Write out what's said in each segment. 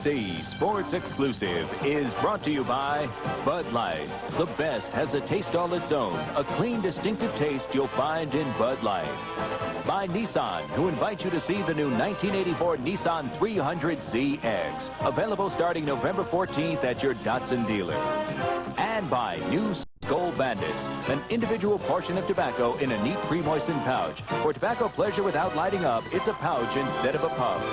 NBC Sports Exclusive is brought to you by Bud Light. The best has a taste all its own, a clean, distinctive taste you'll find in Bud Light. By Nissan, who invite you to see the new 1984 Nissan 300ZX, available starting November 14th at your Datsun dealer. And by New Skull Bandits, an individual portion of tobacco in a neat pre-moistened pouch. For tobacco pleasure without lighting up, it's a pouch instead of a puff.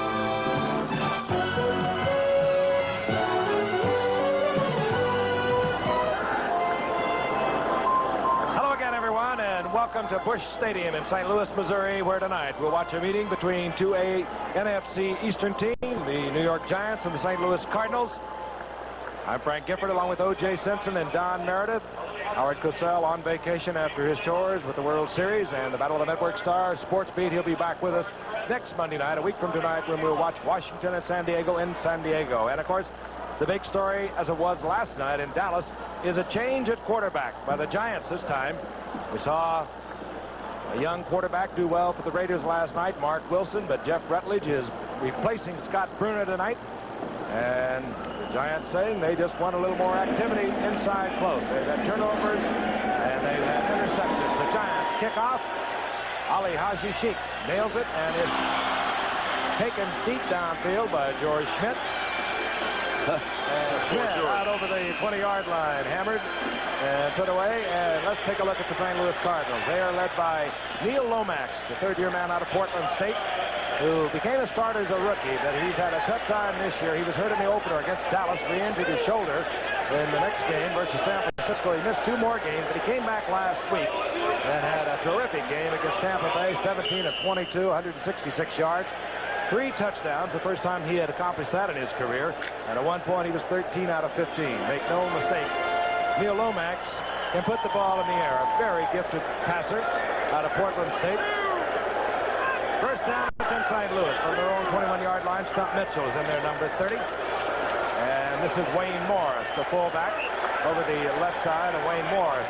Welcome to Busch Stadium in St. Louis, Missouri, where tonight we'll watch a meeting between two NFC Eastern teams, the New York Giants and the St. Louis Cardinals. I'm Frank Gifford, along with O.J. Simpson and Don Meredith. Howard Cosell on vacation after his chores with the World Series and the Battle of the Network Stars Sports Beat. He'll be back with us next Monday night, a week from tonight, when we'll watch Washington and San Diego in San Diego. And, of course, the big story, as it was last night in Dallas, is a change at quarterback by the Giants this time. We saw a young quarterback do well for the Raiders last night, Mark Wilson, but Jeff Rutledge is replacing Scott Bruner tonight. And the Giants saying they just want a little more activity inside close. They've had turnovers and they've had interceptions. The Giants kick off. Ali Haji Sheikh nails it and is taken deep downfield by George Schmidt. And Schmidt out over the 20-yard line, hammered and put away. And let's take a look at the St. Louis Cardinals. They are led by Neil Lomax, the third-year man out of Portland State, who became a starter as a rookie, but he's had a tough time this year. He was hurt in the opener against Dallas, re-injured his shoulder in the next game versus San Francisco. He missed 2 more games, but he came back last week and had a terrific game against Tampa Bay, 17 of 22, 166 yards. 3 touchdowns, the first time he had accomplished that in his career. And at one point, he was 13 out of 15. Make no mistake, Neil Lomax can put the ball in the air. A very gifted passer out of Portland State. First down in St. Louis from their own 21-yard line. Stump Mitchell is in there, number 30. And this is Wayne Morris, the fullback, over the left side. And Wayne Morris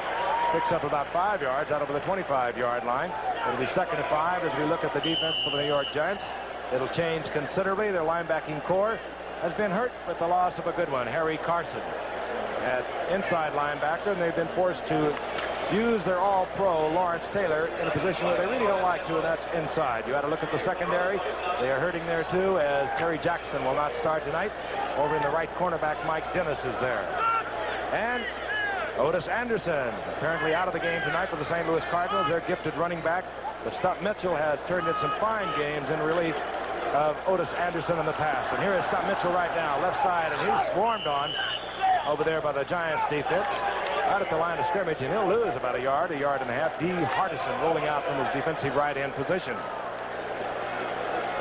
picks up about 5 yards out over the 25-yard line. It'll be 2nd and 5 as we look at the defense for the New York Giants. It'll change considerably. Their linebacking core has been hurt with the loss of a good one, Harry Carson, at inside linebacker, and they've been forced to use their all-pro Lawrence Taylor in a position where they really don't like to, and that's inside. You had to look at the secondary. They are hurting there, too, as Terry Jackson will not start tonight. Over in the right cornerback, Mike Dennis is there. And Otis Anderson, apparently out of the game tonight for the St. Louis Cardinals. Their gifted running back. But Stump Mitchell has turned in some fine games in relief of Otis Anderson in the past. And here is Stump Mitchell right now, left side, and he's swarmed on over there by the Giants defense. Out at the line of scrimmage, and he'll lose about a yard and a half. D. Hardison rolling out from his defensive right end position.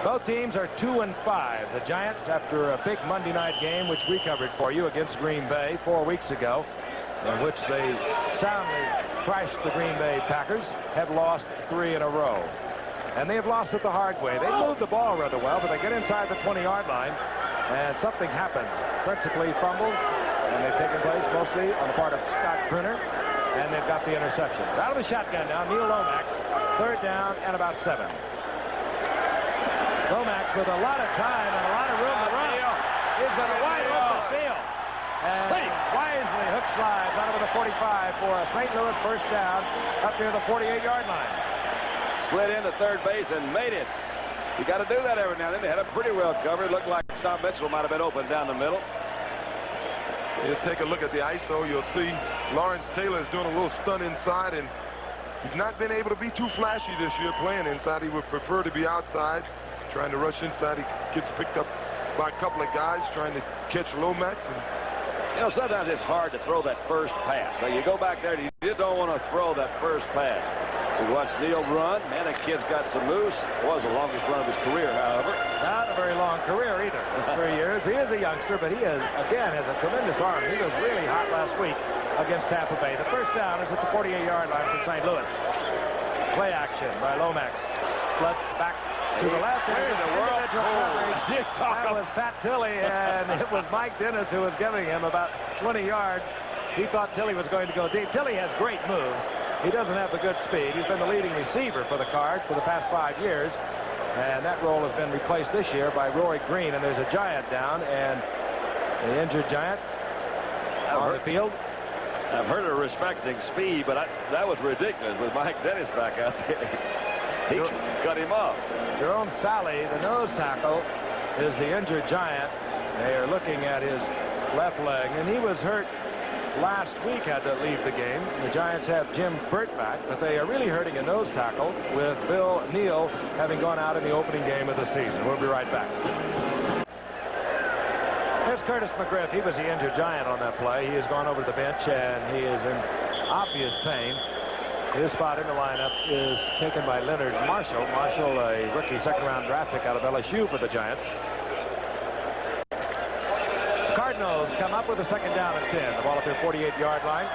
Both teams are 2-5. The Giants, after a big Monday night game, which we covered for you against Green Bay 4 weeks ago, in which they soundly crushed the Green Bay Packers, have lost 3 in a row. And they have lost it the hard way. They moved the ball rather well, but they get inside the 20-yard line, and something happens. Principally fumbles, and they've taken place mostly on the part of Scott Bruner, and they've got the interceptions. Out of the shotgun now, Neil Lomax, 3rd down and about 7. Lomax with a lot of time and a lot of room to run. He's got a wide open field. And wisely hook slides out over the 45 for a St. Louis first down up near the 48-yard line. Slid into third base and made it. You got to do that every now and then. They had it pretty well covered. Looked like Stump Mitchell might have been open down the middle. You take a look at the ISO. You'll see Lawrence Taylor is doing a little stunt inside, and he's not been able to be too flashy this year playing inside. He would prefer to be outside, trying to rush inside. He gets picked up by a couple of guys trying to catch Lomax. And you know, sometimes it's hard to throw that first pass. So you go back there, you just don't want to throw that first pass. We watched Neil run. Man, that kid's got some moves. Was the longest run of his career, however. Not a very long career either. 3 years. He is a youngster, but he is, again, has a tremendous arm. He was really hot last week against Tampa Bay. The first down is at the 48-yard line from St. Louis. Play action by Lomax. Flips back to the left. Where in the world? That was Pat Tilley, and it was Mike Dennis who was giving him about 20 yards. He thought Tilley was going to go deep. Tilley has great moves. He doesn't have the good speed. He's been the leading receiver for the Cards for the past 5 years. And that role has been replaced this year by Roy Green. And there's a Giant down, and the injured Giant on the field. I've heard of respecting speed, but that was ridiculous with Mike Dennis back out there. He cut him off. Jerome Sally, the nose tackle, is the injured Giant. They are looking at his left leg, and he was hurt last week, had to leave the game. The Giants have Jim Burt back, but they are really hurting a nose tackle with Bill Neal having gone out in the opening game of the season. We'll be right back. Here's Curtis McGriff. He was the injured Giant on that play. He has gone over to the bench, and he is in obvious pain. His spot in the lineup is taken by Leonard Marshall. Marshall, a rookie second-round draft pick out of LSU for the Giants. The Cardinals come up with a second down and 10. The ball at their 48-yard line.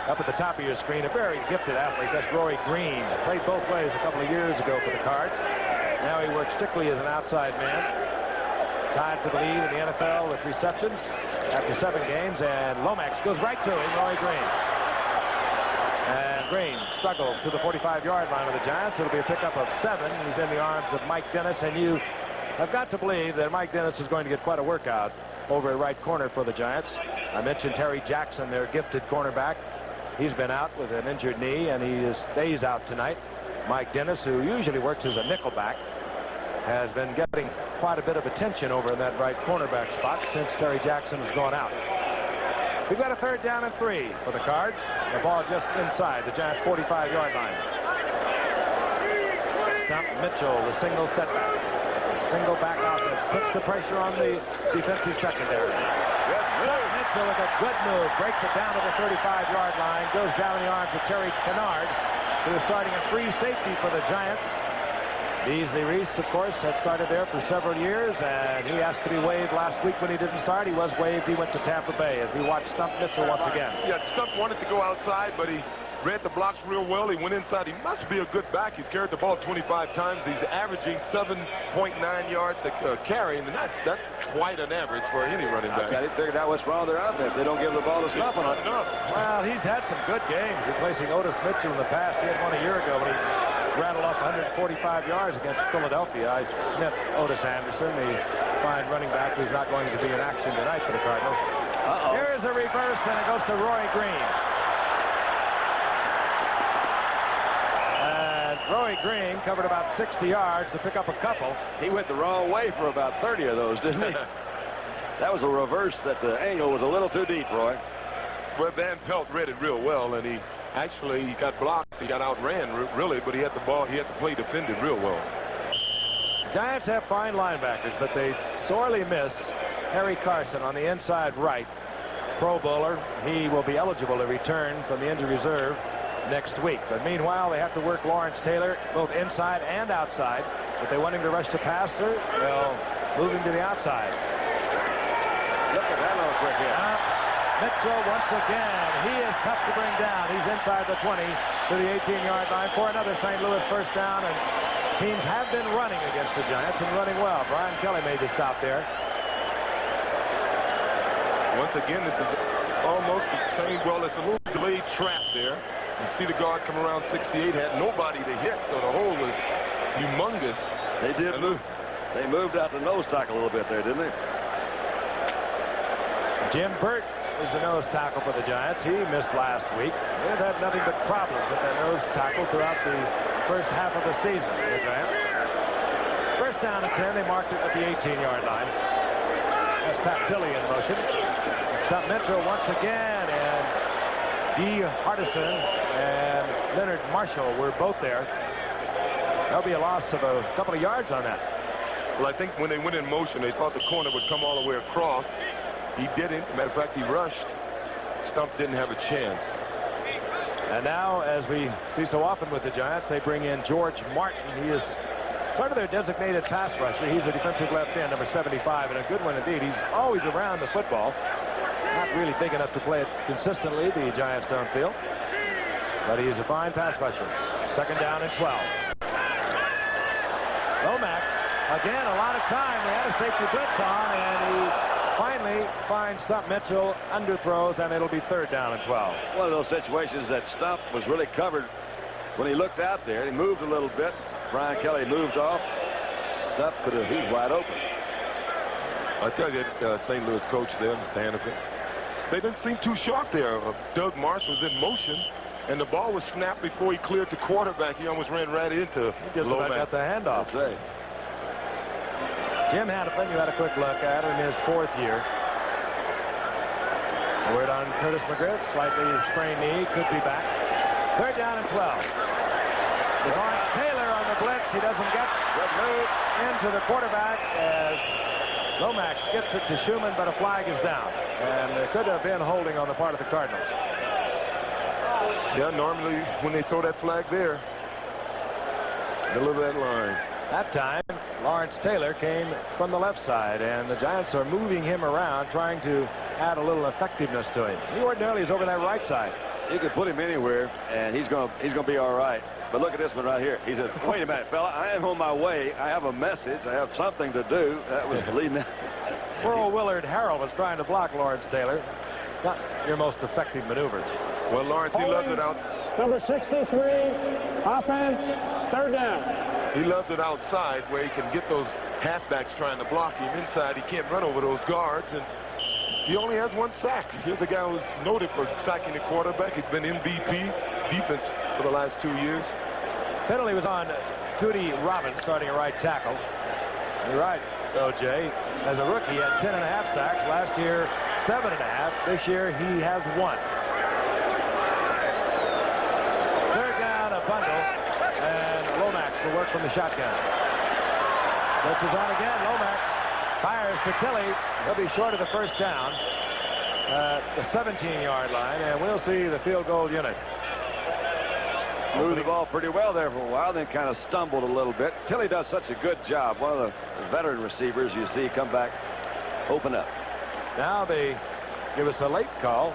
Up at the top of your screen, a very gifted athlete. That's Roy Green. Played both ways a couple of years ago for the Cards. Now he works strictly as an outside man. Tied for the lead in the NFL with receptions after 7 games, and Lomax goes right to him, Roy Green. And Green struggles to the 45-yard line of the Giants. It'll be a pickup of 7. He's in the arms of Mike Dennis, and you have got to believe that Mike Dennis is going to get quite a workout over at right corner for the Giants. I mentioned Terry Jackson, their gifted cornerback. He's been out with an injured knee, and he stays out tonight. Mike Dennis, who usually works as a nickelback, has been getting quite a bit of attention over in that right cornerback spot since Terry Jackson has gone out. We've got a third down and 3 for the Cards. The ball just inside the Giants' 45-yard line. Stump Mitchell, the single setback. The single back offense puts the pressure on the defensive secondary. Stump Mitchell with a good move, breaks it down to the 35-yard line, goes down in the arms of Terry Kennard, who is starting a free safety for the Giants. Beasley Reese, of course, had started there for several years, and he asked to be waived last week when he didn't start. He was waived. He went to Tampa Bay as we watch Stump Mitchell once again. Yeah, Stump wanted to go outside, but he read the blocks real well. He went inside. He must be a good back. He's carried the ball 25 times. He's averaging 7.9 yards a carry, and that's quite an average for any running back. He figured out what's wrong with their offense. They don't give the ball to Stump enough. Well, he's had some good games replacing Otis Mitchell in the past. He had one a year ago when he rattled off 145 yards against Philadelphia. I met Otis Anderson, the fine running back who's not going to be in action tonight for the Cardinals. Here is a reverse, and it goes to Roy Green. And Roy Green covered about 60 yards to pick up a couple. He went the wrong way for about 30 of those, didn't he? That was a reverse that the angle was a little too deep, Roy. Well, Van Pelt read it real well, and he got blocked. He got outran, really, but he had the ball. He had the play defended real well. Giants have fine linebackers, but they sorely miss Harry Carson on the inside right. Pro Bowler. He will be eligible to return from the injury reserve next week. But meanwhile, they have to work Lawrence Taylor both inside and outside. If they want him to rush the passer, they'll move him to the outside. Look at that little quick hit. Mitchell once again. He is tough to bring down. He's inside the 20 to the 18-yard line for another St. Louis first down. And teams have been running against the Giants and running well. Brian Kelly made the stop there. Once again, this is almost the same. Well, it's a little delayed trap there. You see the guard come around 68, had nobody to hit, so the hole was humongous. They did move. They moved out the nose tackle a little bit there, didn't they? Jim Burt is the nose tackle for the Giants. He missed last week. They've had nothing but problems with that nose tackle throughout the first half of the season, the Giants. First down and 10. They marked it at the 18-yard line. That's Pat Tilley in motion. Stump Mitchell once again, and D. Hardison and Leonard Marshall were both there. There'll be a loss of a couple of yards on that. Well, I think when they went in motion, they thought the corner would come all the way across. He didn't. Matter of fact, he rushed. Stump didn't have a chance. And now, as we see so often with the Giants, they bring in George Martin. He is sort of their designated pass rusher. He's a defensive left end, number 75, and a good one indeed. He's always around the football. Not really big enough to play it consistently, the Giants don't feel. But he is a fine pass rusher. Second down and 12. Lomax, again, a lot of time. They had a safety blitz on, and he finally finds Stump Mitchell, underthrows, and it'll be third down and 12. One of those situations that Stump was really covered when he looked out there. He moved a little bit. Brian Kelly moved off. messed up. He's wide open. I tell you, St. Louis coach there, Mr. Hannafin, they didn't seem too sharp there. Doug Marsh was in motion, and the ball was snapped before he cleared the quarterback. He almost ran right into just about got the handoff. Jim Hannafin, you had a quick look at in his 4th year. Word on Curtis McGriff, slightly sprained knee, could be back. 3rd down and 12. Lawrence Taylor on the blitz. He doesn't get the move into the quarterback as Lomax gets it to Schumann, but a flag is down. And there could have been holding on the part of the Cardinals. Yeah, normally when they throw that flag there, middle of that line. That time, Lawrence Taylor came from the left side, and the Giants are moving him around, trying to add a little effectiveness to him. He ordinarily is over that right side. You could put him anywhere, and he's going to be all right. But look at this one right here. He said, wait a minute, fella, I am on my way. I have a message. I have something to do. That was leading. Poor old Willard Harrell was trying to block Lawrence Taylor. Not your most effective maneuver. Well, Lawrence, he loves it out. Number 63, offense, 3rd down. He loves it outside where he can get those halfbacks trying to block him. Inside, he can't run over those guards, and he only has 1 sack. Here's a guy who's noted for sacking the quarterback. He's been MVP defense for the last 2 years. Penalty was on Tootie Robbins, starting at right tackle. You're right, O.J. As a rookie, he had 10.5 sacks. Last year, 7.5. This year, he has 1. 3rd down, a bundle, and Lomax will work from the shotgun. Blitz is on again. Lomax fires to Tilley. He'll be short of the 1st down at the 17-yard line, and we'll see the field goal unit. Moved the ball pretty well there for a while, then kind of stumbled a little bit. Tilley does such a good job. One of the veteran receivers you see come back, open up. Now they give us a late call.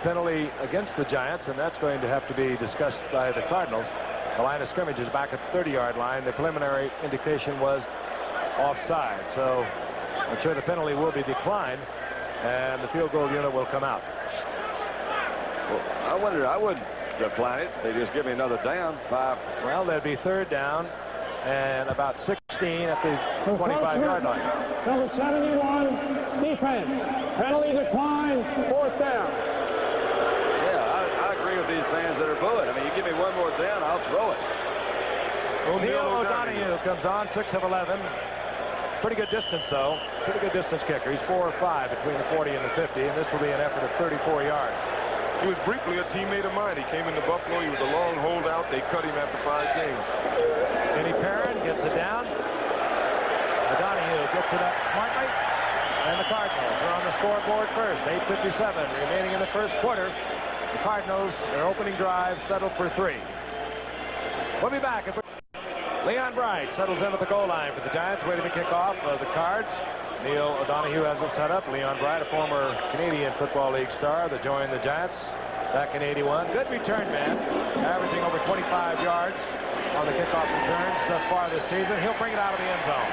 Penalty against the Giants, and that's going to have to be discussed by the Cardinals. The line of scrimmage is back at the 30-yard line. The preliminary indication was offside, so I'm sure the penalty will be declined, and the field goal unit will come out. Well, I wonder, I would decline it. They just give me another down. 5. Well, there'd be 3rd down and about 16 at the 25-yard line. Number 71, defense. Penalty decline, 4th down. Yeah, I agree with these fans that are booing. I mean, you give me one more down, I'll throw it. Neil O'Donoghue comes on, 6 of 11. Pretty good distance, though. Pretty good distance kicker. He's 4 of 5 between the 40 and the 50, and this will be an effort of 34 yards. He was briefly a teammate of mine. He came into Buffalo. He was a long holdout. They cut him after 5 games. Kenny Perrin gets it down. O'Donoghue gets it up smartly. And the Cardinals are on the scoreboard first. 8:57 remaining in the 1st quarter. The Cardinals, their opening drive, settled for 3. We'll be back. Leon Bright settles in at the goal line for the Giants, waiting to kick off the Cards. Neil O'Donoghue has it set up. Leon Bright, a former Canadian Football League star that joined the Giants back in '81. Good return man, averaging over 25 yards on the kickoff returns thus far this season. He'll bring it out of the end zone.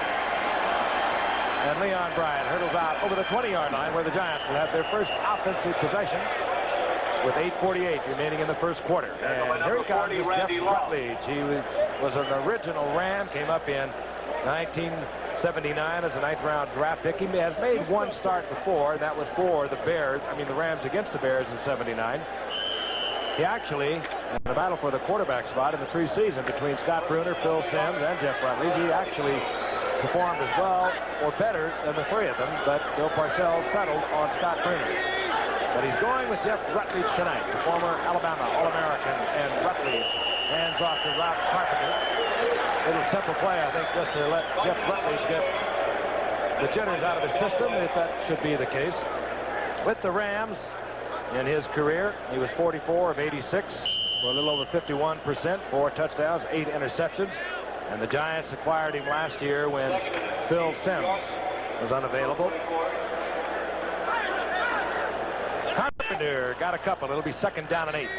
And Leon Bright hurdles out over the 20-yard line, where the Giants will have their first offensive possession with 8:48 remaining in the 1st quarter. And here he comes, Jeff Rutledge. He was an original Ram, came up in 1979 as a 9th-round draft pick. He has made 1 start before, and that was for the Rams against the Bears in '79. He actually, in the battle for the quarterback spot in the preseason between Scott Bruner, Phil Simms, and Jeff Rutledge, he actually performed as well or better than the 3 of them, but Bill Parcells settled on Scott Bruner. But he's going with Jeff Rutledge tonight, the former Alabama All-American, and Rutledge hands off to Rob Carpenter. Little simple play, I think, just to let Jeff Rutledge get the jitters out of his system, if that should be the case. With the Rams in his career, he was 44 of 86 for a little over 51%, 4 touchdowns, 8 interceptions. And the Giants acquired him last year when Phil Simms was unavailable. Carpenter got a couple. It'll be 2nd down and 8.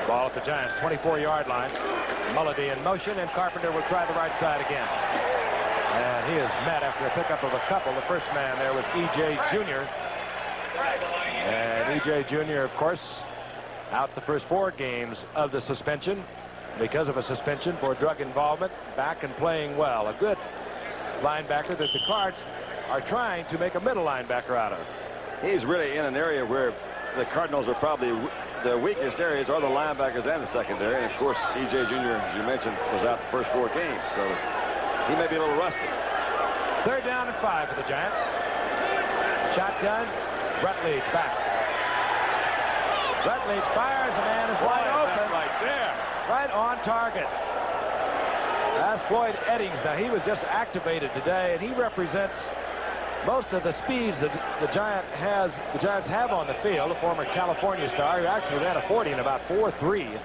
Ball at the Giants' 24-yard line. Mulledy in motion, and Carpenter will try the right side again. And he is met after a pickup of a couple. The first man there was E.J. Jr. And E.J. Jr., of course, out the first 4 games of the suspension. because of a suspension for drug involvement, back and playing well. A good linebacker that the Cards are trying to make a middle linebacker out of. He's really in an area where the Cardinals are probably the weakest areas are the linebackers and the secondary. And of course, E.J. Jr., as you mentioned, was out the first 4 games, so he may be a little rusty. 3rd down and 5 for the Giants. Shotgun. Rutledge back. Rutledge fires. The man is wide open. Right there. Right on target. That's Floyd Eddings. Now, he was just activated today, and he represents most of the speeds that the Giants have on the field. A former California star who actually ran a 40 in about 4.3.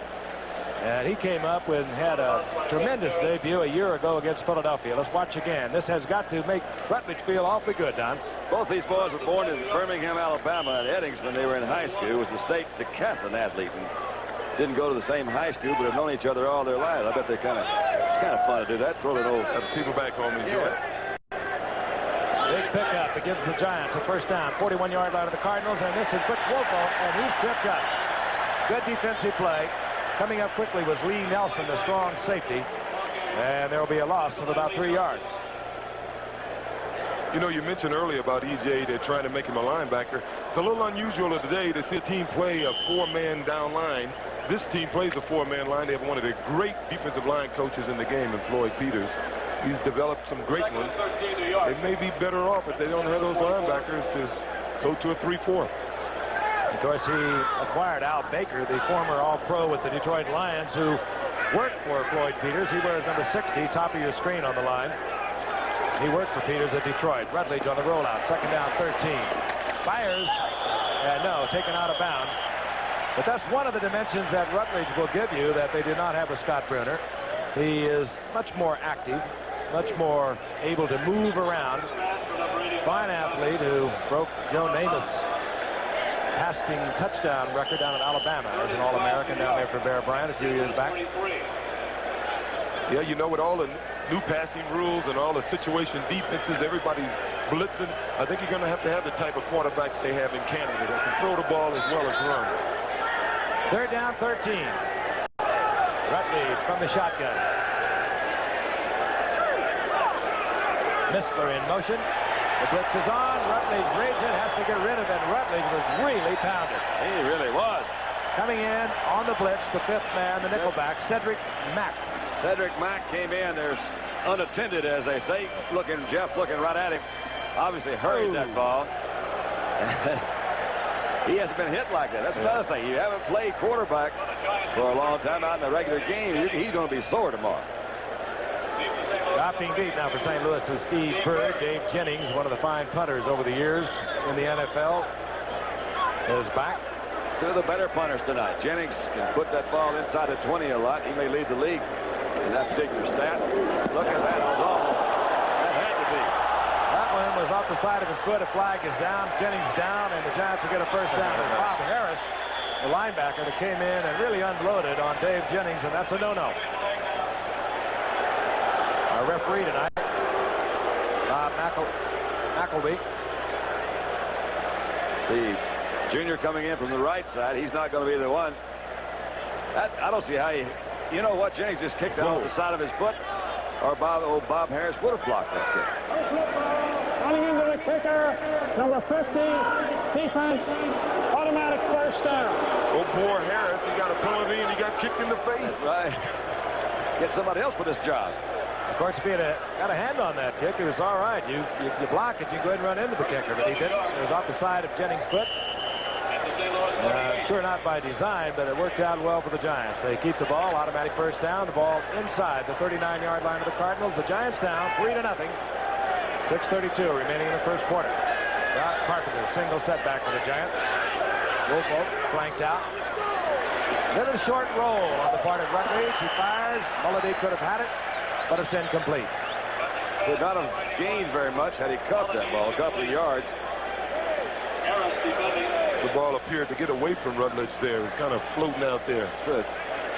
And he came up and had a tremendous debut a year ago against Philadelphia. Let's watch again. This has got to make Rutledge feel awfully good, Don. Both these boys were born in Birmingham, Alabama, and Eddings, when they were in high school, was the state decathlon athlete. And didn't go to the same high school, but have known each other all their lives. I bet it's kind of fun to do that. Throw it old people back home enjoy it. Big pickup. It gives the Giants a 1st down. 41-yard line of the Cardinals, and this is Butch Wolfo, and he's tripped up. Good defensive play. Coming up quickly was Lee Nelson, the strong safety, and there will be a loss of about 3 yards. You know, you mentioned earlier about E.J. They're trying to make him a linebacker. It's a little unusual today to see a team play a 4-man down line. This team plays a 4-man line. They have one of the great defensive line coaches in the game in Floyd Peters. He's developed some great ones. They may be better off if they don't have those linebackers to go to a 3-4. Of course, he acquired Al Baker, the former All-Pro with the Detroit Lions, who worked for Floyd Peters. He wears number 60, top of your screen on the line. He worked for Peters at Detroit. Rutledge on the rollout, 2nd down, 13. Fires, no, taken out of bounds. But that's one of the dimensions that Rutledge will give you that they did not have with Scott Bruner. He is much more active, much more able to move around. Fine athlete who broke Joe Namath's passing touchdown record down in Alabama as an All-American down there for Bear Bryant a few years back. Yeah, you know, with all the new passing rules and all the situation defenses, everybody blitzing, I think you're going to have the type of quarterbacks they have in Canada that can throw the ball as well as run. 3rd down, 13. Rutledge from the shotgun. Missler in motion. The blitz is on. Rutledge reads it, has to get rid of it. Rutledge was really pounded. He really was. Coming in on the blitz, the 5th man, the nickelback, Cedric Mack. Cedric Mack came in. There's unattended, as they say. Jeff looking right at him. Obviously hurried that ball. He hasn't been hit like that. That's another thing. You haven't played quarterback for a long time out in a regular game. He's going to be sore tomorrow. Dropping deep now for St. Louis is Steve Bird. Dave Jennings, one of the fine punters over the years in the NFL, is back. 2 of the better punters tonight. Jennings can put that ball inside the 20 a lot. He may lead the league in that particular stat. Look at that. It was awful. That had to be. That one was off the side of his foot. A flag is down. Jennings down, and the Giants will get a 1st down. And Bob Harris, the linebacker, that came in and really unloaded on Dave Jennings, and that's a no-no. Our referee tonight, Bob McElvey. See, Junior coming in from the right side. He's not going to be the one. I don't see how you know what, Jennings just kicked it off the side of his foot, or Bob Harris would have blocked that kick. Running into the kicker, number 50, defense, automatic 1st down. Oh, poor Harris. He got a penalty and he got kicked in the face. That's right. Get somebody else for this job. Of course, if he had got a hand on that kick, it was all right. You block it, you go ahead and run into the kicker, but he didn't. It was off the side of Jennings' foot. Sure not by design, but it worked out well for the Giants. They keep the ball, automatic 1st down. The ball inside the 39-yard line of the Cardinals. The Giants down 3-0. 6:32 remaining in the 1st quarter. Carpenter, single setback for the Giants. Wolfo flanked out. Little short roll on the part of Rutledge. He fires. Mulledy could have had it, but it's incomplete. Could not have gained very much had he caught that ball a couple of yards. The ball appeared to get away from Rutledge there. It's kind of floating out there. It's good.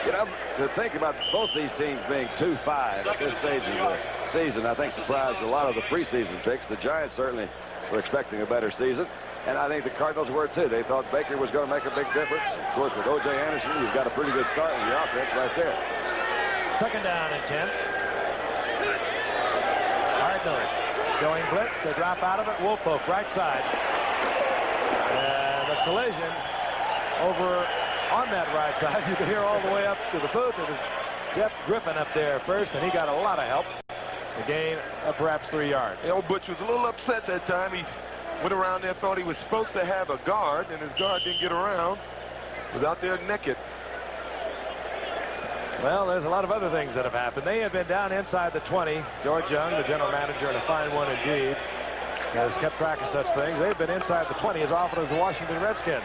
You know, to think about both these teams being 2-5 at this stage of the season, I think surprised a lot of the preseason picks. The Giants certainly were expecting a better season, and I think the Cardinals were too. They thought Baker was going to make a big difference. Of course, with O.J. Anderson, you've got a pretty good start in your offense right there. Second down and 10. Cardinals showing blitz. They drop out of it. Woolfolk right side. And the collision over on that right side. You can hear all the way up to the booth. It was Jeff Griffin up there first, and he got a lot of help. The gain of perhaps 3 yards. Old Butch was a little upset that time. He went around there, thought he was supposed to have a guard, and his guard didn't get around. Was out there naked. Well, there's a lot of other things that have happened. They have been down inside the 20. George Young, the general manager, and a fine one indeed, has kept track of such things. They've been inside the 20 as often as the Washington Redskins.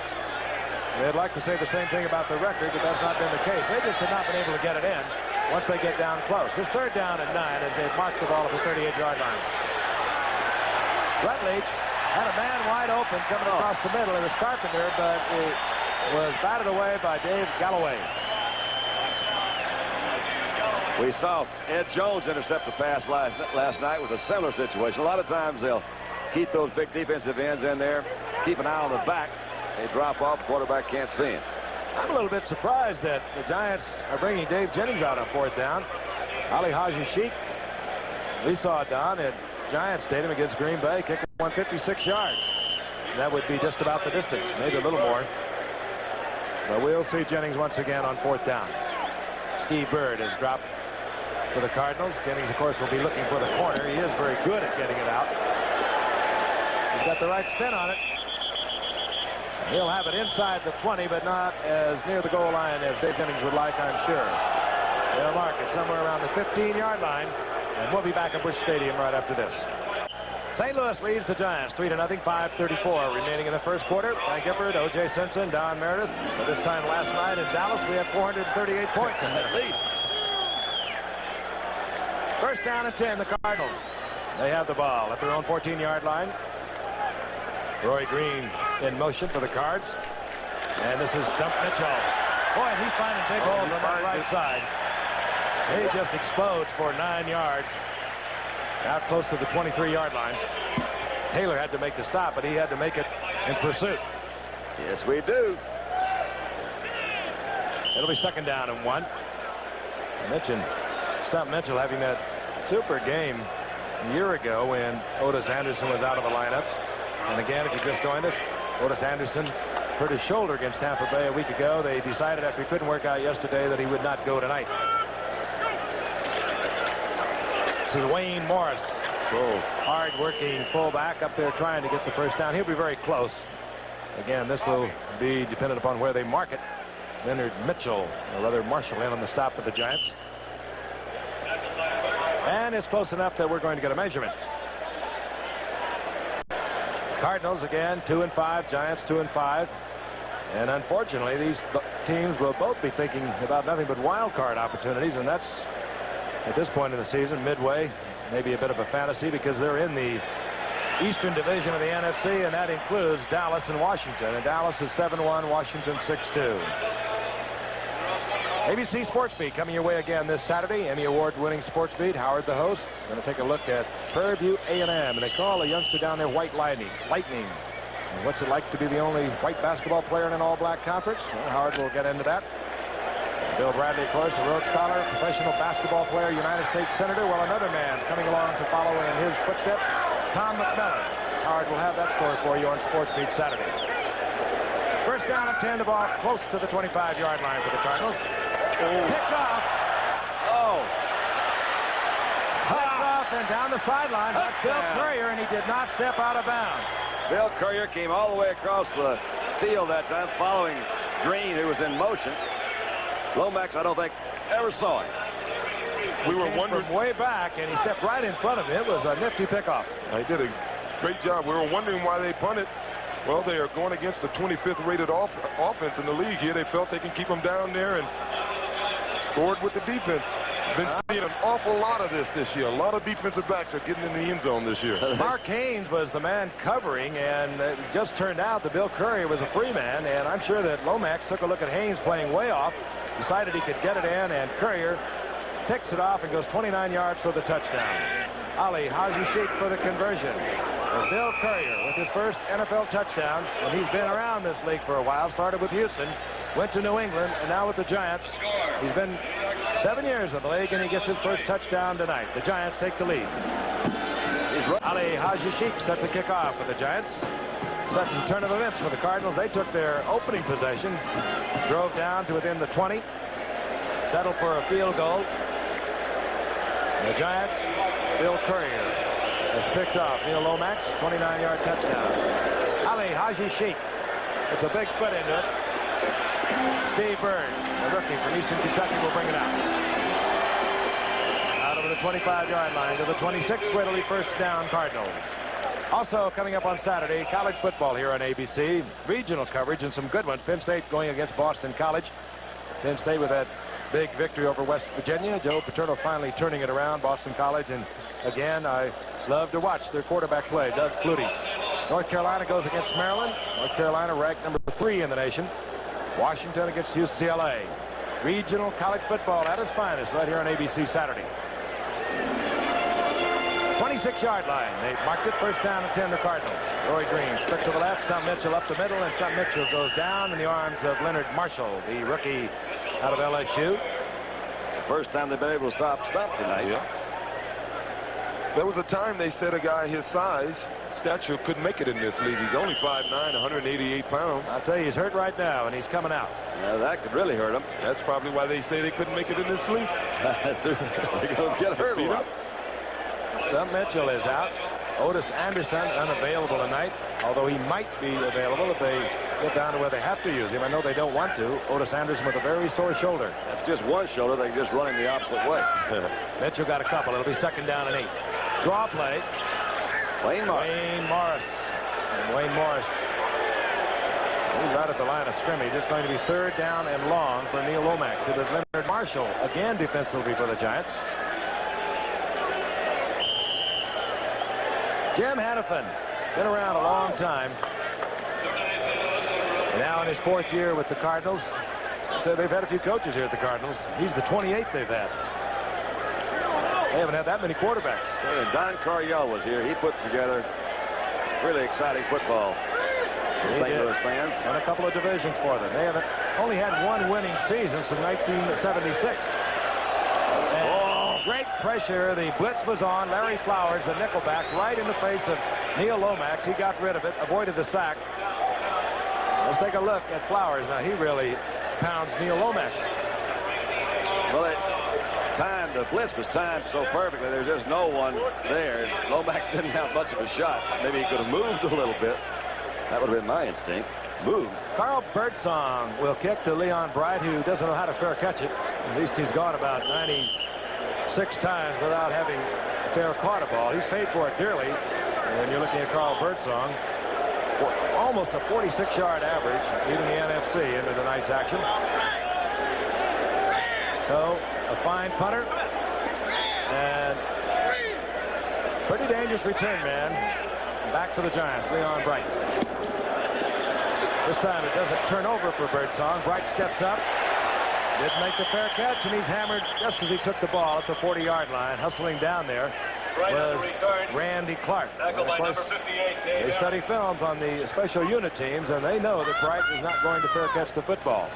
They'd like to say the same thing about the record, but that's not been the case. They just have not been able to get it in once they get down close. It's third down and 9 as they've marked the ball at the 38-yard line. Rutledge had a man wide open coming across the middle. It was Carpenter, but it was batted away by Dave Galloway. We saw Ed Jones intercept the pass last night with a similar situation. A lot of times they'll keep those big defensive ends in there, keep an eye on the back. They drop off, quarterback can't see him. I'm a little bit surprised that the Giants are bringing Dave Jennings out on fourth down. Ali Haji Sheik, we saw it down at Giants Stadium against Green Bay, kicking 156 yards. That would be just about the distance, maybe a little more. But we'll see Jennings once again on fourth down. Steve Bird has dropped for the Cardinals. Jennings, of course, will be looking for the corner. He is very good at getting it out. He's got the right spin on it. He'll have it inside the 20, but not as near the goal line as Dave Jennings would like, I'm sure. They'll mark it somewhere around the 15-yard line, and we'll be back at Busch Stadium right after this. St. Louis leads the Giants 3-0, 5:34 remaining in the first quarter. By Gifford, O.J. Simpson, Don Meredith. But this time last night in Dallas, we had 438 points at least. First down and 10, the Cardinals. They have the ball at their own 14-yard line. Roy Green in motion for the Cards. And this is Stump Mitchell. Boy, he's finding big holes on that right side. He just explodes for 9 yards out close to the 23-yard line. Taylor had to make the stop, but he had to make it in pursuit. Yes, we do. It'll be second down and 1. Stump Mitchell having that super game a year ago when Otis Anderson was out of the lineup. And again, if you just joined us, Otis Anderson hurt his shoulder against Tampa Bay a week ago. They decided after he couldn't work out yesterday that he would not go tonight. This is Wayne Morris, hard-working fullback up there trying to get the first down. He'll be very close. Again, this will be dependent upon where they mark it. Leonard Mitchell, or rather Marshall, in on the stop for the Giants. And it's close enough that we're going to get a measurement. Cardinals again 2-5, Giants 2-5, and unfortunately these teams will both be thinking about nothing but wild card opportunities, and that's at this point in the season, midway, maybe a bit of a fantasy because they're in the Eastern Division of the NFC, and that includes Dallas and Washington, and Dallas is 7-1, Washington 6-2. ABC Sports Beat coming your way again this Saturday. Emmy Award-winning Sports Beat. Howard, the host, going to take a look at Prairie View A&M, and they call a youngster down there White Lightning. And what's it like to be the only white basketball player in an all-black conference? Well, Howard will get into that. Bill Bradley, of course, a Rhodes Scholar, professional basketball player, United States Senator. Well, another man coming along to follow in his footsteps, Tom McMillan. Howard will have that story for you on Sports Beat Saturday. First down and 10, the ball close to the 25-yard line for the Cardinals. Picked off. Picked off and down the sideline. That's Bill Courier, and he did not step out of bounds. Bill Courier came all the way across the field that time, following Green, who was in motion. Lomax, I don't think, ever saw it. We were wondering from way back, and he stepped right in front of him. It was a nifty pickoff. He did a great job. We were wondering why they punted. Well, they are going against the 25th rated offense in the league here. They felt they can keep them down there and scored with the defense. Been seeing an awful lot of this year. A lot of defensive backs are getting in the end zone this year. Mark Haynes was the man covering, and it just turned out that Bill Courier was a free man, and I'm sure that Lomax took a look at Haynes playing way off, decided he could get it in, and Courier picks it off and goes 29 yards for the touchdown. Ali Haji Sheik for the conversion. And Bill Courier with his first NFL touchdown, and he's been around this league for a while. Started with Houston, went to New England, and now with the Giants. He's been 7 years in the league, and he gets his first touchdown tonight. The Giants take the lead. Ali Haji-Sheikh set to kick off for the Giants. Second turn of events for the Cardinals. They took their opening possession, drove down to within the 20, settled for a field goal. The Giants, Bill Courier has picked off Neil Lomax, 29-yard touchdown. Ali Haji-Sheikh puts a big foot into it. Steve Bird, a rookie from Eastern Kentucky, will bring it out. Out over the 25-yard line to the 26, where it'll be first down Cardinals. Also coming up on Saturday, college football here on ABC. Regional coverage and some good ones. Penn State going against Boston College. Penn State with that big victory over West Virginia. Joe Paterno finally turning it around. Boston College, and again, I love to watch their quarterback play, Doug Flutie. North Carolina goes against Maryland. North Carolina ranked number 3 in the nation. Washington against UCLA. Regional college football at its finest right here on ABC Saturday. 26-yard line. They marked it first down and 10 the Cardinals. Roy Green strict to the left. Stump Mitchell up the middle, and Stump Mitchell goes down in the arms of Leonard Marshall, the rookie out of LSU. First time they've been able to stop Stump tonight. Yeah. There was a time they said a guy his size, stature, couldn't make it in this league. He's only 5'9", 188 pounds. I'll tell you, he's hurt right now, and he's coming out. Yeah, that could really hurt him. That's probably why they say they couldn't make it in this league. They're going to get hurt a lot. Stump Mitchell is out. Otis Anderson unavailable tonight, although he might be available if they get down to where they have to use him. I know they don't want to. Otis Anderson with a very sore shoulder. That's just one shoulder. They can just run him the opposite way. Mitchell got a couple. It'll be second down and 8. Draw play. Wayne Morris. And Wayne Morris, he's right at the line of scrimmage. It's going to be third down and long for Neil Lomax. It was Leonard Marshall again defensively for the Giants. Jim Hannafin, been around a long time. Now in his 4th year with the Cardinals. They've had a few coaches here at the Cardinals. He's the 28th they've had. They haven't had that many quarterbacks. And Don Coryell was here. He put together some really exciting football for St. Louis fans. Won a couple of divisions for them. They haven't only had one winning season since 1976. Great pressure. The blitz was on. Larry Flowers, the nickelback, right in the face of Neil Lomax. He got rid of it, avoided the sack. Let's take a look at Flowers. Now, he really pounds Neil Lomax. Well, the blitz was timed so perfectly. There's just no one there. Lomax didn't have much of a shot. Maybe he could have moved a little bit. That would have been my instinct. Move. Carl Birdsong will kick to Leon Bright, who doesn't know how to fair catch it. At least he's gone about 96 times without having fair caught a ball. He's paid for it dearly. And you're looking at Carl Birdsong, almost a 46-yard average, leading the NFC into tonight's action. So a fine punter and pretty dangerous return man. Back for the Giants, Leon Bright. This time it doesn't turn over for Birdsong. Bright steps up. Didn't make the fair catch, and he's hammered just as he took the ball at the 40-yard line. Hustling down there was Randy Clark. And of course, they study films on the special unit teams, and they know that Bright is not going to fair catch the football.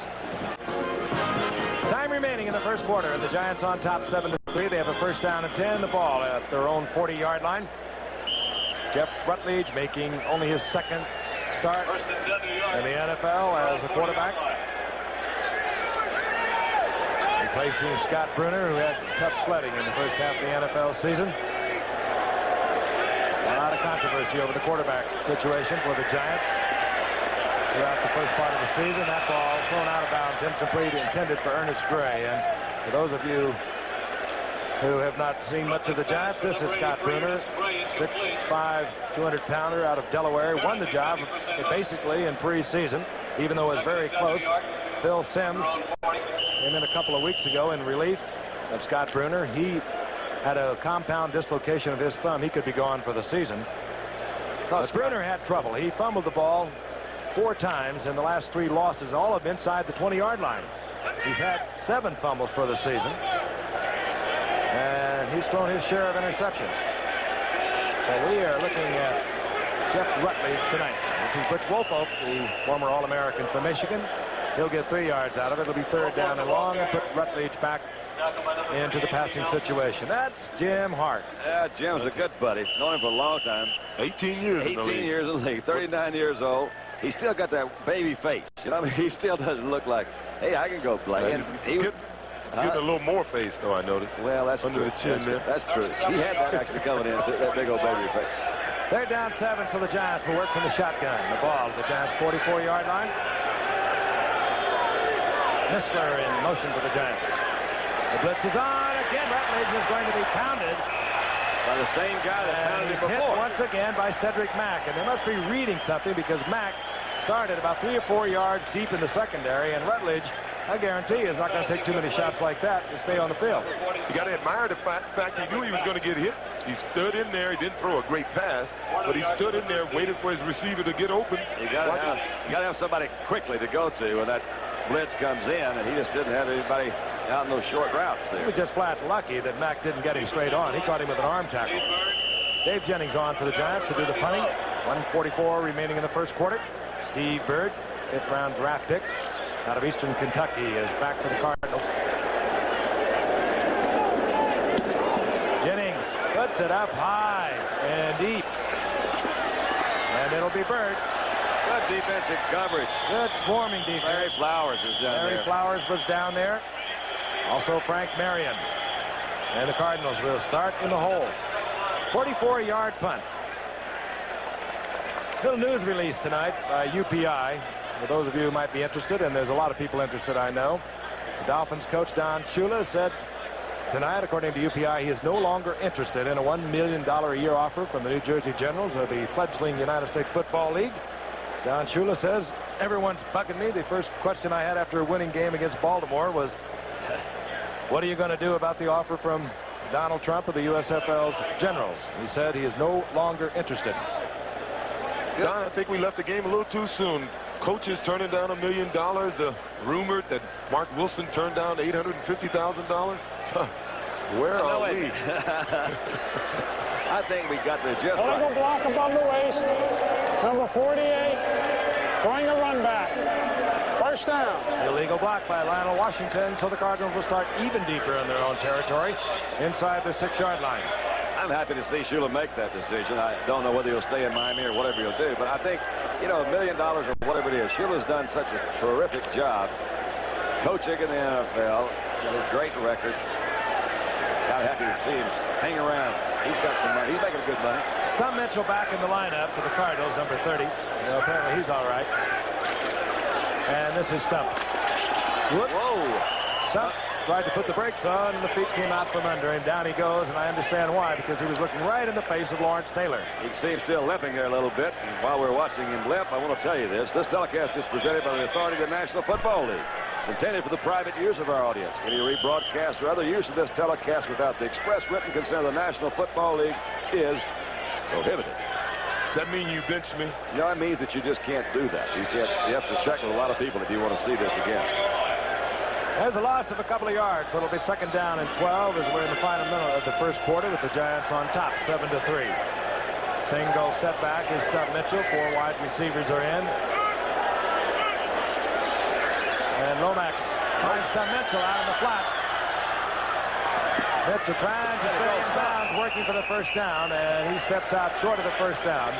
Time remaining in the first quarter, and the Giants on top 7-3. They have a first down and 10. The ball at their own 40-yard line. Jeff Rutledge making only his second start in the NFL as a quarterback. Replacing Scott Brunner, who had tough sledding in the first half of the NFL season. A lot of controversy over the quarterback situation for the Giants throughout the first part of the season. That ball thrown out of bounds, incomplete, intended for Ernest Gray. And for those of you who have not seen much of the Giants, this is Scott Brunner, 6'5", 200-pounder out of Delaware. Won the job basically in preseason, even though it was very close. Phil Simms came in a couple of weeks ago in relief of Scott Brunner. He had a compound dislocation of his thumb. He could be gone for the season. But Brunner had trouble. He fumbled the ball 4 times in the last 3 losses, all of them inside the 20-yard line. He's had 7 fumbles for the season, and he's thrown his share of interceptions. So we are looking at Jeff Rutledge tonight. This is Butch Wolfolk, the former All-American from Michigan. He'll get 3 yards out of it. It'll be third down and long, and put Rutledge back into the passing situation. That's Jim Hart. Yeah, Jim's a good buddy. Known him for a long time. 18 years in the league. 18 years in the league. 39 years old. He's still got that baby face. You know, I mean, he still doesn't look like, hey, I can go play. He's getting a little more face, though, I noticed. Well, that's under true. the chin there. That's true. He had that actually coming in, that big old baby face. They're down 7, so the Giants will work from the shotgun. The ball at the Giants' 44-yard line. Missler in motion for the Giants. The blitz is on. Again, Rutledge is going to be pounded. By the same guy that pounded him hit before. once again by Cedric Mack. And they must be reading something because Mack started about 3 or 4 yards deep in the secondary. And Rutledge, I guarantee, is not going to take too many shots like that to stay on the field. You got to admire the fact he knew he was going to get hit. He stood in there. He didn't throw a great pass, but he stood in there, waited for his receiver to get open. You got to have somebody quickly to go to when that blitz comes in, and he just didn't have anybody out in those short routes there. He was just flat lucky that Mack didn't get him straight on. He caught him with an arm tackle. Dave Jennings on for the Giants to do the punting. 1:44 remaining in the first quarter. Steve Bird, 5th-round draft pick out of Eastern Kentucky, is back for the Cardinals. Jennings puts it up high and deep. And it'll be Bird. Good defensive coverage. Good swarming defense. Larry Flowers was down there. Larry Flowers was down there. Also Frank Marion. And the Cardinals will start in the hole. 44-yard punt. Little news release tonight by UPI. For those of you who might be interested, and there's a lot of people interested, I know. The Dolphins coach Don Shula said tonight, according to UPI, he is no longer interested in a $1 million a year offer from the New Jersey Generals of the fledgling United States Football League. Don Shula says, everyone's bugging me. The first question I had after a winning game against Baltimore was, what are you going to do about the offer from Donald Trump of the USFL's Generals? He said he is no longer interested. Don, I think we left the game a little too soon. Coaches turning down $1 million. Rumored that Mark Wilson turned down $850,000. Where are we? I think we got there just Illegal right. block above the waist. Number 48, going a run back. First down. Illegal block by Lionel Washington, so the Cardinals will start even deeper in their own territory, inside the 6-yard line. I'm happy to see Shula make that decision. I don't know whether he'll stay in Miami or whatever he'll do, but I think, you know, $1 million or whatever it is, Shula's done such a terrific job coaching in the NFL with a great record. I'm happy to see him hang around. He's got some money. He's making good money. Stump Mitchell back in the lineup for the Cardinals, number 30. Apparently he's all right. And this is Stump. Whoops. Whoa. Stump tried to put the brakes on, and the feet came out from under him. Down he goes, and I understand why, because he was looking right in the face of Lawrence Taylor. You can see him still limping there a little bit. And while we're watching him limp, I want to tell you this. This telecast is presented by the authority of the National Football League. It's intended for the private use of our audience. Any rebroadcast or other use of this telecast without the express written consent of the National Football League is prohibited. Does that mean you bench me? No, it means that you just can't do that. You have to check with a lot of people if you want to see this again. There's a loss of a couple of yards, so it'll be 2nd down and 12 as we're in the final minute of the first quarter with the Giants on top, 7-3. Single setback is Stump Mitchell. 4 wide receivers are in. And Lomax finds Stump Mitchell out in the flat. Mitchell trying to stay in bounds, working for the first down, and he steps out short of the first down.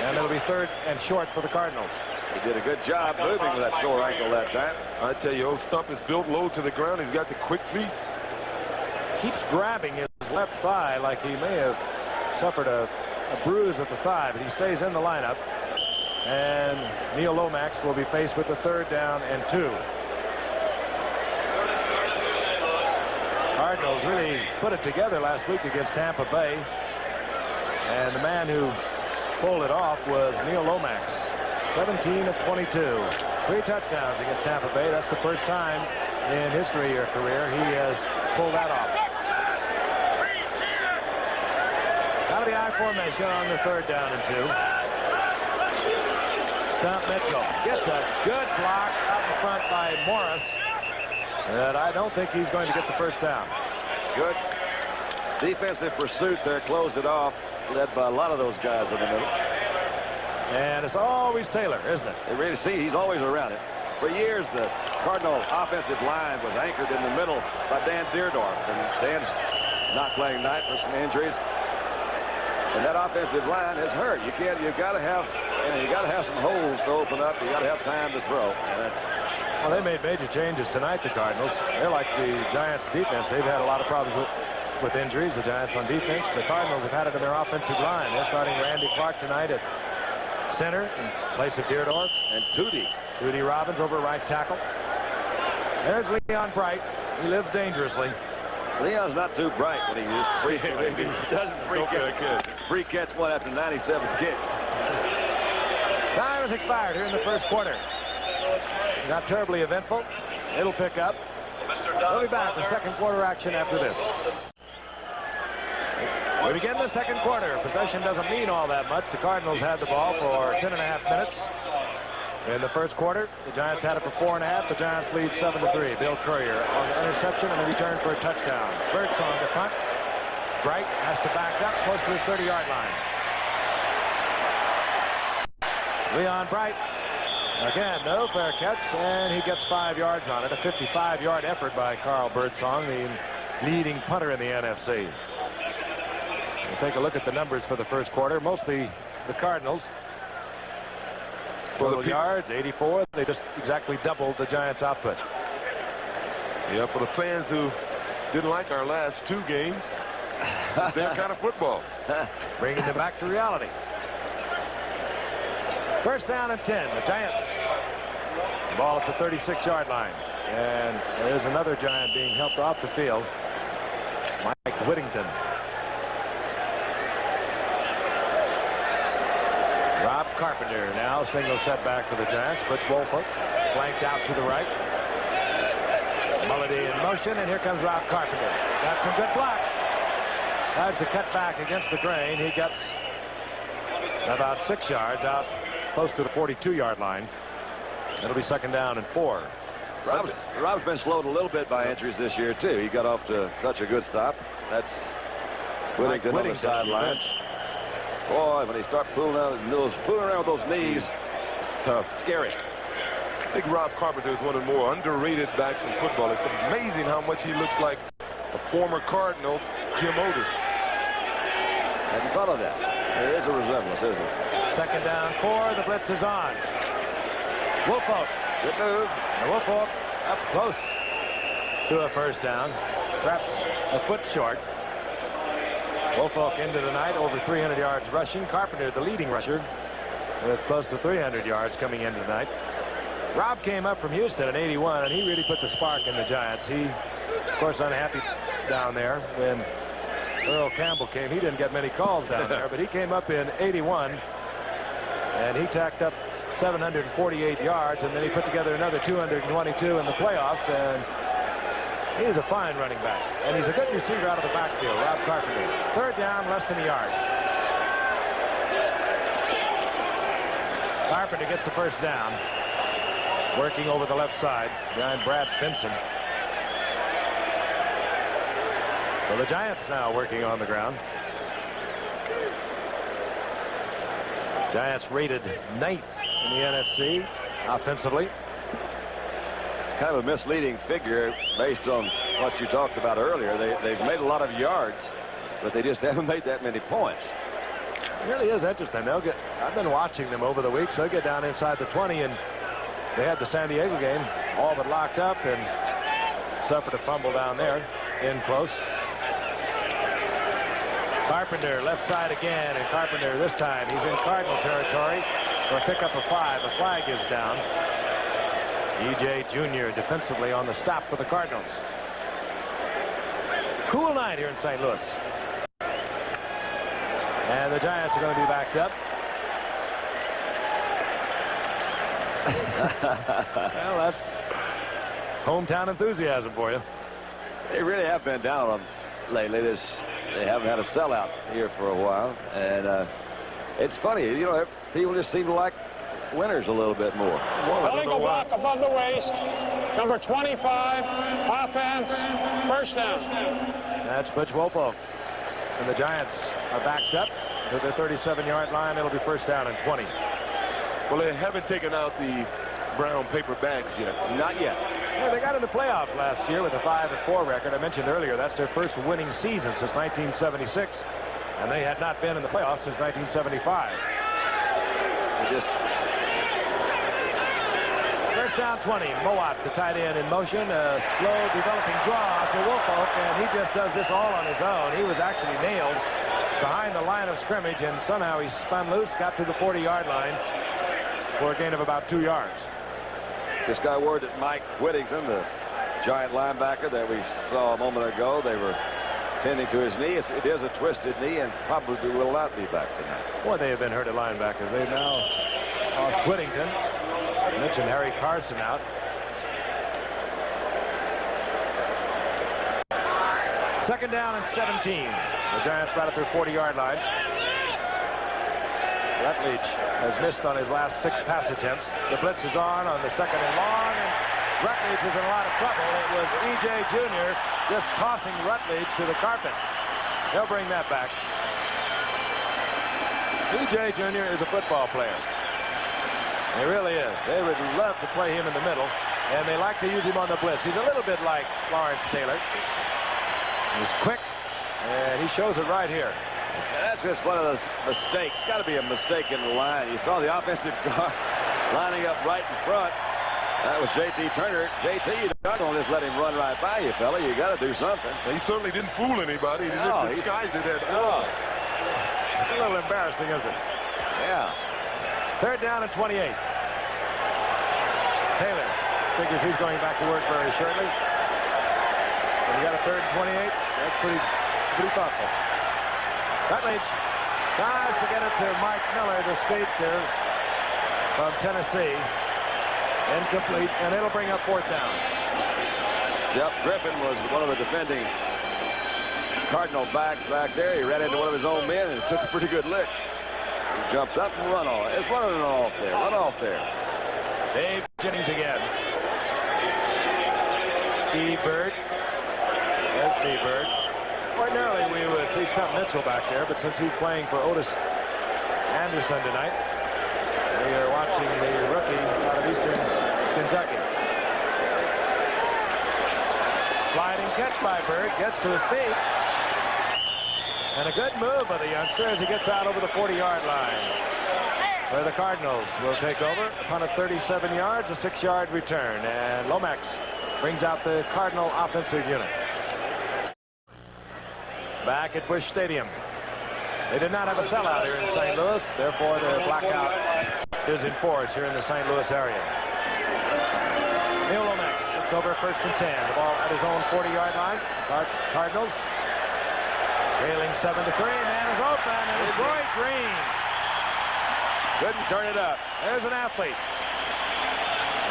And it'll be 3rd and short for the Cardinals. He did a good job moving with that sore ankle that time. I tell you, old Stump is built low to the ground. He's got the quick feet. Keeps grabbing his left thigh like he may have suffered a bruise at the thigh, but he stays in the lineup. And Neil Lomax will be faced with the 3rd down and 2. Cardinals really put it together last week against Tampa Bay. And the man who pulled it off was Neil Lomax. 17 of 22. 3 touchdowns against Tampa Bay. That's the first time in history or career he has pulled that off. Out of the I formation on the 3rd down and 2. Stump Mitchell gets a good block out in front by Morris. And I don't think he's going to get the first down. Good defensive pursuit there, closed it off, led by a lot of those guys in the middle. And it's always Taylor, isn't it? They really see he's always around it. For years, the Cardinal offensive line was anchored in the middle by Dan Deerdorf, and Dan's not playing tonight for some injuries. And that offensive line is hurt. You've got to have some holes to open up. You got to have time to throw. Well, they made major changes tonight, the Cardinals. They're like the Giants' defense. They've had a lot of problems with injuries. The Giants on defense. The Cardinals have had it in their offensive line. They're starting Randy Clark tonight at center in place of Deerdorf. And Tootie Robbins over right tackle. There's Leon Bright. He lives dangerously. Leon's not too bright when he just he doesn't free catch one after 97 kicks. Time has expired here in the first quarter. Not terribly eventful. It'll pick up. We'll be back with second quarter action after this. We begin the second quarter. Possession doesn't mean all that much. The Cardinals had the ball for 10.5 minutes. In the first quarter, the Giants had it for 4.5. The Giants lead 7-3. Bill Courier on the interception and the return for a touchdown. Birdsong to punt. Bright has to back up close to his 30-yard line. Leon Bright, again, no fair catch, and he gets 5 yards on it. A 55-yard effort by Carl Birdsong, the leading punter in the NFC. We'll take a look at the numbers for the first quarter. Mostly the Cardinals. Total yards, 84. They just exactly doubled the Giants' output. Yeah, for the fans who didn't like our last 2 games, it's their kind of football. Bringing them back to reality. First down and 10. The Giants. The ball at the 36-yard line. And there's another Giant being helped off the field. Mike Whittington. Rob Carpenter now single setback for the Giants. Butch Wolfolk flanked out to the right. Mulledy in motion, and here comes Rob Carpenter. Got some good blocks. Tries to cut back against the grain. He gets about 6 yards out close to the 42-yard line. It'll be second down and 4. Rob's been slowed a little bit by injuries this year, too. He got off to such a good stop. That's Whittington on the sideline. Boy, when he starts fooling around with those knees, tough, scary. I think Rob Carpenter is one of the more underrated backs in football. It's amazing how much he looks like a former Cardinal, Jim Otis. Hadn't thought of that. There is a resemblance, isn't there? Second down, 4. The blitz is on. Wolfolk. Good move. And Wolfolk up close to a first down. Perhaps a foot short. Wolfolk into the night over 300 yards rushing. Carpenter, the leading rusher, with close to 300 yards coming into tonight. Rob came up from Houston in '81, and he really put the spark in the Giants. He, of course, unhappy down there when Earl Campbell came. He didn't get many calls down there, but he came up in '81, and he tacked up 748 yards, and then he put together another 222 in the playoffs, and he's a fine running back, and he's a good receiver out of the backfield. Rob Carpenter. Third down, less than a yard. Carpenter gets the first down, working over the left side behind Brad Benson. So the Giants now working on the ground. Giants rated 9th in the NFC offensively. It's kind of a misleading figure based on what you talked about earlier. They've made a lot of yards, but they just haven't made that many points. It really is interesting. I've been watching them over the weeks. They'll get down inside the 20, and they had the San Diego game all but locked up and suffered a fumble down there in close. Carpenter left side again, and Carpenter this time he's in Cardinal territory for a pickup of 5. A flag is down. E.J. Jr. defensively on the stop for the Cardinals. Cool night here in St. Louis. And the Giants are going to be backed up. Well, that's hometown enthusiasm for you. They really have been down on lately. They haven't had a sellout here for a while, and it's funny, you know, people just seem to like winners a little bit more. Illegal block above the waist. Number 25, offense, first down. That's Butch Wolfolk. And the Giants are backed up to their 37-yard line. It'll be first down and 20. Well, they haven't taken out the brown paper bags yet. Not yet. Yeah, they got in the playoffs last year with a 5-4 record. I mentioned earlier that's their first winning season since 1976, and they had not been in the playoffs since 1975. First down 20. Mowat, the tight end, in motion. A slow developing draw to Woolfolk, and he just does this all on his own. He was actually nailed behind the line of scrimmage, and somehow he spun loose, got to the 40-yard line for a gain of about 2 yards. Just got word that Mike Whittington, the Giant linebacker that we saw a moment ago, they were tending to his knee. It is a twisted knee and probably will not be back tonight. Boy, they have been hurt at linebackers. They've now lost Whittington. I mentioned Harry Carson out. Second down and 17. The Giants right at their 40-yard line. Rutledge has missed on his last 6 pass attempts. The blitz is on the second and long, and Rutledge is in a lot of trouble. It was E.J. Jr. just tossing Rutledge to the carpet. They'll bring that back. E.J. Jr. is a football player. He really is. They would love to play him in the middle, and they like to use him on the blitz. He's a little bit like Lawrence Taylor. He's quick, and he shows it right here. That's just one of those mistakes. Got to be a mistake in the line. You saw the offensive guard lining up right in front. That was J.T. Turner. J.T., you don't just let him run right by you, fella. You got to do something. He certainly didn't fool anybody. He didn't disguise it at all. It's a little embarrassing, isn't it? Yeah. Third down and 28. Taylor figures he's going back to work very shortly. When you got a third and 28, that's pretty thoughtful. Rutledge tries to get it to Mike Miller, the speedster from Tennessee. Incomplete, and it'll bring up fourth down. Jeff Griffin was one of the defending Cardinal backs back there. He ran into one of his own men and took a pretty good lick. He jumped up and run off. It's running off there. Run off there. Dave Jennings again. Steve Bird. There's Steve Bird. Ordinarily, we would see Stump Mitchell back there, but since he's playing for Otis Anderson tonight, we are watching the rookie out of Eastern Kentucky. Sliding catch by Bird, gets to his feet. And a good move by the youngster as he gets out over the 40-yard line, where the Cardinals will take over upon a 37 yards, a 6-yard return. And Lomax brings out the Cardinal offensive unit. Back at Busch Stadium. They did not have a sellout here in St. Louis, therefore the blackout is in force here in the St. Louis area. Neil Lomax, it's over first and 10. The ball at his own 40-yard line. Cardinals trailing 7-3. Man is open, and it's Roy Green. Couldn't turn it up. There's an athlete.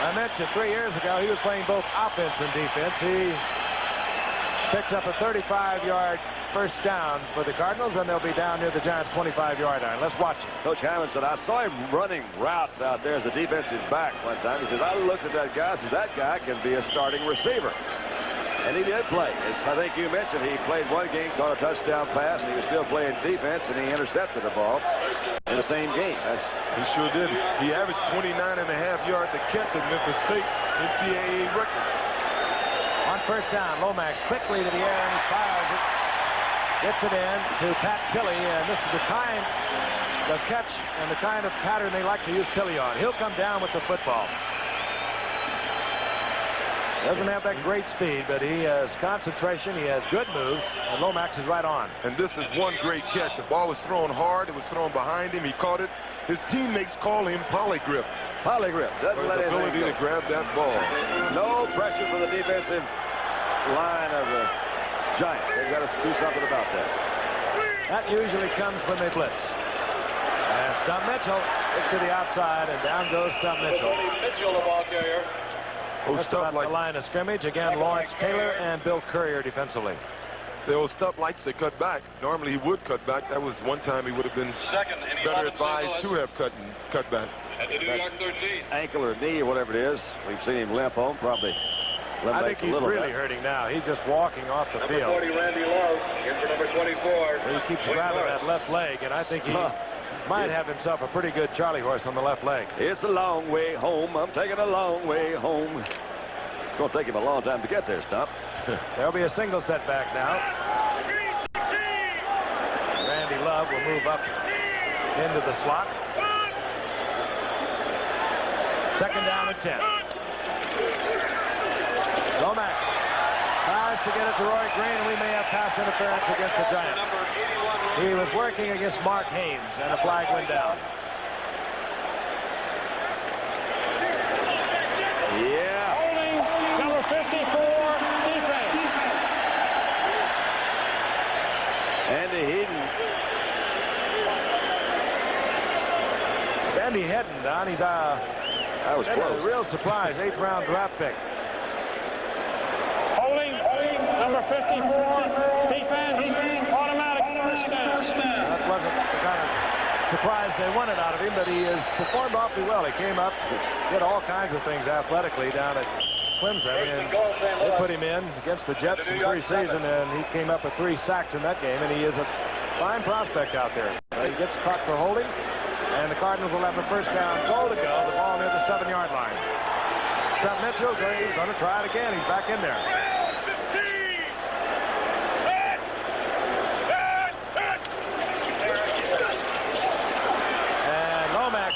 I mentioned 3 years ago he was playing both offense and defense. He picks up a 35-yard first down for the Cardinals, and they'll be down near the Giants' 25-yard line. Let's watch him. Coach Hammond said, I saw him running routes out there as a defensive back one time. He said, I looked at that guy and said, that guy can be a starting receiver. And he did play. As I think you mentioned, he played one game, caught a touchdown pass, and he was still playing defense, and he intercepted the ball in the same game. He sure did. He averaged 29.5 yards a catch at Memphis State, NCAA record. On first down, Lomax quickly to the air, and he fires it. Gets it in to Pat Tilley, and this is the kind of catch and the kind of pattern they like to use Tilley on. He'll come down with the football. Doesn't have that great speed, but he has concentration, he has good moves, and Lomax is right on. And this is one great catch. The ball was thrown hard, it was thrown behind him, he caught it. His teammates call him polygrip. Polygrip. Doesn't let his ability to grab that ball. No pressure for the defensive line of the Giants. They've got to do something about that. That usually comes when they blitz. And Stump Mitchell gets to the outside, and down goes Stump Mitchell. Mitchell, the ball carrier. That's about the line of scrimmage. Again, Lawrence Taylor and Bill Courier defensively. So old Stump likes to cut back. Normally he would cut back. That was one time he would have been better advised to have cut back. At the New York 13. Ankle or knee or whatever it is. We've seen him limp home. Probably I think he's really hurting now. He's just walking off the Number field. 40, Randy Love. Here for number 24. He keeps grabbing that left leg, and I think he might have himself a pretty good Charlie horse on the left leg. It's a long way home. I'm taking a long way home. It's going to take him a long time to get there, Stump. There'll be a single setback now. Randy Love will move up into the slot. Second down and 10. Lomax tries to get it to Roy Green, and we may have pass interference against the Giants. He was working against Mark Haynes, and a flag went down. Yeah. Holding number 54, defense. Andy Heaton. It's Andy Hedden, Don. He's That was close. a real surprise, 8th round draft pick. Holding number 54, defense. Automatic first down. That wasn't the kind of surprise they wanted out of him, but he has performed awfully well. He came up, did all kinds of things athletically down at Clemson, and they put him in against the Jets in preseason, and he came up with 3 sacks in that game, and he is a fine prospect out there. He gets caught for holding, and the Cardinals will have a first down goal to go, the ball near the 7-yard line. Stump Mitchell, he's going to try it again. He's back in there.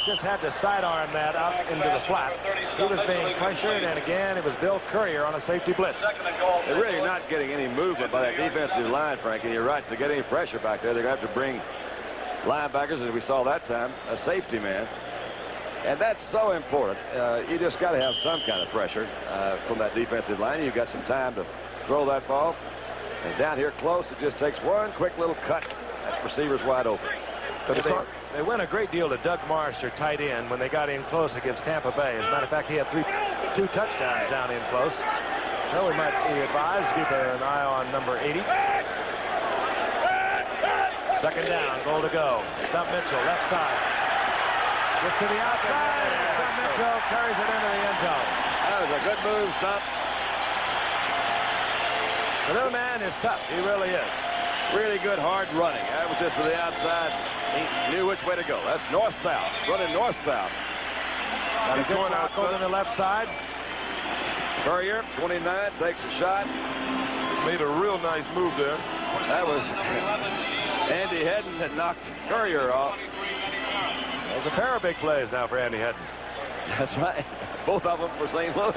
Just had to sidearm that out into the flat. He was being pressured, and again, it was Bill Courier on a safety blitz. They're really not getting any movement by that defensive line, Frank, and you're right. To get any pressure back there, they're going to have to bring linebackers, as we saw that time, a safety man. And that's so important. You just got to have some kind of pressure from that defensive line. You've got some time to throw that ball. And down here close, it just takes one quick little cut. That receiver's wide open. But they went a great deal to Doug Marsh, their tight end, when they got in close against Tampa Bay. As a matter of fact, he had 2 touchdowns down in close. So we might be advised to keep an eye on number 80. Second down, goal to go. Stump Mitchell, left side. Gets to the outside, and Stump Mitchell carries it into the end zone. That was a good move, Stump. The little man is tough. He really is. Really good, hard running. That was just to the outside. He knew which way to go. That's north-south, running north-south. Got a good tackle on the left side. Courier, 29, takes a shot. Made a real nice move there. That was Andy Hedden that knocked Courier off. There's a pair of big plays now for Andy Hedden. That's right. Both of them for St. Louis.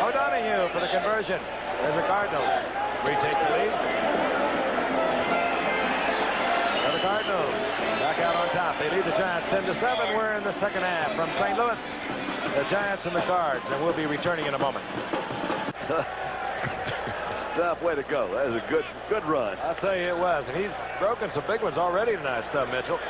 O'Donoghue for the conversion. There's the Cardinals. Retake the lead. For the Cardinals, back out on top. They lead the Giants 10-7. We're in the second half from St. Louis. The Giants and the Cards, and we'll be returning in a moment. Stump, way to go. That was a good run. I'll tell you it was, and he's broken some big ones already tonight, Stump Mitchell.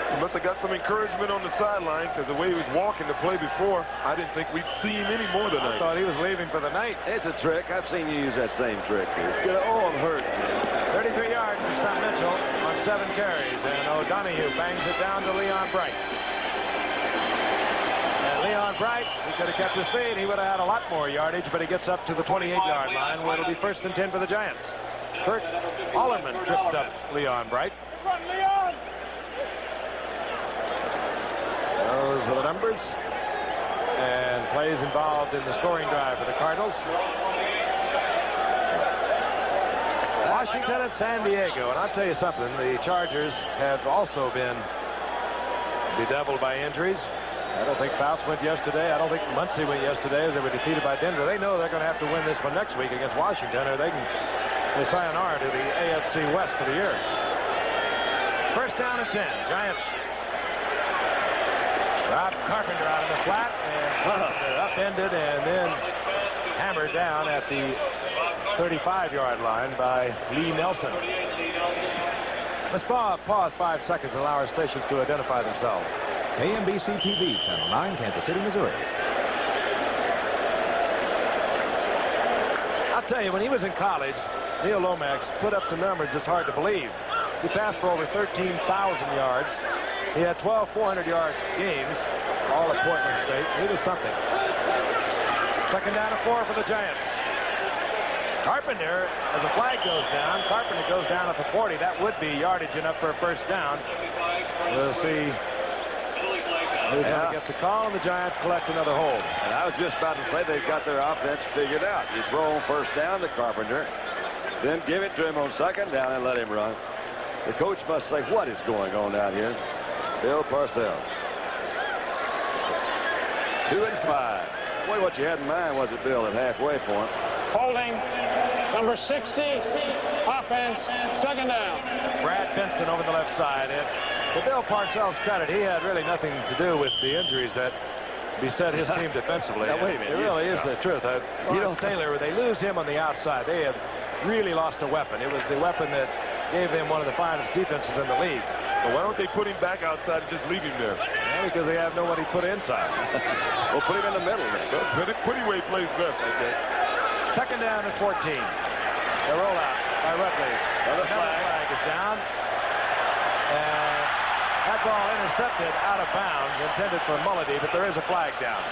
He must have got some encouragement on the sideline, because the way he was walking the play before, I didn't think we'd see him any more tonight. I thought he was leaving for the night. It's a trick. I've seen you use that same trick here. Oh, I'm hurt. 33 yards for Stump Mitchell on 7 carries, and O'Donoghue bangs it down to Leon Bright. And Leon Bright, he could have kept his feet. He would have had a lot more yardage, but he gets up to the 28-yard line, where it'll be 1st and 10 for the Giants. Kurt Ollerman tripped up Leon Bright. Those are the numbers and plays involved in the scoring drive for the Cardinals. Washington and San Diego, and I'll tell you something, the Chargers have also been bedeviled by injuries. I don't think Fouts went yesterday. I don't think Muncie went yesterday as they were defeated by Denver. They know they're going to have to win this one next week against Washington, or they can say sayonara to the AFC West for the year. First down and 10, Giants. Rob Carpenter out in the flat and upended and then hammered down at the 35-yard line by Lee Nelson. Let's pause 5 seconds and allow our stations to identify themselves. AMBC TV, Channel 9, Kansas City, Missouri. I'll tell you, when he was in college, Neil Lomax put up some numbers that's hard to believe. He passed for over 13,000 yards. He had 12 400-yard games, all at Portland State. He was something. Second down and 4 for the Giants. Carpenter, as a flag goes down, Carpenter goes down at the 40. That would be yardage enough for a first down. We'll see who's going to get the call, and the Giants collect another hold. And I was just about to say they've got their offense figured out. You throw on first down to Carpenter, then give it to him on second down and let him run. The coach must say, what is going on out here? Bill Parcells. 2 and 5. Boy, what you had in mind was it, Bill, at halfway point. Holding, number 60, offense, second down. Brad Benson over the left side. And to Bill Parcells' credit, he had really nothing to do with the injuries that beset his team defensively. Now, wait a minute. It really is the truth. Lawrence Taylor, they lose him on the outside. They have really lost a weapon. It was the weapon that gave them one of the finest defenses in the league. Well, why don't they put him back outside and just leave him there? Well, because they have nobody put inside. Well, put him in the middle. Put him where he plays best, I guess. Second down and 14. The rollout by Rutledge. Another flag is down. And that ball intercepted out of bounds, intended for Mulledy, but there is a flag down.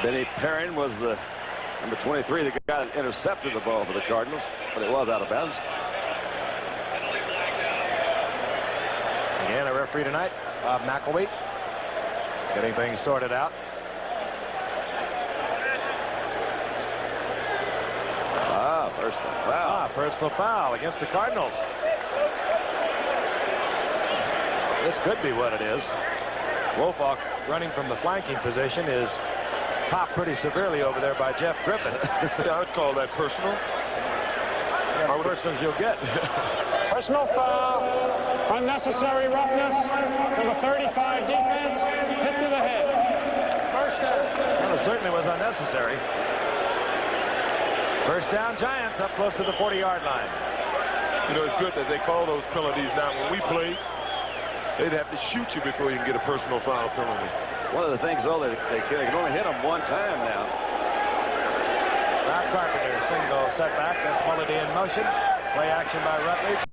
Benny Perrin was the number 23, the guy that intercepted the ball for the Cardinals, but it was out of bounds. Again, a referee tonight, Bob McElwee, getting things sorted out. Personal foul. Personal foul against the Cardinals. This could be what it is. Woolfolk, running from the flanking position, is popped pretty severely over there by Jeff Griffin. Yeah, I would call that personal. How personal you'll get. Personal foul, unnecessary roughness, number 35 defense, hit to the head. First down. Well, it certainly was unnecessary. First down, Giants up close to the 40-yard line. You know, it's good that they call those penalties now. When we played, they'd have to shoot you before you can get a personal foul penalty. One of the things, though, they can only hit them one time now. Rob Carpenter, single setback. That's Mulledy in motion. Play action by Rutledge.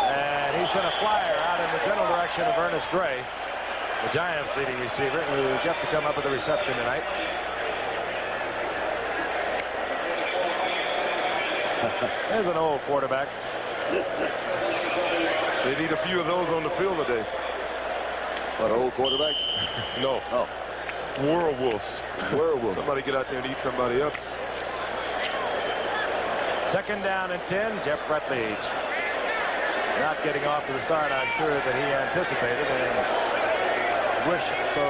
And he sent a flyer out in the general direction of Ernest Gray, the Giants' leading receiver, who's yet to come up with a reception tonight. There's an old quarterback. They need a few of those on the field today. What, old quarterbacks? No. Oh. Werewolves. Werewolves. Somebody get out there and eat somebody up. Second down and 10, Jeff Rutledge. Not getting off to the start, I'm sure, that he anticipated and wished so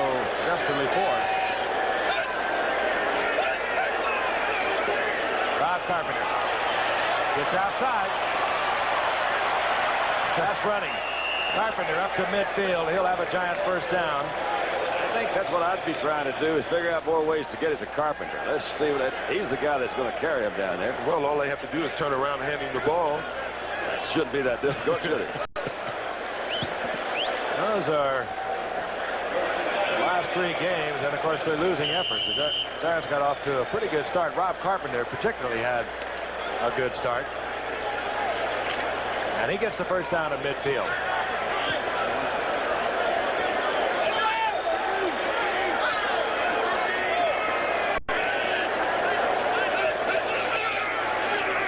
desperately for. Rob Carpenter gets outside. Pass running. Carpenter up to midfield. He'll have a Giants first down. I think that's what I'd be trying to do, is figure out more ways to get it to Carpenter. Let's see what he's the guy that's going to carry him down there. Well, all they have to do is turn around and hand him the ball. That shouldn't be that difficult, should it? Those are the last three games, and of course they're losing efforts. The Giants got off to a pretty good start. Rob Carpenter particularly had a good start. And he gets the first down at midfield.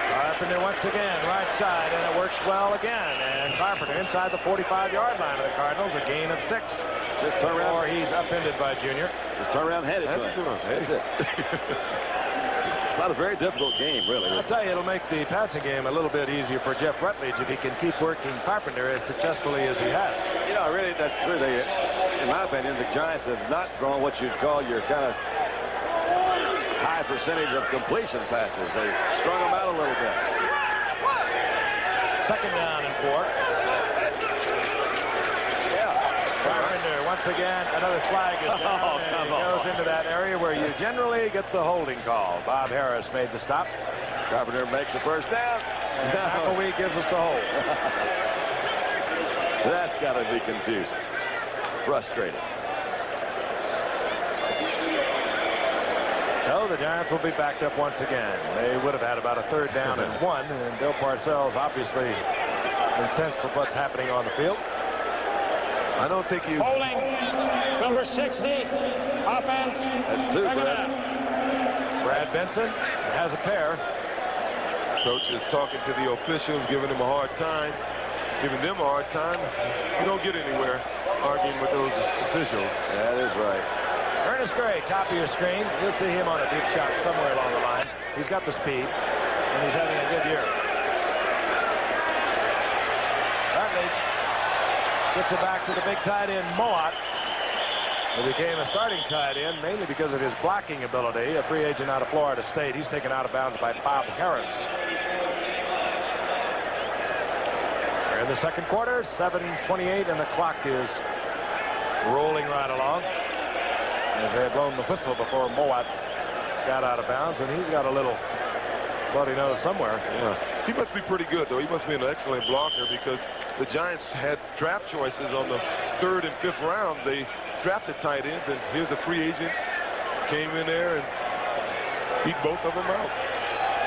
Carpenter once again, right side, and it works well again. And Carpenter inside the 45-yard line of the Cardinals, a gain of 6. Just turn around. Or he's upended by Junior. Just turn around and hand it to him. That's it. Not a very difficult game, really. I'll tell you, it'll make the passing game a little bit easier for Jeff Rutledge if he can keep working Carpenter as successfully as he has. You know, really, that's true. In my opinion, the Giants have not thrown what you'd call your kind of high percentage of completion passes. They've strung them out a little bit. Second down and 4. Carpenter, once again, another flag is down. Oh, come on. Goes into that area where you generally get the holding call. Bob Harris made the stop. Carpenter makes the first down. And McElwee gives us the hold. That's got to be confusing. Frustrating. So the Giants will be backed up once again. They would have had about a third down and 1, and Bill Parcells obviously incensed with what's happening on the field. I don't think you... Holding, Number 60, offense. That's two, Second Brad. down. Brad Benson has a pair. Coach is talking to the officials, giving them a hard time. Giving them a hard time. You don't get anywhere arguing with those officials. That is right. Ernest Gray, top of your screen. You'll see him on a deep shot somewhere along the line. He's got the speed, and he's having a good year. Rutledge gets it back to the big tight end, Mowat, who became a starting tight end mainly because of his blocking ability. A free agent out of Florida State. He's taken out of bounds by Bob Harris. We're in the second quarter, 7:28, and the clock is rolling right along. As they had blown the whistle before Mowat got out of bounds, and he's got a little bloody nose somewhere. Yeah. He must be pretty good, though. He must be an excellent blocker because the Giants had draft choices on the 3rd and 5th rounds. They drafted tight ends, and here's a free agent. Came in there and beat both of them out.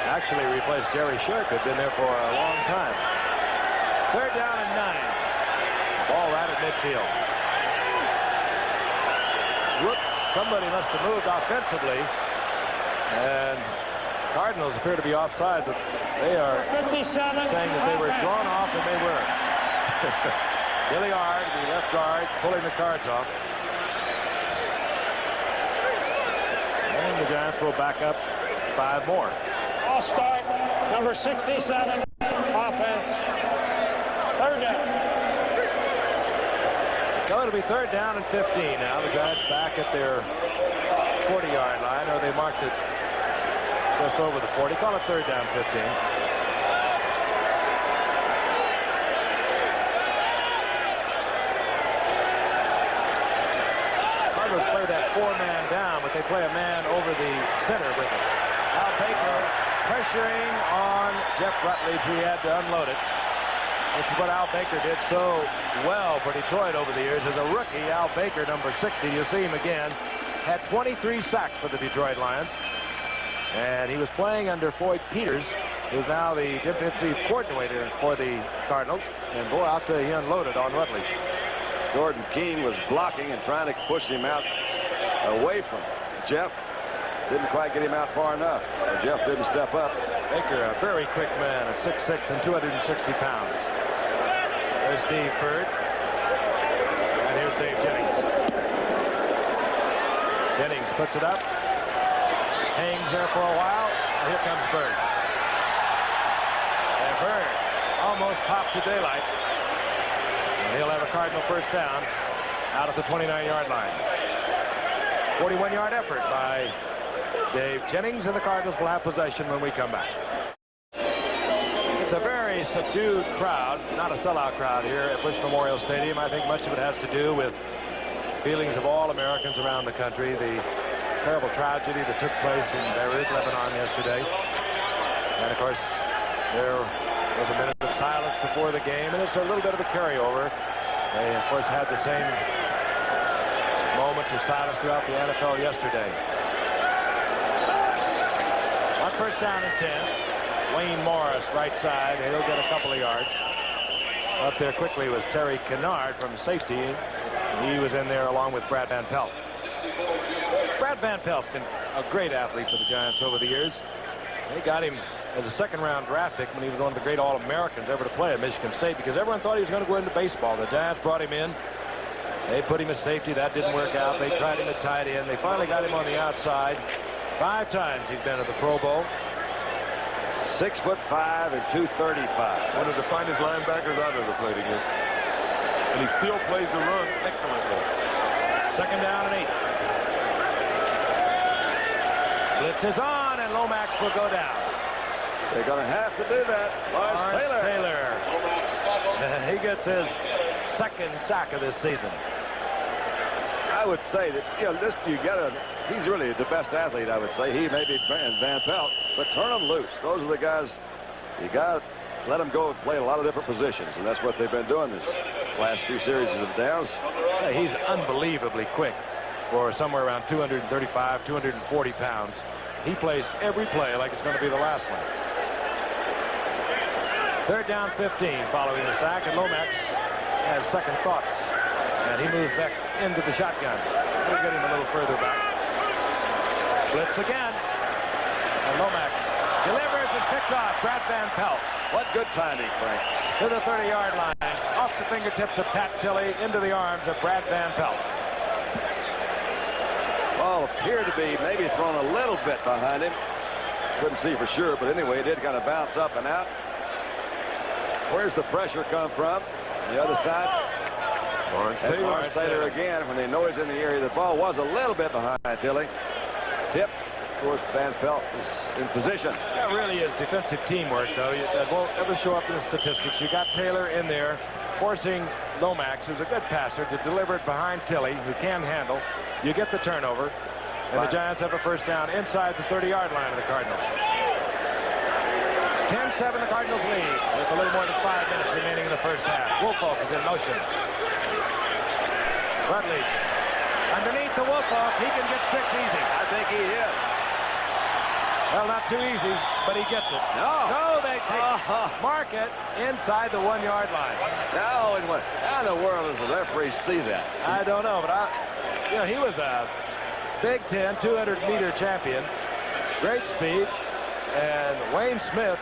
Actually replaced Jerry Shirk, who'd been there for a long time. 3rd down and 9. Ball right at midfield. Whoops, somebody must have moved offensively. And Cardinals appear to be offside, but they are 57. saying that they were drawn off, and they were. Billy Ard, the left guard, pulling the cards off. And the Giants will back up 5 more. All start. Number 67, offense. 3rd down. So it'll be 3rd down and 15 now. The Giants back at their 40-yard line, or they marked it just over the 40. Call it 3rd down, 15. Cardinals play that 4-man down, but they play a man over the center with it. Al Baker pressuring on Jeff Rutledge. He had to unload it. This is what Al Baker did so well for Detroit over the years. As a rookie, Al Baker, number 60, you'll see him again, had 23 sacks for the Detroit Lions. And he was playing under Floyd Peters, who's now the defensive coordinator for the Cardinals. And boy, I'll tell you, he unloaded on Rutledge. Jordan Keene was blocking and trying to push him out away from Jeff. Didn't quite get him out far enough. Jeff didn't step up. Baker, a very quick man at 6'6" and 260 pounds. There's Steve Bird. And here's Dave Jennings. Jennings puts it up. Hangs there for a while. And here comes Bird. And Bird almost popped to daylight. And he'll have a Cardinal first down out at the 29-yard line. 41-yard effort by Dave Jennings, and the Cardinals will have possession when we come back. It's a very subdued crowd, not a sellout crowd here at Busch Memorial Stadium. I think much of it has to do with feelings of all Americans around the country. The terrible tragedy that took place in Beirut, Lebanon yesterday. And of course, there was a minute of silence before the game, and it's a little bit of a carryover. They, of course, had the same moments of silence throughout the NFL yesterday. On 1st down and 10. Wayne Morris, right side. He'll get a couple of yards. Up there quickly was Terry Kennard from safety. He was in there along with Brad Van Pelt. Brad Van Pelt's been a great athlete for the Giants over the years. They got him as a 2nd-round draft pick when he was one of the great All-Americans ever to play at Michigan State, because everyone thought he was going to go into baseball. The Giants brought him in. They put him at safety. That didn't work out. They tried him at tight end. They finally got him on the outside. 5 times he's been at the Pro Bowl. 6'5" and 235. One of the finest linebackers I've ever played against. And he still plays the run excellently. 2nd down and 8. Blitz is on, and Lomax will go down. They're going to have to do that. Lawrence Taylor. He gets his 2nd sack of this season. I would say that, he's really the best athlete, I would say. He may be Van Pelt, but turn them loose. Those are the guys, you got to let them go and play a lot of different positions, and that's what they've been doing this last few series of downs. Yeah, he's unbelievably quick for somewhere around 235, 240 pounds. He plays every play like it's going to be the last one. 3rd down 15 following the sack, and Lomax has second thoughts. And he moves back into the shotgun. We'll get him a little further back. Blitz again. And Lomax delivers and picked off. Brad Van Pelt. What good timing, Frank. To the 30-yard line. Off the fingertips of Pat Tilley into the arms of Brad Van Pelt. Ball appeared to be maybe thrown a little bit behind him. Couldn't see for sure, but anyway, it did kind of bounce up and out. Where's the pressure come from? The other side. Lawrence That's Taylor. Lawrence Taylor again. When they know he's in the area, the ball was a little bit behind Tilley. Tip. Of course, Van Pelt is in position. That really is defensive teamwork, though. That won't ever show up in the statistics. You got Taylor in there forcing Lomax, who's a good passer, to deliver it behind Tilley, who can handle. You get the turnover, and the Giants have a first down inside the 30-yard line of the Cardinals. 10-7, the Cardinals lead with a little more than 5 minutes remaining in the first half. Woolfolk is in motion. Rutledge underneath the Woolfolk. He can get 6 easy. I think he is. Well, not too easy, but he gets it. No, they take mark it inside the 1-yard line. Now, how in the world does the referee see that? I don't know, but he was a Big Ten 200-meter champion. Great speed, and Wayne Smith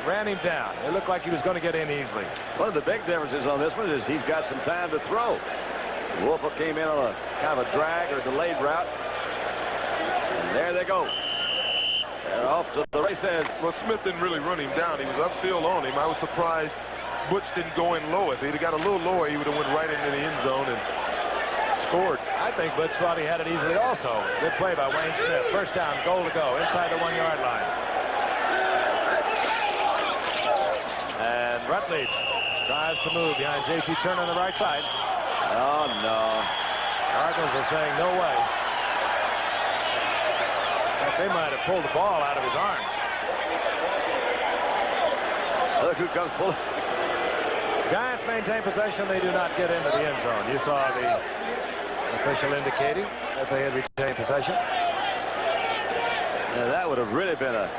ran him down. It looked like he was going to get in easily. One of the big differences on this one is he's got some time to throw. Woolfolk came in on a kind of a drag or delayed route. And there they go. They're off to the races. Well, Smith didn't really run him down. He was upfield on him. I was surprised Butch didn't go in low. If he'd have got a little lower, he would have went right into the end zone and scored. I think Butch thought he had it easily also. Good play by Wayne Smith. First down, goal to go inside the 1-yard line. And Rutledge tries to move behind J.C. Turner on the right side. Oh, no. Cardinals are saying no way. They might have pulled the ball out of his arms. Look who comes pulling. Giants maintain possession. They do not get into the end zone. You saw the official indicating that they had retained possession. Yeah, that would have really been a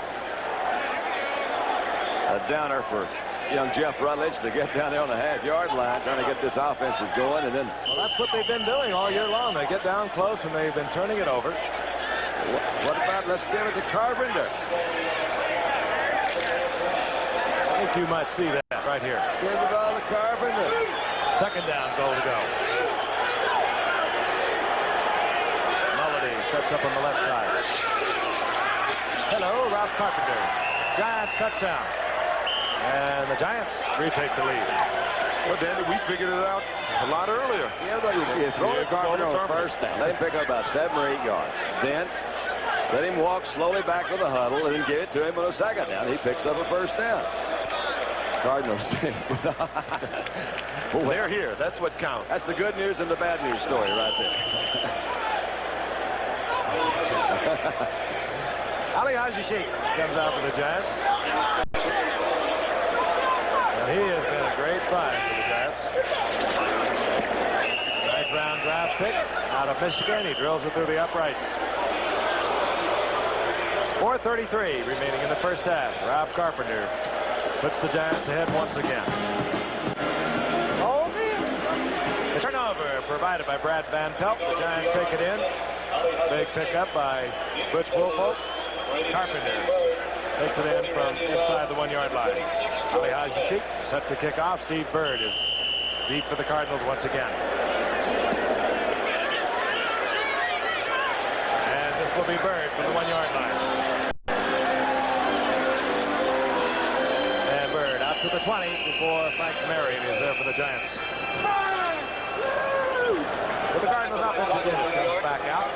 downer for young Jeff Rutledge to get down there on the half-yard line trying to get this offense going. And then, well, that's what they've been doing all year long. They get down close and they've been turning it over. What about, let's give it to Carpenter. I think you might see that right here. Let's give it all to Carpenter. Second down, goal to go. Mulledy sets up on the left side. Hello, Ralph Carpenter. Giants touchdown. And the Giants retake the lead. Well, Danny, we figured it out a lot earlier. Yeah, but you throw the Carpenter on first down. Let him pick up about 7 or 8 yards. Then let him walk slowly back to the huddle and then give it to him on a second down. He picks up a first down. Cardinals. Well, they're here. That's what counts. That's the good news and the bad news story right there. Ali Haji comes out for the Giants. And he has been a great find for the Giants. 9th round draft pick out of Michigan. He drills it through the uprights. 4:33 remaining in the first half. Ralph Carpenter puts the Giants ahead once again. The turnover provided by Brad Van Pelt. The Giants take it in. Big pickup by Butch Woolfolk. Carpenter takes it in from inside the 1-yard line. Ali Haji set to kick off. Steve Bird is deep for the Cardinals once again. And this will be Bird from the 1-yard line. And Bird out to the 20 before Frank Marion is there for the Giants. So the Cardinals offense again comes back out.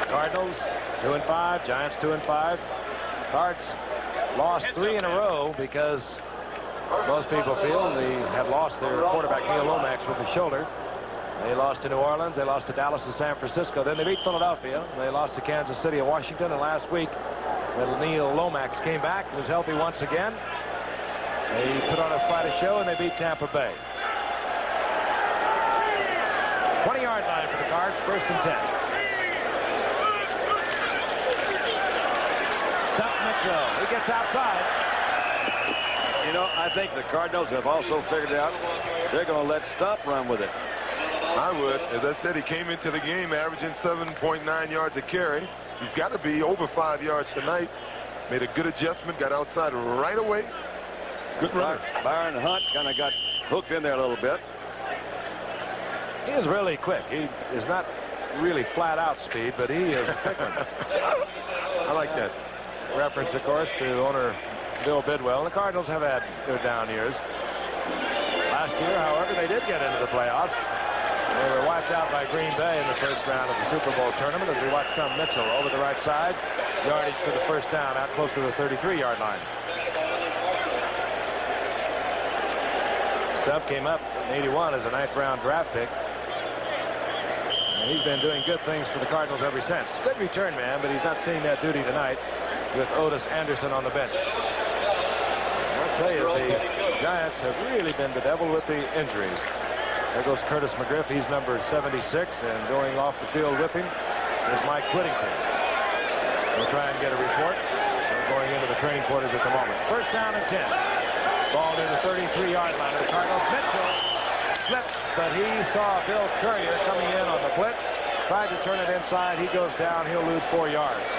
Cardinals 2-5, Giants 2-5. Cards lost 3 in a row because most people feel they had lost their quarterback Neil Lomax with his shoulder. They lost to New Orleans, they lost to Dallas and San Francisco, then they beat Philadelphia, they lost to Kansas City and Washington, and last week little Neil Lomax came back, was healthy once again. They put on quite a show and they beat Tampa Bay. 20-yard line for the Cards, 1st and 10. Stuff Mitchell. He gets outside. you know, I think the Cardinals have also figured out they're going to let Stump run with it. I would. As I said, he came into the game averaging 7.9 yards a carry. He's got to be over 5 yards tonight. Made a good adjustment, got outside right away. Good runner. Byron Hunt kind of got hooked in there a little bit. He is really quick. He is not really flat out speed, but he is a quick one. I like that. Reference, of course, to owner Bill Bidwell. The Cardinals have had their down years. Last year, however, they did get into the playoffs. They were wiped out by Green Bay in the first round of the Super Bowl tournament as we watched Tom Mitchell over the right side. Yardage for the first down out close to the 33-yard line. Stubb came up in '81 as a 9th round draft pick. And he's been doing good things for the Cardinals ever since. Good return man, but he's not seeing that duty tonight with Otis Anderson on the bench. I'll tell you, the Giants have really been bedeviled with the injuries. There goes Curtis McGriff. He's number 76, and going off the field with him is Mike Whittington. We'll try and get a report. We're going into the training quarters at the moment. First down and 10. Ball near the 33-yard line of the Cardinals. Mitchell slips, but he saw Bill Courier coming in on the blitz. Tried to turn it inside. He goes down. He'll lose 4 yards.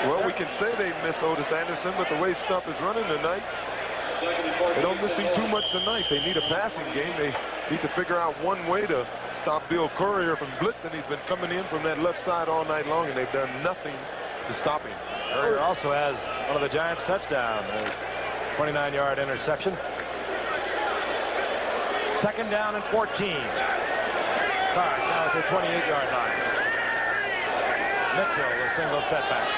Well, we can say they miss Otis Anderson, but the way Stump is running tonight, they don't miss him too much tonight. They need a passing game. They need to figure out one way to stop Bill Courier from blitzing. He's been coming in from that left side all night long, and they've done nothing to stop him. Courier also has one of the Giants' touchdowns, a 29-yard interception. Second down and 14. Cards now at the 28-yard line. Mitchell with single setback.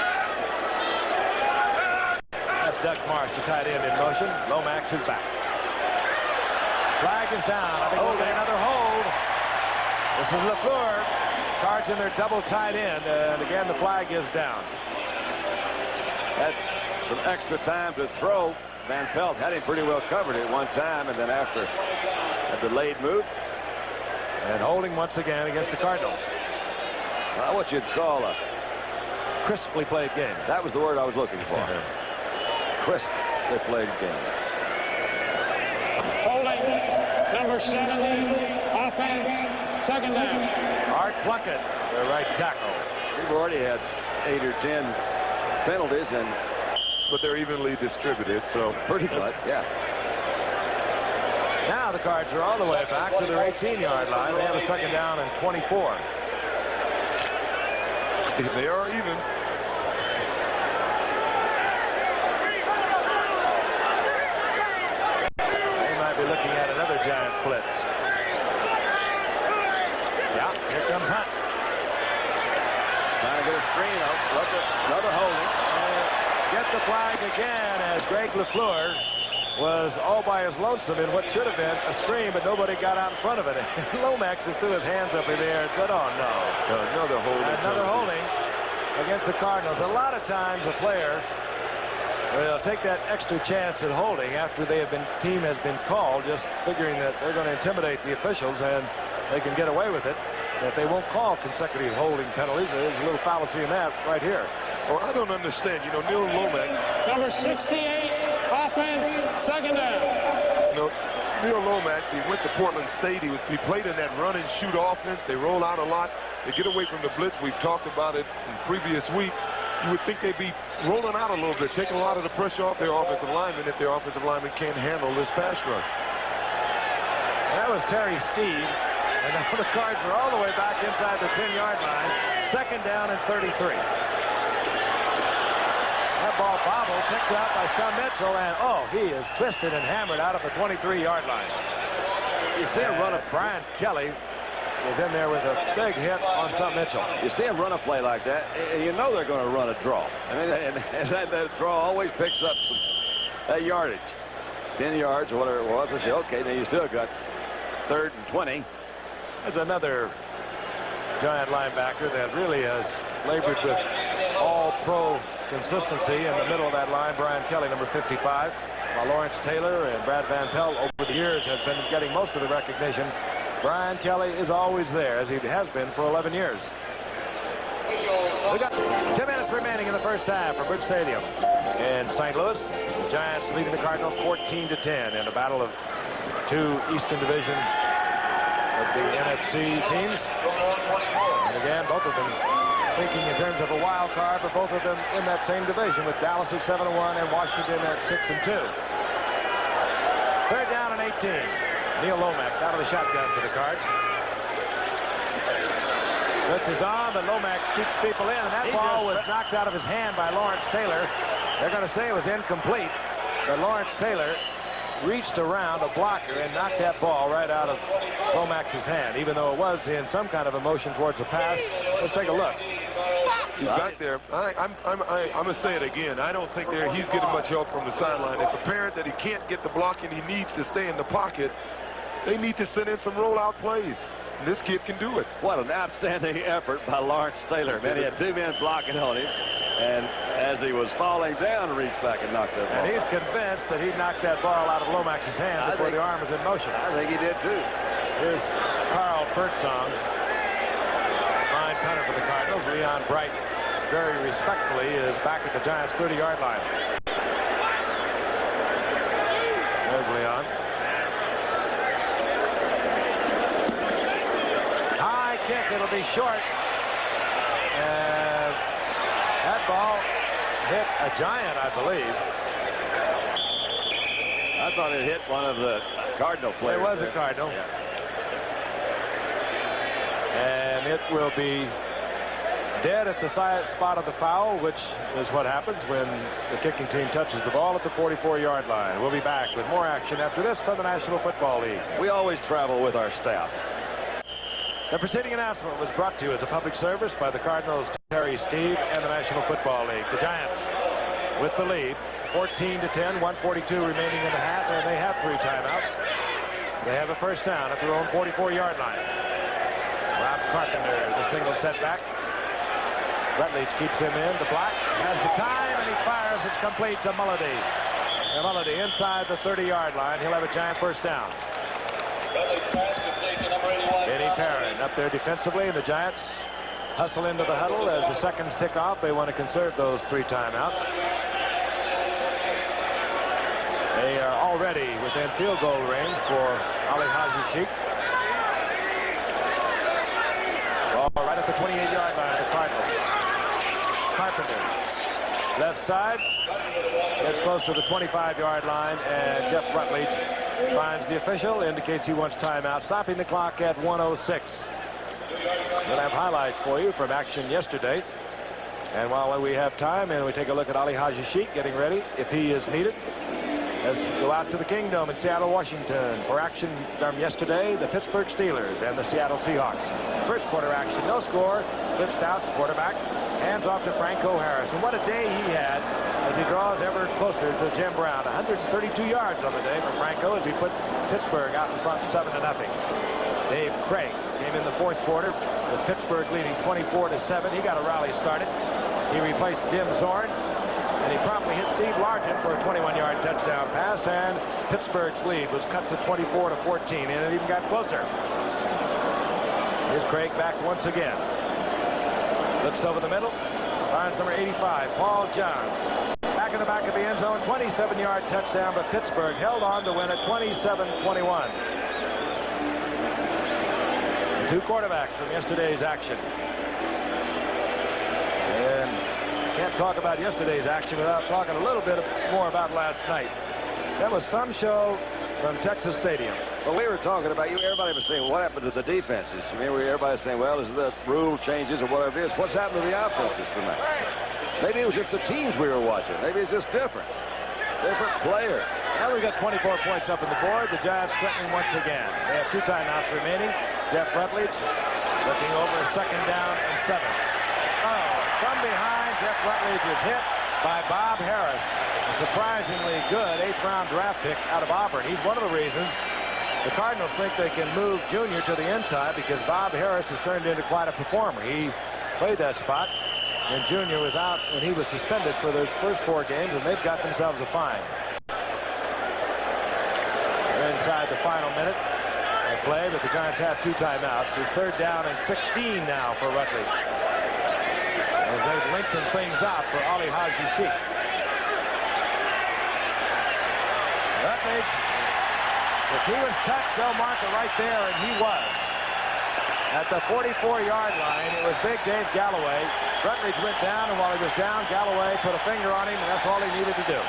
That's Doug Marsh, the tight end, in motion. Lomax is back. Flag is down. I think we'll get another hold. This is LaFleur. Cards in their double tight end, and again the flag is down. Had some extra time to throw. Van Pelt had him pretty well covered at one time, and then after a delayed move. And holding once again against the Cardinals. What you'd call a Crisply played game. That was the word I was looking for. Crisply played game. Holding, number 70, offense, second down. Art Plunkett, the right tackle. We've already had 8 or 10 penalties, but they're evenly distributed, so pretty much, yeah. Now the Cards are all the way back to their 18-yard line. They have a second down and 24. They are even. They might be looking at another Giants blitz. Yeah, here comes Hunt. Trying to get a screen up. Another holding. Get the flag again as Greg LaFleur was all by his lonesome in what should have been a screen, but nobody got out in front of it. Lomax just threw his hands up in the air and said, oh, no. Another holding. Another holding against the Cardinals. A lot of times a player will take that extra chance at holding after team has been called, just figuring that they're going to intimidate the officials and they can get away with it. If they won't call consecutive holding penalties, there's a little fallacy in that right here. Well, I don't understand. You know, Neil Lomax. Number 68, offense, second down. You know, Neil Lomax, he went to Portland State. He played in that run and shoot offense. They roll out a lot. They get away from the blitz. We've talked about it in previous weeks. You would think they'd be rolling out a little bit, taking a lot of the pressure off their offensive linemen if their offensive linemen can't handle this pass rush. That was Terry Steve. And now the Cards are all the way back inside the 10-yard line. Second down and 33. That ball bobbled, picked up by Stump Mitchell, and he is twisted and hammered out of the 23-yard line. You see a run of Brian Kelly was in there with a big hit on Stump Mitchell. You see him run a play like that, you know they're going to run a draw. I mean, and that draw always picks up some yardage. 10 yards or whatever it was. I say, okay, now you still got 3rd and 20. There's another Giant linebacker that really has labored with all-pro consistency in the middle of that line. Brian Kelly, number 55. While Lawrence Taylor and Brad Van Pelt over the years have been getting most of the recognition, Brian Kelly is always there, as he has been for 11 years. We got 10 minutes remaining. in the first half from Busch Stadium in St. Louis. The Giants leading the Cardinals 14-10 in a battle of two Eastern Division of the NFC teams. And again, both of them thinking in terms of a wild card, but both of them in that same division with Dallas at 7-1 and Washington at 6-2. Third down and 18. Neil Lomax out of the shotgun for the Cards. Blitz is on, but Lomax keeps people in, and that ball was knocked out of his hand by Lawrence Taylor. They're going to say it was incomplete, but Lawrence Taylor reached around a blocker and knocked that ball right out of Lomax's hand, even though it was in some kind of a motion towards a pass. Let's take a look. He's back there. I'm going to say it again. I don't think he's getting much help from the sideline. It's apparent that he can't get the block and he needs to stay in the pocket. They need to send in some rollout plays. This kid can do it. What an outstanding effort by Lawrence Taylor, man. He had two men blocking on him, and as he was falling down, reached back and knocked that ball. And he's convinced that he knocked that ball out of Lomax's hand before the arm was in motion. I think he did, too. Here's Carl Birdsong, fine punter for the Cardinals. Leon Bright, very respectfully, is back at the Giants' 30-yard line. There's Leon. Kick, it'll be short, and that ball hit a Giant, I believe. I thought it hit one of the Cardinal players. It was a Cardinal. Yeah. And it will be dead at the spot of the foul, which is what happens when the kicking team touches the ball at the 44-yard line. We'll be back with more action after this from the National Football League. We always travel with our staff. The preceding announcement was brought to you as a public service by the Cardinals, Terry Steve, and the National Football League. The Giants with the lead, 14-10, 1:42 remaining in the half, and they have 3 timeouts. They have a first down at their own 44-yard line. Rob Carpenter, the single setback. Rutledge keeps him in. The block has the time, and he fires. It's complete to Mulledy. And Mulledy inside the 30-yard line. He'll have a Giant first down. Benny Perrin up there defensively, and the Giants hustle into the huddle as the seconds tick off. They want to conserve those 3 timeouts. They are already within field goal range for Ali Haji-Sheikh. Ball right at the 28-yard line of the Cardinals. Carpenter, left side, gets close to the 25-yard line, and Jeff Rutledge finds the official, indicates he wants timeout, stopping the clock at 1:06. We'll have highlights for you from action yesterday. And while we have time and we take a look at Ali Haji-Sheikh getting ready, if he is needed, let's go out to the Kingdom in Seattle, Washington for action from yesterday, the Pittsburgh Steelers and the Seattle Seahawks. First quarter action, no score. Cliff Stout, quarterback, hands off to Franco Harris. And what a day he had as he draws ever closer to Jim Brown. 132 yards on the day for Franco as he put Pittsburgh out in front 7-0. Dave Craig came in the fourth quarter with Pittsburgh leading 24-7. He got a rally started. He replaced Jim Zorn, and he promptly hit Steve Largent for a 21-yard touchdown pass, and Pittsburgh's lead was cut to 24-14, and it even got closer. Here's Craig back once again. Looks over the middle, finds number 85, Paul Johns. Back in the back of the end zone, 27-yard touchdown, but Pittsburgh held on to win at 27-21. The 2 quarterbacks from yesterday's action. And can't talk about yesterday's action without talking a little bit more about last night. That was some show from Texas Stadium. Well, we were talking about, everybody was saying, what happened to the defenses? Everybody's saying, well, is the rule changes or whatever it is? What's happened to the offenses tonight? Maybe it was just the teams we were watching. Maybe it's just different players. Now we've got 24 points up on the board. The Giants threatening once again. They have 2 timeouts remaining. Jeff Rutledge looking over a 2nd down and 7. Oh, from behind, Jeff Rutledge is hit by Bob Harris, a surprisingly good 8th-round draft pick out of Auburn. He's one of the reasons the Cardinals think they can move Junior to the inside, because Bob Harris has turned into quite a performer. He played that spot, and Junior was out, and he was suspended for those first 4 games, and they've got themselves a fine. They're inside the final minute of play, but the Giants have 2 timeouts. It's 3rd down and 16 now for Rutledge. As they've lengthened things out for Ali Haji Sheikh. Rutledge, if he was touched, they'll mark it right there, and he was. At the 44-yard line, it was Big Dave Galloway. Rutledge went down, and while he was down, Galloway put a finger on him, and that's all he needed to do.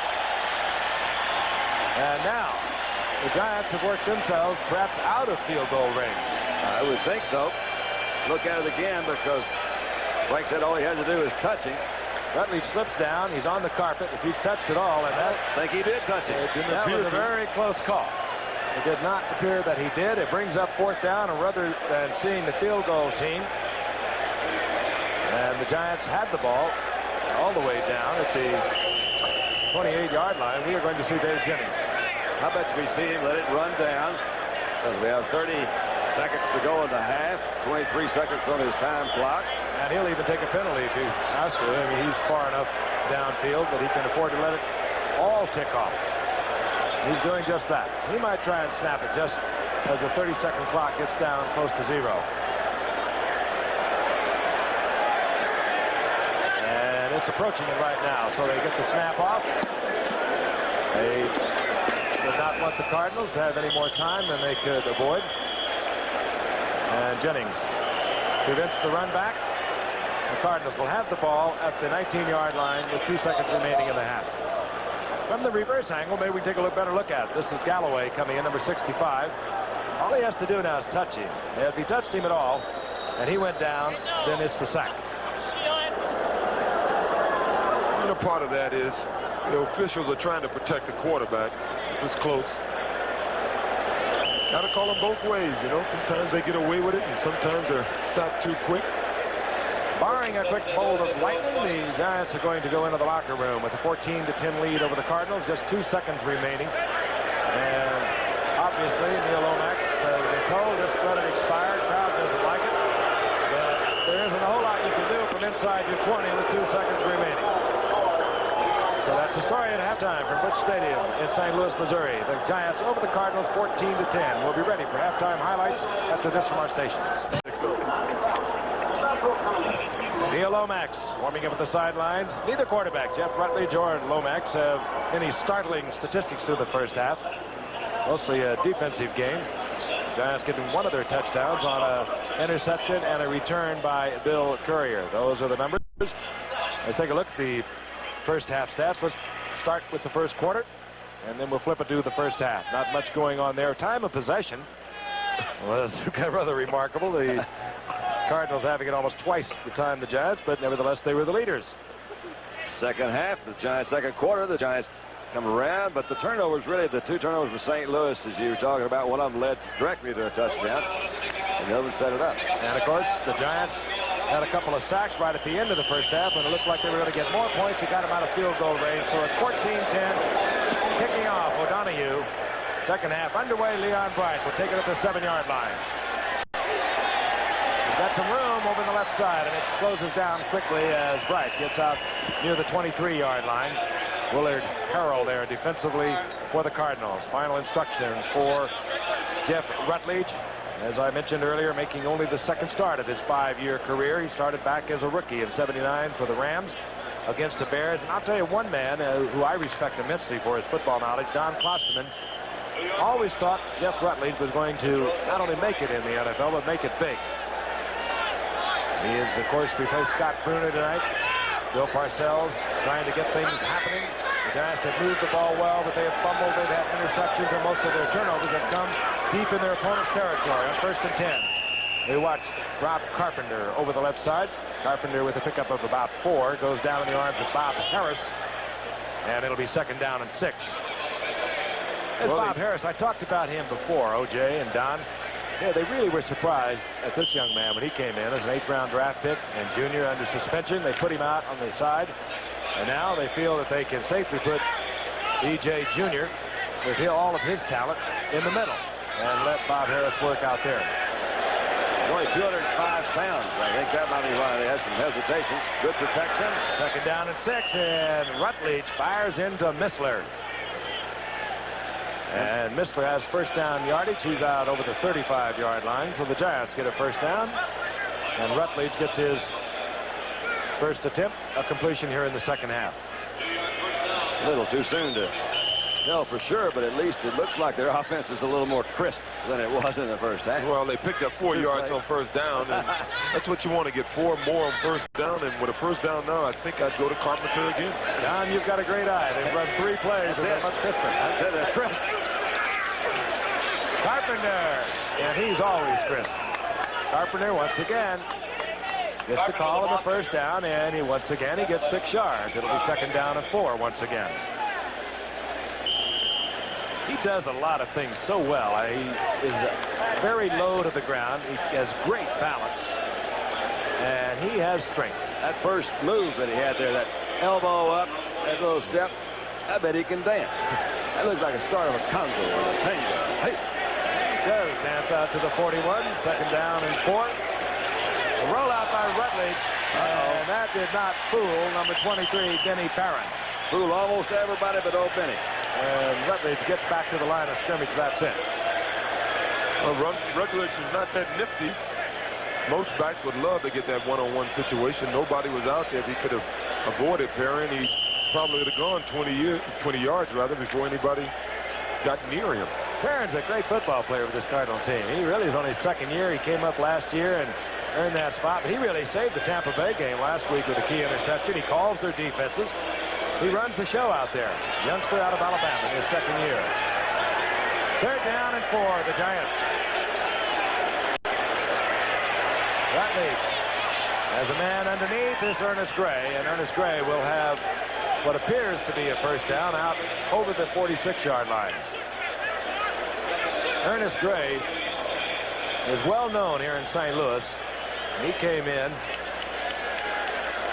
And now, the Giants have worked themselves perhaps out of field goal range. I would think so. Look at it again, because Frank said all he had to do is touch him. Rutledge slips down. He's on the carpet. If he's touched at all, and that, I think he did touch him. That was a very close call. It did not appear that he did. It brings up 4th down, and rather than seeing the field goal team, and the Giants had the ball all the way down at the 28-yard line, we are going to see Dave Jennings. How about we see him let it run down, because we have 30 seconds to go in the half, 23 seconds on his time clock. And he'll even take a penalty if he has to. I mean, he's far enough downfield that he can afford to let it all tick off. He's doing just that. He might try and snap it just as the 30-second clock gets down close to 0. And it's approaching it right now, so they get the snap off. They did not want the Cardinals to have any more time than they could avoid. And Jennings prevents the run back. The Cardinals will have the ball at the 19-yard line with 2 seconds remaining in the half. From the reverse angle, maybe we take a better look at it. This is Galloway coming in, number 65. All he has to do now is touch him. If he touched him at all and he went down, then it's the sack. And a part of that is the officials are trying to protect the quarterbacks. If it's close. Got to call them both ways, you know. Sometimes they get away with it, and sometimes they're sacked too quick. Barring a quick bolt of lightning, the Giants are going to go into the locker room with a 14-10 lead over the Cardinals. Just 2 seconds remaining. And obviously, Neil Lomax has been told just let it expire. Crowd doesn't like it. But there isn't a whole lot you can do from inside your 20 with 2 seconds remaining. So that's the story at halftime from Busch Stadium in St. Louis, Missouri. The Giants over the Cardinals 14-10. We'll be ready for halftime highlights after this from our stations. Neil Lomax warming up at the sidelines. Neither quarterback, Jeff Rutledge or Lomax, have any startling statistics through the first half. Mostly a defensive game. Giants getting one of their touchdowns on an interception and a return by Bill Courier. Those are the numbers. Let's take a look at the first half stats. Let's start with the first quarter, and then we'll flip it to the first half. Not much going on there. Time of possession was rather remarkable. The Cardinals having it almost twice the time the Giants, but nevertheless they were the leaders. Second half, the Giants, second quarter, the Giants come around, but the turnovers, really the 2 turnovers for St. Louis, as you were talking about, one of them led directly to a touchdown, and the other one set it up. And of course, the Giants had a couple of sacks right at the end of the first half, and it looked like they were going to get more points. They got them out of field goal range, so it's 14-10. Kicking off, O'Donohue. Second half underway, Leon Bright will take it at the 7-yard line. Got some room over the left side, and it closes down quickly as Bright gets out near the 23-yard line. Willard Harrell there defensively for the Cardinals. Final instructions for Jeff Rutledge. As I mentioned earlier, making only the second start of his 5-year career. He started back as a rookie in '79 for the Rams against the Bears. And I'll tell you one man who I respect immensely for his football knowledge, Don Klosterman, always thought Jeff Rutledge was going to not only make it in the NFL, but make it big. He is, of course, replaced Scott Bruner tonight. Bill Parcells trying to get things happening. The Giants have moved the ball well, but they have fumbled. They've had interceptions, and most of their turnovers have come deep in their opponent's territory on 1st and 10. They watch Rob Carpenter over the left side. Carpenter with a pickup of about 4 goes down in the arms of Bob Harris, and it'll be 2nd down and 6. And Bob Harris, I talked about him before, O.J. and Don. Yeah, they really were surprised at this young man when he came in as an 8th-round draft pick and junior under suspension. They put him out on the side, and now they feel that they can safely put E.J. Jr. with all of his talent in the middle and let Bob Harris work out there. Only 205 pounds. I think that might be why they had some hesitations. Good protection. 2nd down and 6, and Rutledge fires into Missler. And Missler has 1st down yardage. He's out over the 35-yard line. So the Giants get a 1st down. And Rutledge gets his first attempt, a completion here in the second half. A little too soon to tell for sure, but at least it looks like their offense is a little more crisp than it was in the first half. Well, they picked up 4 yards on first down, and that's what you want to get, 4 more on first down. And with a first down now, I think I'd go to Carpenter again. Don, you've got a great eye. They've run 3 plays and they're much crisper. I tell you, crisp. Carpenter, and he's always crisp. Carpenter once again gets the call on the first down, and he gets 6 yards. It'll be second down and 4 once again. He does a lot of things so well. He is very low to the ground. He has great balance, and he has strength. That first move that he had there, that elbow up, that little step, I bet he can dance. That looks like a start of a conga or a tango. Hey. He does dance out to the 41, second down and 4. A rollout by Rutledge, and that did not fool number 23, Denny Barron. Fool almost everybody but old Benny. And Rutledge gets back to the line of scrimmage. That's it. Well, Rutledge is not that nifty. Most backs would love to get that one-on-one situation. Nobody was out there. If he could have avoided Perrin, he probably would have gone 20 yards rather before anybody got near him. Perrin's a great football player with this Cardinal team. He really is on his second year. He came up last year and earned that spot, but he really saved the Tampa Bay game last week with a key interception. He calls their defenses. He runs the show out there. Youngster out of Alabama in his second year. Third down and 4, the Giants. Rutledge has a man underneath is Ernest Gray, and Ernest Gray will have what appears to be a first down out over the 46-yard line. Ernest Gray is well known here in St. Louis. He came in,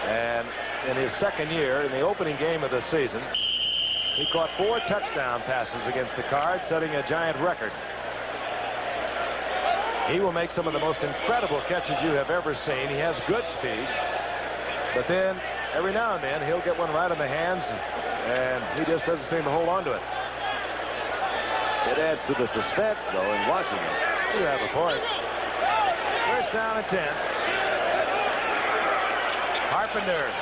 and in his second year, in the opening game of the season, he caught 4 touchdown passes against the Cards, setting a Giant record. He will make some of the most incredible catches you have ever seen. He has good speed, but then every now and then he'll get one right in the hands, and he just doesn't seem to hold on to it. It adds to the suspense, though, in watching him. You have a point. First down and 10. Carpenter.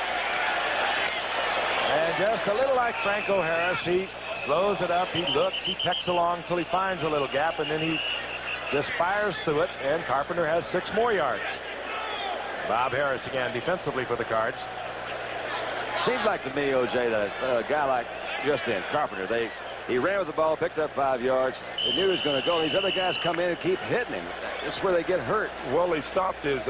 And just a little like Franco Harris, he slows it up, he looks, he pecks along until he finds a little gap, and then he just fires through it, and Carpenter has 6 more yards. Bob Harris again defensively for the Cards. Seems like to me, O.J., that a guy like just then, Carpenter, he ran with the ball, picked up 5 yards. They knew he was going to go. These other guys come in and keep hitting him. That's where they get hurt. Well, they stopped his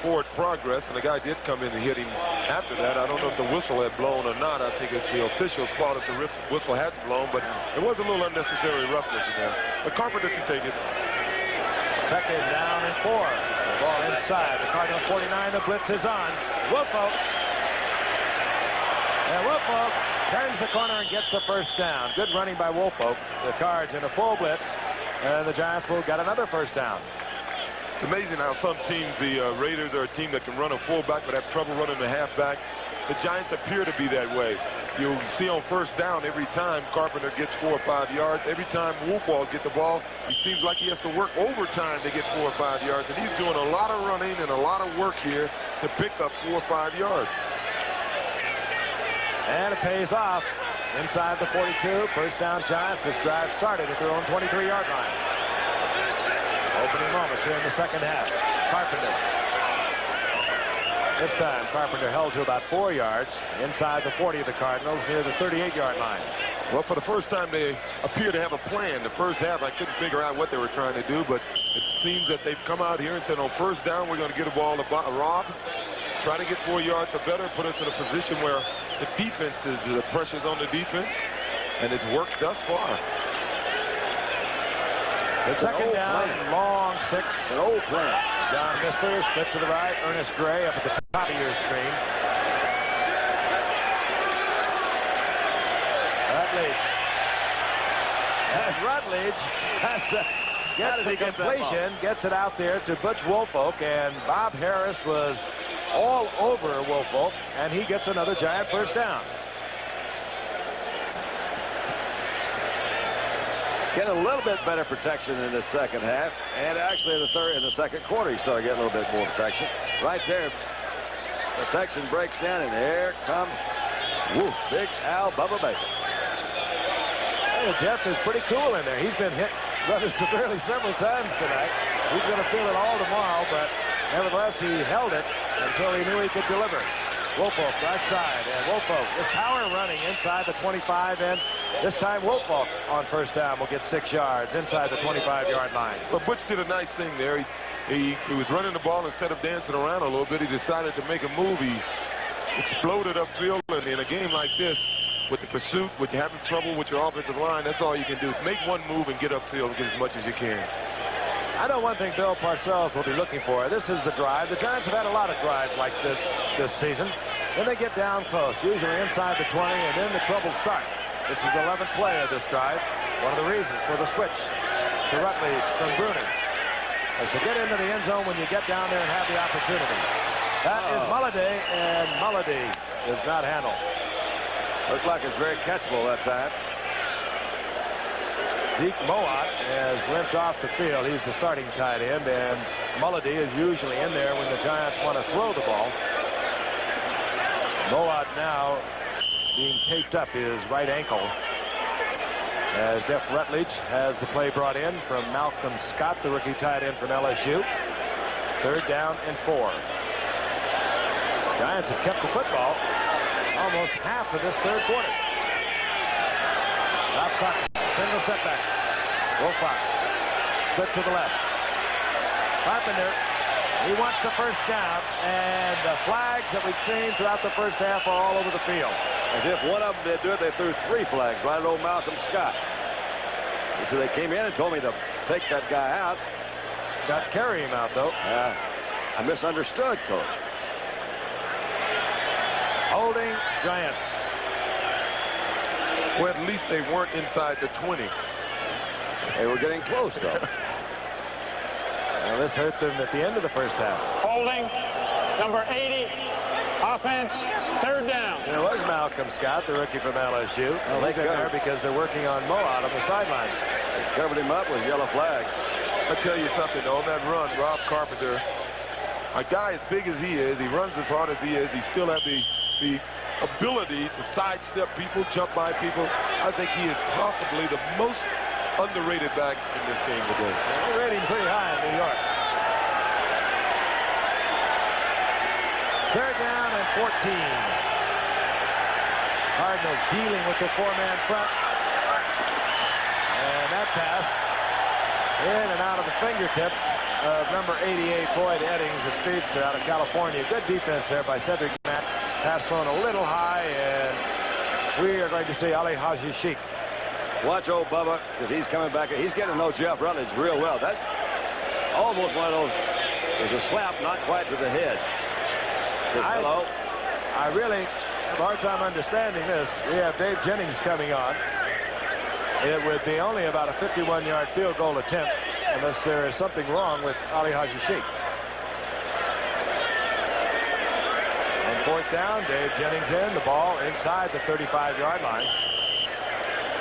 forward progress, and the guy did come in and hit him after that. I don't know if the whistle had blown or not. I think it's the official's fault if the whistle hadn't blown, but it was a little unnecessary roughness in there. But Carpenter can take it. Second down and 4. The ball inside. The Cardinals 49. The blitz is on. Woolfolk. And Woolfolk turns the corner and gets the first down. Good running by Woolfolk. The Cards in a full blitz, and the Giants will get another first down. It's amazing how some teams, the Raiders are a team that can run a fullback but have trouble running the halfback. The Giants appear to be that way. You'll see on first down every time Carpenter gets 4 or 5 yards. Every time Woolfolk get the ball, he seems like he has to work overtime to get 4 or 5 yards. And he's doing a lot of running and a lot of work here to pick up 4 or 5 yards. And it pays off inside the 42. First down Giants. This drive started at their own 23-yard line. Opening moments here in the second half. Carpenter. This time Carpenter held to about 4 yards inside the 40 of the Cardinals near the 38-yard line. Well, for the first time, they appear to have a plan. The first half, I couldn't figure out what they were trying to do, but it seems that they've come out here and said, on first down, we're going to get a ball to Rob, try to get 4 yards or better, put us in a position where the defense is, the pressure's on the defense, and it's worked thus far. The second down, long 6. An old plan. John Missler, split to the right. Ernest Gray up at the top of your screen. Rutledge. And Rutledge gets the completion, gets it out there to Butch Woolfolk, and Bob Harris was all over Woolfolk, and he gets another Giant first down. Getting a little bit better protection in the second half, and actually in the second quarter he started getting a little bit more protection. Right there, Protection breaks down, and here comes Big Al Bubba Baker. Well, Jeff is pretty cool in there. He's been hit rather severely several times tonight. He's going to feel it all tomorrow, but nevertheless, he held it until he knew he could deliver. Woolfolk right side, and Woolfolk with power running inside the 25, and this time Woolfolk on first down will get 6 yards inside the 25-yard line. But Butch did a nice thing there. He was running the ball instead of dancing around a little bit. He decided to make a move. He exploded upfield, and in a game like this, with the pursuit, with having trouble with your offensive line, that's all you can do. Make one move and get upfield and get as much as you can. I know one thing Bill Parcells will be looking for. This is the drive. The Giants have had a lot of drives like this season. Then they get down close, usually inside the 20, and then the troubles start. This is the 11th play of this drive. One of the reasons for the switch to Rutledge from Bruning is to get into the end zone when you get down there and have the opportunity. That is Mulliday, and Mulliday is not handled. Looked like it's very catchable that time. Deke Mowat has limped off the field. He's the starting tight end, and Mulliday is usually in there when the Giants want to throw the ball. Mowat now being taped up his right ankle as Jeff Rutledge has the play brought in from Malcolm Scott, the rookie tight end from LSU. 3rd down and 4. Giants have kept the football almost half of this 3rd quarter. Rob Carpenter, single setback. Woolfolk split to the left. Carpenter, he wants the first down, and the flags that we've seen throughout the first half are all over the field. As if one of them did do it, they threw 3 flags right at old Malcolm Scott. So they came in and told me to take that guy out. Got to carry him out, though. I misunderstood, Coach. Holding Giants. Well, at least they weren't inside the 20. They were getting close, though. Well, this hurt them at the end of the first half. Holding, number 80, offense, 3rd down. There was Malcolm Scott, the rookie from LSU. Well, He's in there because they're working on Mowat on the sidelines. They covered him up with yellow flags. I'll tell you something, on that run, Rob Carpenter, a guy as big as he is, he runs as hard as he is, he still has the ability to sidestep people, jump by people. I think he is possibly the most underrated back in this game today. They rate him pretty high in New York. 3rd down and 14. Cardinals dealing with the 4-man front. And that pass in and out of the fingertips of number 88, Floyd Eddings, the speedster out of California. Good defense there by Cedric Matt. Pass thrown a little high, and we are going to see Ali Haji Sheik. Watch old Bubba, because he's coming back. He's getting to know Jeff Rutledge real well. That almost one of those is a slap, not quite to the head. Says hello. I really have a hard time understanding this. We have Dave Jennings coming on. It would be only about a 51-yard field goal attempt unless there is something wrong with Ali Haji Sheik. On 4th down, Dave Jennings in. The ball inside the 35-yard line.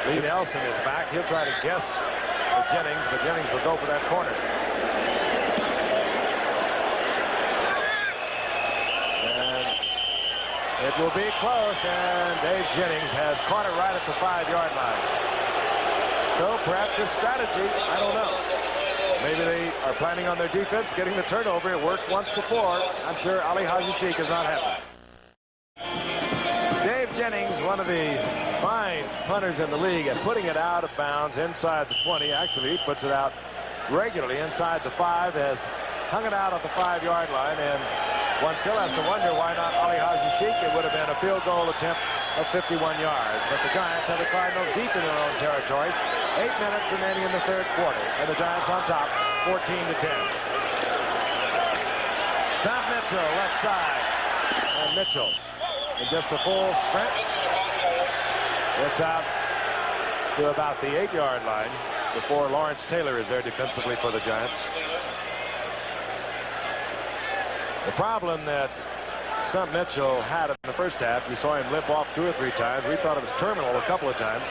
Lee Nelson is back. He'll try to guess for Jennings, but Jennings will go for that corner. And it will be close, and Dave Jennings has caught it right at the 5-yard line. So perhaps a strategy, I don't know. Maybe they are planning on their defense getting the turnover. It worked once before. I'm sure Ali Haji Sheik is not happy. Dave Jennings, one of the fine punters in the league, at putting it out of bounds inside the 20. Actually, he puts it out regularly inside the 5, has hung it out at the 5-yard line, and one still has to wonder why not Ali Haji Sheik. It would have been a field goal attempt of 51 yards. But the Giants have the Cardinals deep in their own territory. 8 minutes remaining in the 3rd quarter, and the Giants on top, 14-10. Stop Mitchell, left side, and Mitchell in just a full sprint. It's out to about the 8-yard line before Lawrence Taylor is there defensively for the Giants. The problem that Stump Mitchell had in the first half, you saw him limp off 2 or 3 times. We thought it was terminal a couple of times.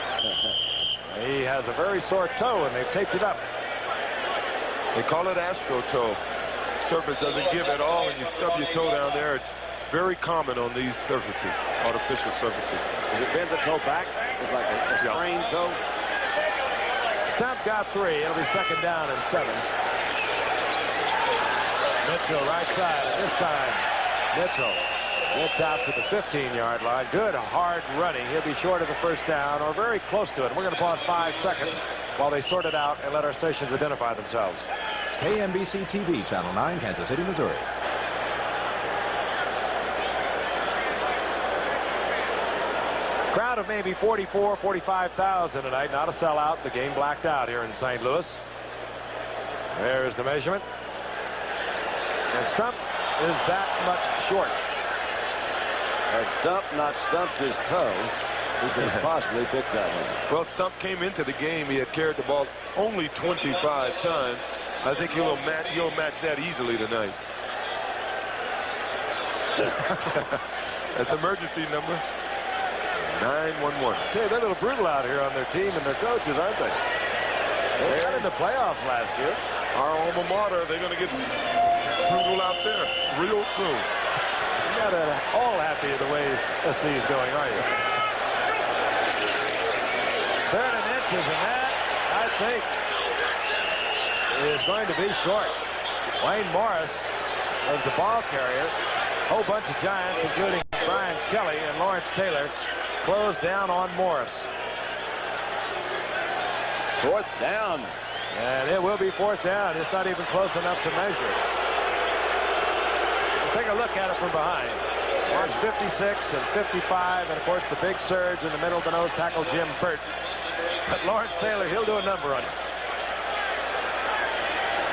He has a very sore toe, and they've taped it up. They call it astro toe. Surface doesn't give at all, and you stub your toe down there. very common on these surfaces, artificial surfaces. Has it been the toe back? It's like a sprained toe. Stump got 3. It'll be 2nd down and 7. Mitchell right side. This time, Mitchell gets out to the 15-yard line. Good hard running. He'll be short of the 1st down or very close to it. We're going to pause 5 seconds while they sort it out and let our stations identify themselves. KMBC TV, Channel 9, Kansas City, Missouri. Crowd of maybe 44, 45,000 tonight. Not a sellout. The game blacked out here in St. Louis. There's the measurement. And Stump is that much short. Had Stump not stumped his toe, he could have possibly picked that one. Well, Stump came into the game. He had carried the ball only 25 times. I think he'll match that easily tonight. That's emergency number 911. Tell you, they're a little brutal out here on their team and their coaches, aren't they? They got in the playoffs last year. Our alma mater, they're going to get brutal out there real soon. You're not all happy the way SC is going, are you? 3rd inches, and that, I think, is going to be short. Wayne Morris was the ball carrier. A whole bunch of Giants, including Brian Kelly and Lawrence Taylor, closed down on Morris. 4th down. And it will be 4th down. It's not even close enough to measure. Let's take a look at it from behind. There's 56 and 55, and of course the big surge in the middle of the nose tackle, Jim Burt. But Lawrence Taylor, he'll do a number on it.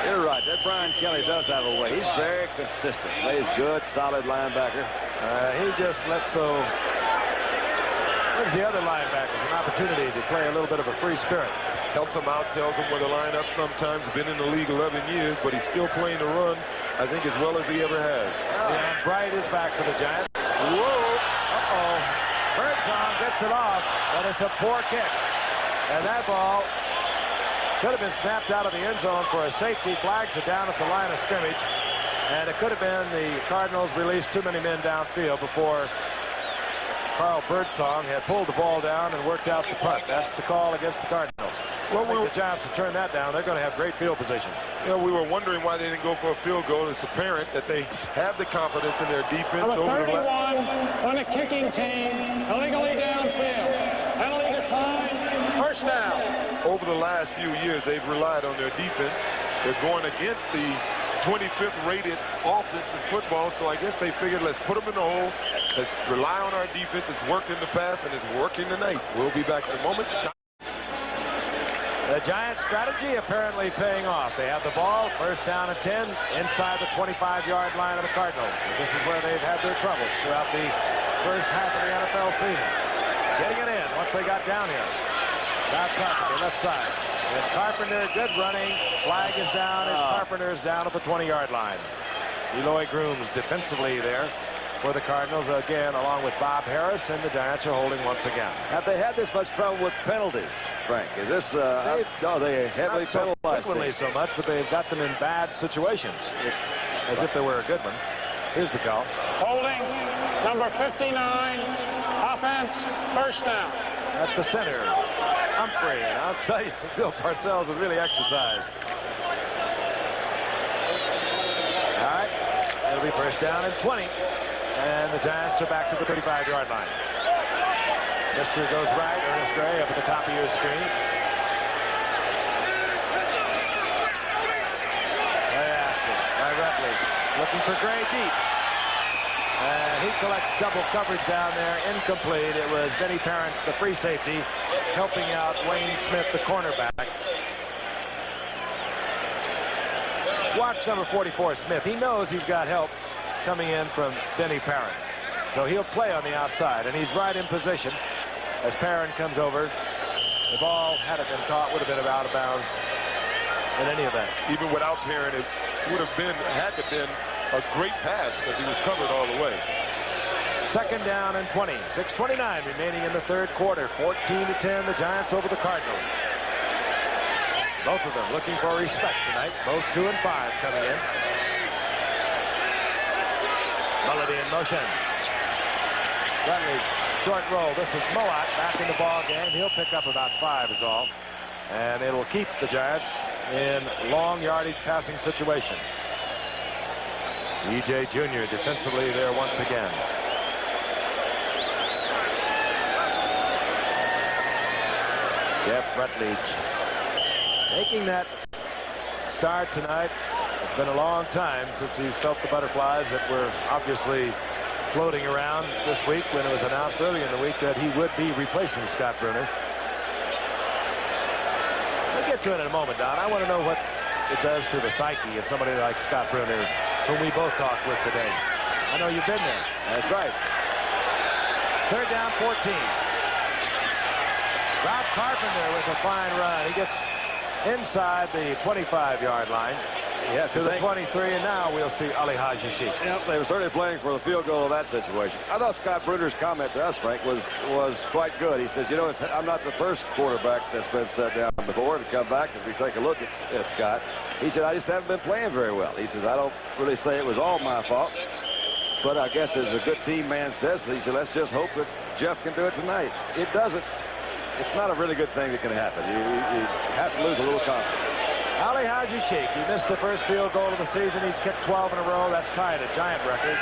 You're right. That Brian Kelly does have a way. He's very consistent. Plays good, solid linebacker. He just lets gives the other linebackers an opportunity to play a little bit of a free spirit. Helps him out, tells him where to line up sometimes. Been in the league 11 years, but he's still playing the run, I think, as well as he ever has. And Bright is back for the Giants. Whoa! Uh-oh. Birdsong gets it off, but it's a poor kick. And that ball could have been snapped out of the end zone for a safety. Flags it down at the line of scrimmage. And it could have been the Cardinals released too many men downfield before Carl Birdsong had pulled the ball down and worked out the punt. That's the call against the Cardinals. Well, the Giants to turn that down. They're going to have great field position. You know, we were wondering why they didn't go for a field goal. It's apparent that they have the confidence in their defense. Number 31 on a kicking team, illegally downfield. Penalty decline, 1st down. Over the last few years, they've relied on their defense. They're going against the 25th rated offense in football, so I guess they figured, let's put them in the hole. Let's rely on our defense. It's worked in the past, and it's working tonight. We'll be back in a moment. The Giants' strategy apparently paying off. They have the ball, 1st down and 10, inside the 25-yard line of the Cardinals. This is where they've had their troubles throughout the first half of the NFL season. Getting it in once they got down here. Now Carpenter, left side. With Carpenter, good running. Flag is down as Carpenter's down at the 20-yard line. Eloy Grooms defensively there for the Cardinals again, along with Bob Harris, and the Giants are holding once again. Have they had this much trouble with penalties, Frank? Is this, no, they heavily penalized frequently so much, but they've got them in bad situations, as if they were a good one. Here's the call. Holding, number 59, offense, 1st down. That's the center, Humphrey, and I'll tell you, Bill Parcells is really exercised. All right, it'll be 1st down and 20. And the Giants are back to the 35-yard line. Mister goes right. Ernest Gray up at the top of your screen. Play action by Rutledge. Looking for Gray deep. And he collects double coverage down there. Incomplete. It was Benny Parent, the free safety, helping out Wayne Smith, the cornerback. Watch number 44, Smith. He knows he's got help coming in from Benny Parent. So he'll play on the outside, and he's right in position as Parent comes over. The ball, had it been caught, would have been out of bounds in any event. Even without Parent, it would have been, had to been a great pass because he was covered all the way. 2nd down and 20. 6:29 remaining in the 3rd quarter. 14-10, the Giants over the Cardinals. Both of them looking for respect tonight. Both 2 and 5 coming in. Melody in motion. Rutledge, short roll. This is Moat back in the ball game. He'll pick up about 5 is all. And it'll keep the Giants in long yardage passing situation. E.J. Jr. defensively there once again. Jeff Rutledge making that start tonight. It's been a long time since he's felt the butterflies that were obviously floating around this week when it was announced earlier in the week that he would be replacing Scott Bruner. We'll get to it in a moment, Don. I want to know what it does to the psyche of somebody like Scott Bruner, whom we both talked with today. I know you've been there. That's right. 3rd down, 14. Rob Carpenter with a fine run. He gets inside the 25-yard line. Yeah, to the 23, and now we'll see Ali Haji Sheikh. Yep, they were certainly playing for the field goal in that situation. I thought Scott Bruner's comment to us, Frank, was quite good. He says, you know, I'm not the first quarterback that's been set down before to come back as we take a look at Scott. He said, I just haven't been playing very well. He says, I don't really say it was all my fault, but I guess as a good team man says, he said, let's just hope that Jeff can do it tonight. It doesn't. It's not a really good thing that can happen. You have to lose a little confidence. Ali Haji Sheikh, he missed the first field goal of the season. He's kicked 12 in a row. That's tied a Giant record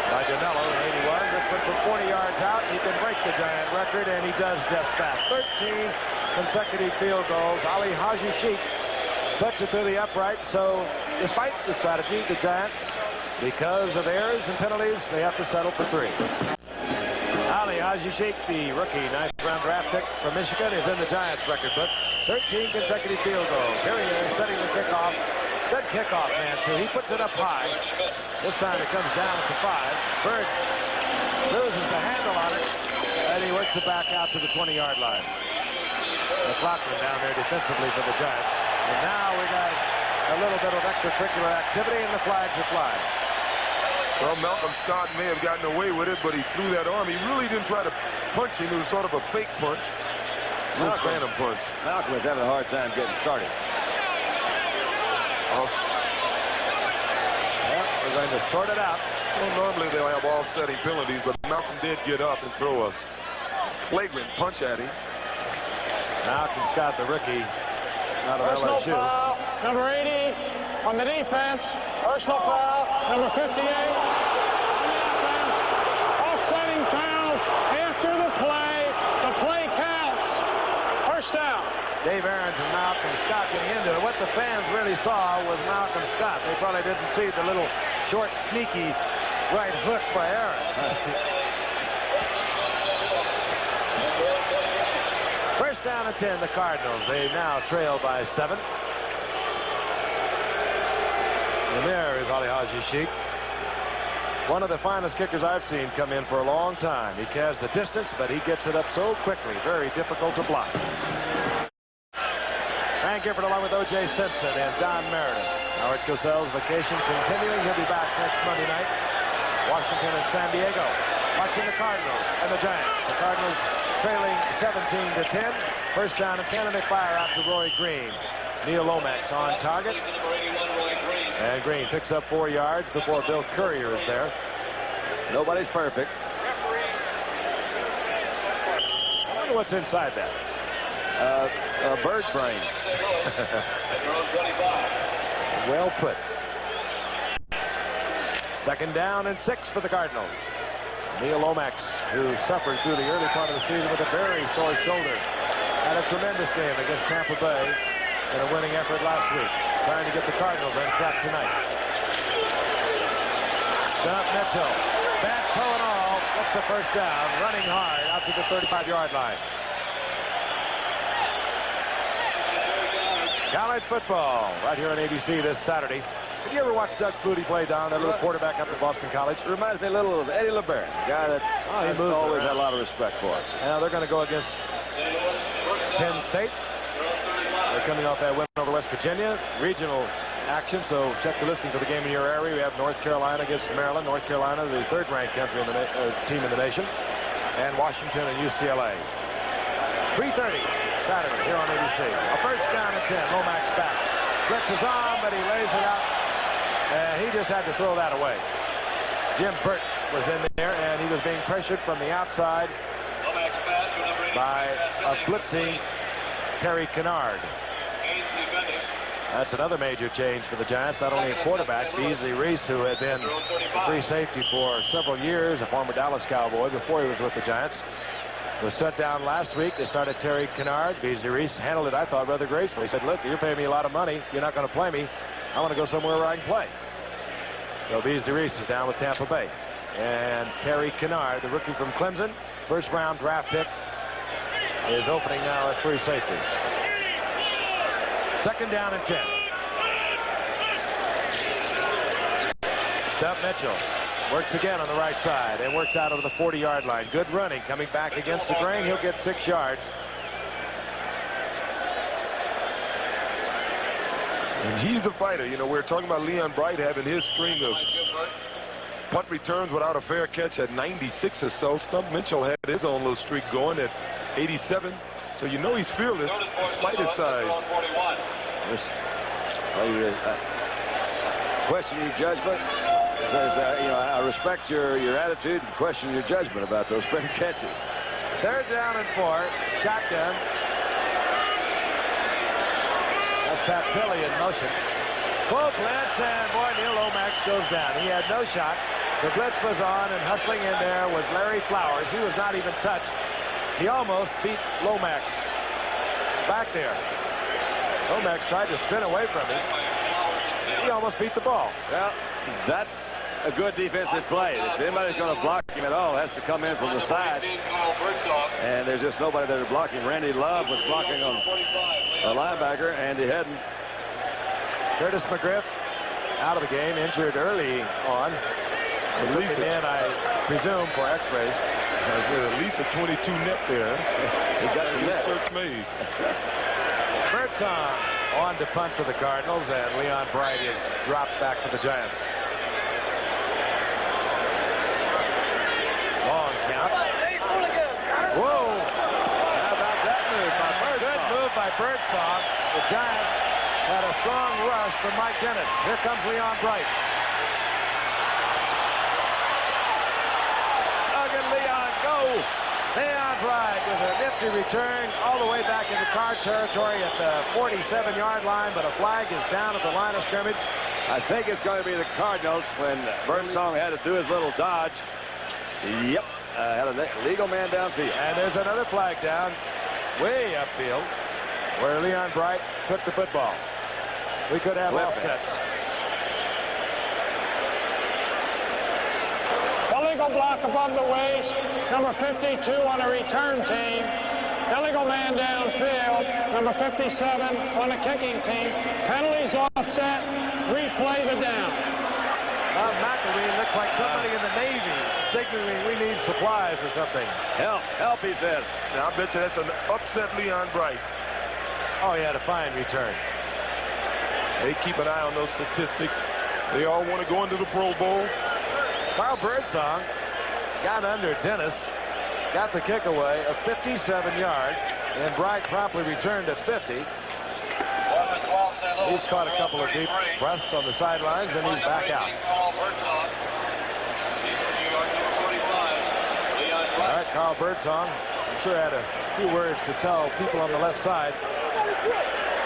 by DeMello in 81. This one from 40 yards out. He can break the Giant record, and he does just that. 13 consecutive field goals. Ali Haji Sheikh puts it through the upright. So despite the strategy, the Giants, because of errors and penalties, they have to settle for 3. Ali Haji Sheikh, the rookie 9th-round draft pick from Michigan, is in the Giants record book. 13 consecutive field goals. Here he is setting the kickoff. Good kickoff, man, too. He puts it up high. This time it comes down at the 5. Bird loses the handle on it, and he works it back out to the 20-yard line. McLaughlin down there defensively for the Giants. And now we got a little bit of extracurricular activity, and the flags are flying. Well, Malcolm Scott may have gotten away with it, but he threw that arm. He really didn't try to punch him. It was sort of a fake punch. No phantom punch. Malcolm was having a hard time getting started. Well, we're going to sort it out. Well, normally they'll have offsetting penalties, but Malcolm did get up and throw a flagrant punch at him. Malcolm Scott, the rookie, out of Personal LSU. foul, number 80 on the defense. Personal foul, number 58 on the offense. Offsetting fouls after the play. The play counts. First down. Dave Aarons and Malcolm Scott getting into it. What the fans really saw was Malcolm Scott. They probably didn't see the little short, sneaky right hook by Aarons. First down and 10, the Cardinals. They now trail by 7. And there is Ali Haji Sheikh. One of the finest kickers I've seen come in for a long time. He has the distance, but he gets it up so quickly. Very difficult to block. Frank Gifford along with O.J. Simpson and Don Meredith. Howard Cosell's vacation continuing. He'll be back next Monday night. Washington and San Diego. Watching the Cardinals and the Giants. The Cardinals trailing 17-10. First down and 10, and they fire out to Roy Green. Neil Lomax on target. And Green picks up 4 yards before Bill Courier is there. Nobody's perfect. I wonder what's inside that. A bird brain. Well put. Second down and 6 for the Cardinals. Neil Lomax, who suffered through the early part of the season with a very sore shoulder, had a tremendous game against Tampa Bay in a winning effort last week, trying to get the Cardinals on track tonight. Stump Mitchell, bat, toe and all. That's the first down, running hard out to the 35-yard line. College football right here on ABC this Saturday. Did you ever watch Doug Flutie play down, that little quarterback up at Boston College? It reminds me a little of Eddie LeBaron, a guy that I've always had a lot of respect for. Now they're going to go against Penn State. They're coming off that win over West Virginia. Regional action, so check the listing for the game in your area. We have North Carolina against Maryland. North Carolina, the third-ranked country in the team in the nation. And Washington and UCLA. 3:30 Saturday here on ABC. A first down and 10. Lomax back. Blitz is on, but he lays it out. And he just had to throw that away. Jim Burt was in there, and he was being pressured from the outside by a blitzing Terry Kennard. That's another major change for the Giants. Not only a quarterback, Beasley Reese, who had been free safety for several years, a former Dallas Cowboy before he was with the Giants, was shut down last week. They started Terry Kennard. Beasley Reese handled it, I thought, rather gracefully. He said, look, you're paying me a lot of money. You're not going to play me. I want to go somewhere where I can play. So Beasley Reese is down with Tampa Bay. And Terry Kennard, the rookie from Clemson, first-round draft pick, is opening now at free safety. Second down and 10. Stub Mitchell works again on the right side and works out over the 40-yard line. Good running coming back against the grain. He'll get 6 yards. And he's a fighter. You know, we're talking about Leon Bright having his string of punt returns without a fair catch at 96 or so. Stub Mitchell had his own little streak going at 87. So you know he's fearless despite his size. Question your judgment. Says, you know, I respect your attitude and question your judgment about those fair catches. Third down and 4. Shotgun. That's Pat Tilley in motion. Full blitz, and boy, Neil Lomax goes down. He had no shot. The blitz was on, and hustling in there was Larry Flowers. He was not even touched. He almost beat Lomax back there. Lomax tried to spin away from him. He almost beat the ball. Well, that's a good defensive play. If anybody's going to block him at all, it has to come in from the side. And there's just nobody there to block him. Randy Love was blocking on a linebacker, Andy Hedden. Curtis McGriff out of the game, injured early on. At least in, I presume, for x-rays. At least a 22 net there. He got some net. Search made. Birdsong on to punt for the Cardinals, and Leon Bright is dropped back for the Giants. Long count. Whoa! How about that move by Birdsong? Good move by Birdsong. The Giants had a strong rush from Mike Dennis. Here comes Leon Bright. Look at Leon go! Leon Bright with a nifty return all the way back into Card territory at the 47-yard line, but a flag is down at the line of scrimmage. I think it's going to be the Cardinals when Birdsong had to do his little dodge. Yep, had a legal man downfield. And there's another flag down way upfield where Leon Bright took the football. We could have offsets. Illegal block above the waist, number 52 on a return team. Illegal man downfield, number 57 on a kicking team. Penalties offset, replay the down. McElveen looks like somebody in the Navy signaling we need supplies or something. Help, he says. Now, I bet you that's an upset Leon Bright. Oh, he had a fine return. They keep an eye on those statistics. They all want to go into the Pro Bowl. Carl Birdsong got under Dennis, got the kick away of 57 yards, and Bright promptly returned at 50. He's caught a couple of deep breaths on the sidelines, and he's back out. All right, Carl Birdsong, I'm sure had a few words to tell people on the left side.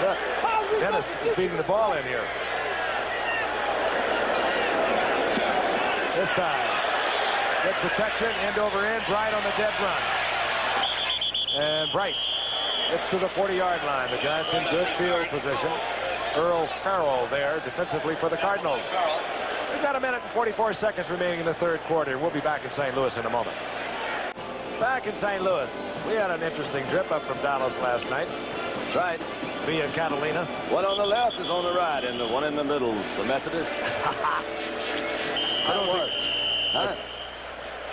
Look, Dennis is beating the ball in here. This time, good protection, end over end. Bright on the dead run. And Bright gets to the 40-yard line. The Giants in good field position. Earl Farrell there defensively for the Cardinals. We've got 1 minute and 44 seconds remaining in the third quarter. We'll be back in St. Louis in a moment. Back in St. Louis, we had an interesting trip up from Dallas last night. That's right. Me and Catalina. One on the left is on the right, and the one in the middle is the Methodist.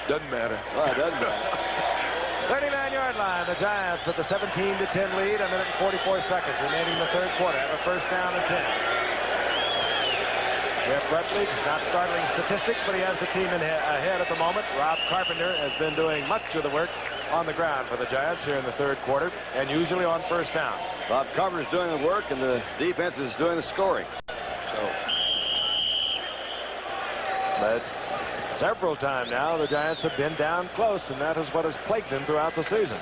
Doesn't matter. Well, it doesn't matter. 39-yard line. The Giants with the 17-10 lead. 1 minute and 44 seconds remaining in the third quarter. Have a first down and 10. Jeff Rutledge, not startling statistics, but he has the team ahead at the moment. Rob Carpenter has been doing much of the work on the ground for the Giants here in the third quarter, and usually on first down. Rob Carpenter's doing the work, and the defense is doing the scoring. So, but Several times now, the Giants have been down close, and that is what has plagued them throughout the season.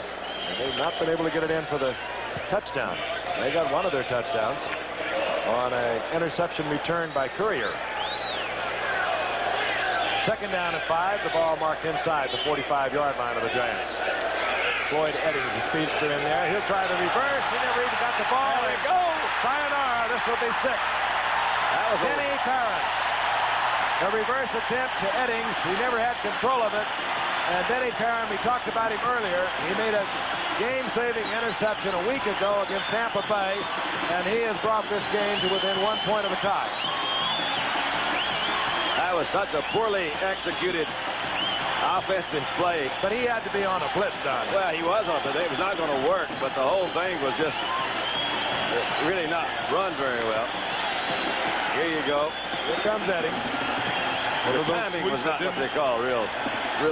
And they've not been able to get it in for the touchdown. They got one of their touchdowns on an interception return by Courier. Second down and 5. The ball marked inside the 45-yard line of the Giants. Floyd Eddings, the speedster in there. He'll try the reverse. He never even got the ball. There we go. Sayonara. This will be 6. That was Denny Parent. The reverse attempt to Eddings. He never had control of it. And Denny Parent, we talked about him earlier. He made a game-saving interception a week ago against Tampa Bay, and he has brought this game to within 1 point of a tie. That was such a poorly executed offensive play. But he had to be on a blitz, Don. Well, he was on it, but it was not going to work. But the whole thing was just really not run very well. Here you go. Here comes Eddings. The timing was not what they call real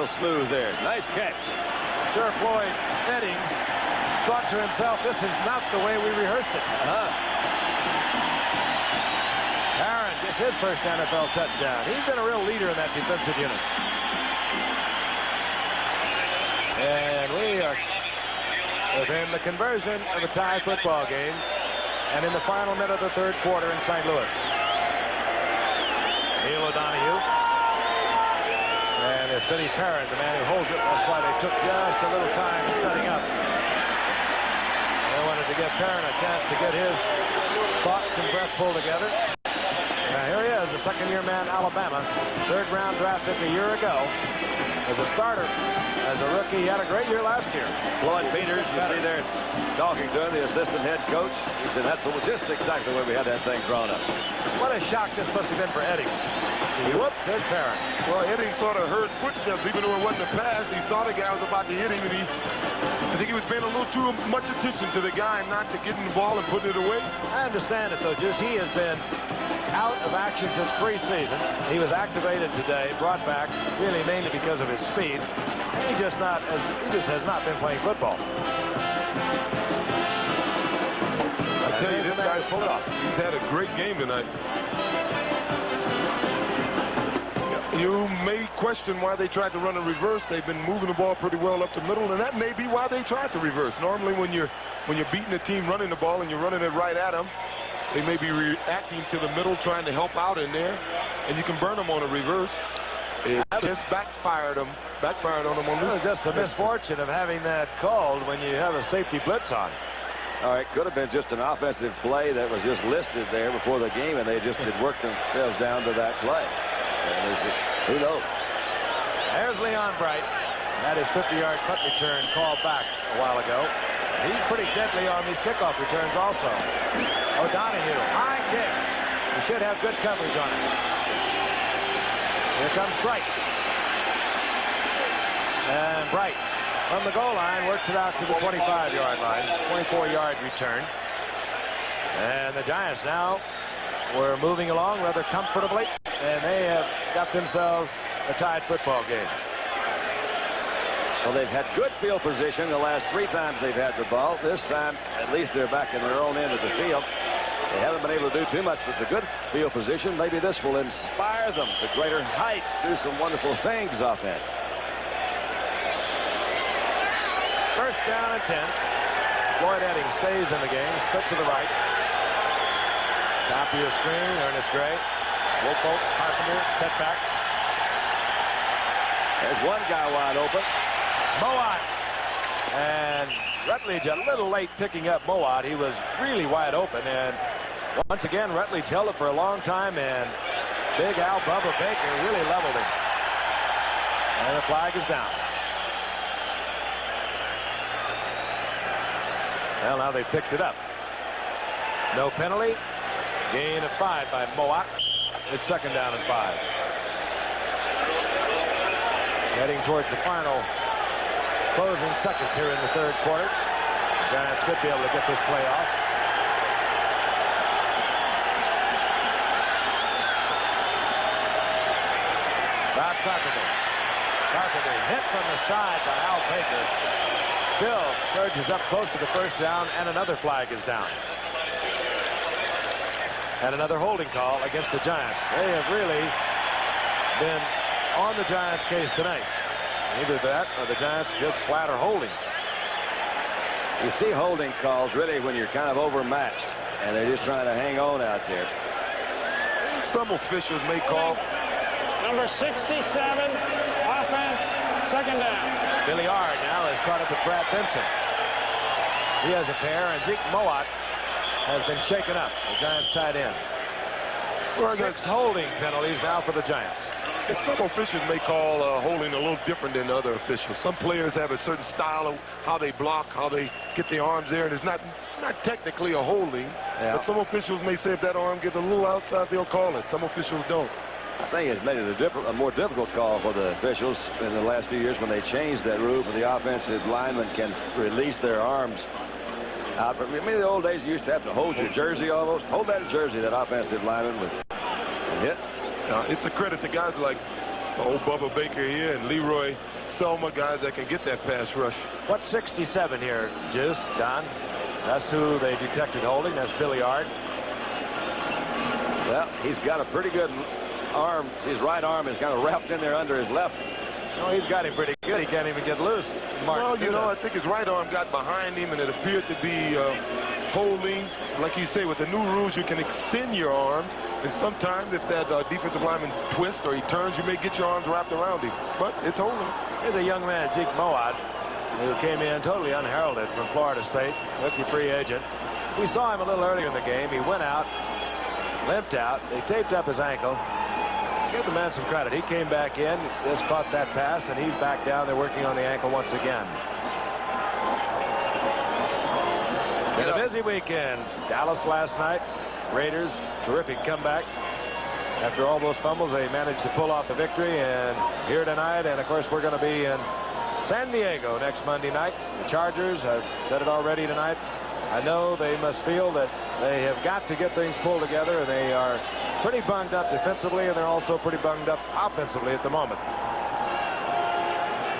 smooth there. Nice catch. Sure, Floyd Eddings thought to himself, this is not the way we rehearsed it. Aaron gets his first NFL touchdown. He's been a real leader in that defensive unit. And we are within the conversion of a tie football game, and in the final minute of the third quarter in St. Louis. Neil O'Donoghue. And it's Benny Parent, the man who holds it. That's why they took just a little time in setting up. They wanted to give Parent a chance to get his thoughts and breath pulled together. Now here he is, a second-year man, Alabama. Third-round draft pick a year ago. As a starter, as a rookie, he had a great year last year. Floyd Peters, you see there talking to him, the assistant head coach. He said, that's just exactly the way we had that thing drawn up. What a shock this must have been for Eddings. Whoops, there's Parent. Well, Eddings sort of heard footsteps, even though it wasn't a pass. He saw the guy was about to hit him, and I think he was paying a little too much attention to the guy and not to getting the ball and putting it away. I understand it, though, Juice. He has been out of action since preseason. He was activated today, brought back, really mainly because of his speed. He just has not been playing football. I tell you, this guy pulled it off. He's had a great game tonight. You may question why they tried to run a reverse. They've been moving the ball pretty well up the middle, and that may be why they tried to reverse. Normally, when you're beating a team running the ball and you're running it right at them, they may be reacting to the middle, trying to help out in there, and you can burn them on a reverse. It just backfired on them on this. It was just a misfortune of having that called when you have a safety blitz on. All right, could have been just an offensive play that was just listed there before the game, and they just had worked themselves down to that play. And who knows? There's Leon Bright. That is 50-yard punt return called back a while ago. He's pretty deadly on these kickoff returns also. O'Donoghue, high kick. He should have good coverage on it. Here comes Bright. And Bright from the goal line works it out to the 25-yard line. 24-yard return. And the Giants now were moving along rather comfortably, and they have got themselves a tied football game. Well, they've had good field position the last 3 times they've had the ball. This time, at least they're back in their own end of the field. They haven't been able to do too much with the good field position. Maybe this will inspire them to greater heights, do some wonderful things offense. First down and 10. Floyd Eddings stays in the game, split to the right. Copy of screen, Ernest Gray. Woolfolk, Carpenter, setbacks. There's one guy wide open. Mowat. And Rutledge a little late picking up Mowat. He was really wide open, and once again Rutledge held it for a long time, and big Al Bubba Baker really leveled him. And the flag is down. Well, now they picked it up. No penalty. Gain of 5 by Mowat. It's second down and 5. Heading towards the final closing seconds here in the third quarter. Giants should be able to get this play off. Bob Carpenter. Carpenter hit from the side by Al Baker. Still surges up close to the first down, and another flag is down. And another holding call against the Giants. They have really been on the Giants' case tonight. Either that or the Giants just flat are holding. You see holding calls really when you're kind of overmatched, and they're just trying to hang on out there. And some officials may call. Number 67, offense, second down. Billy Ard now is caught up with Brad Benson. He has a pair, and Zeke Mowat has been shaken up. The Giants tied in. Well, 6 holding penalties now for the Giants. some officials may call holding a little different than other officials. Some players have a certain style of how they block, how they get their arms there, and it's not technically a holding. Yeah. But some officials may say if that arm gets a little outside, they'll call it. Some officials don't. I think it's made it a more difficult call for the officials in the last few years when they changed that rule where the offensive linemen can release their arms out. But remember the old days you used to have to hold your jersey almost? Hold that jersey, that offensive lineman with a hit. It's a credit to guys like old Bubba Baker here and Leroy Selma, guys that can get that pass rush. What's 67 here, Juice, Don? That's who they detected holding. That's Billy Ard. Well, he's got a pretty good arm. See, his right arm is kind of wrapped in there under his left. Oh, he's got him pretty good. He can't even get loose. Well, you know, I think his right arm got behind him, and it appeared to be holding. Like you say, with the new rules, you can extend your arms. And sometimes if that defensive lineman twists or he turns, you may get your arms wrapped around him. But it's holding. Here's a young man, Zeke Mowat, who came in totally unheralded from Florida State, rookie free agent. We saw him a little earlier in the game. He went out, limped out. They taped up his ankle. Give the man some credit. He came back in, just caught that pass, and he's back down there working on the ankle once again. Been a busy weekend. Dallas last night. Raiders, terrific comeback. After all those fumbles, they managed to pull off the victory. And here tonight, and of course, we're going to be in San Diego next Monday night. The Chargers, I've said it already tonight. I know they must feel that they have got to get things pulled together, and they are pretty bunged up defensively, and they're also pretty bunged up offensively at the moment.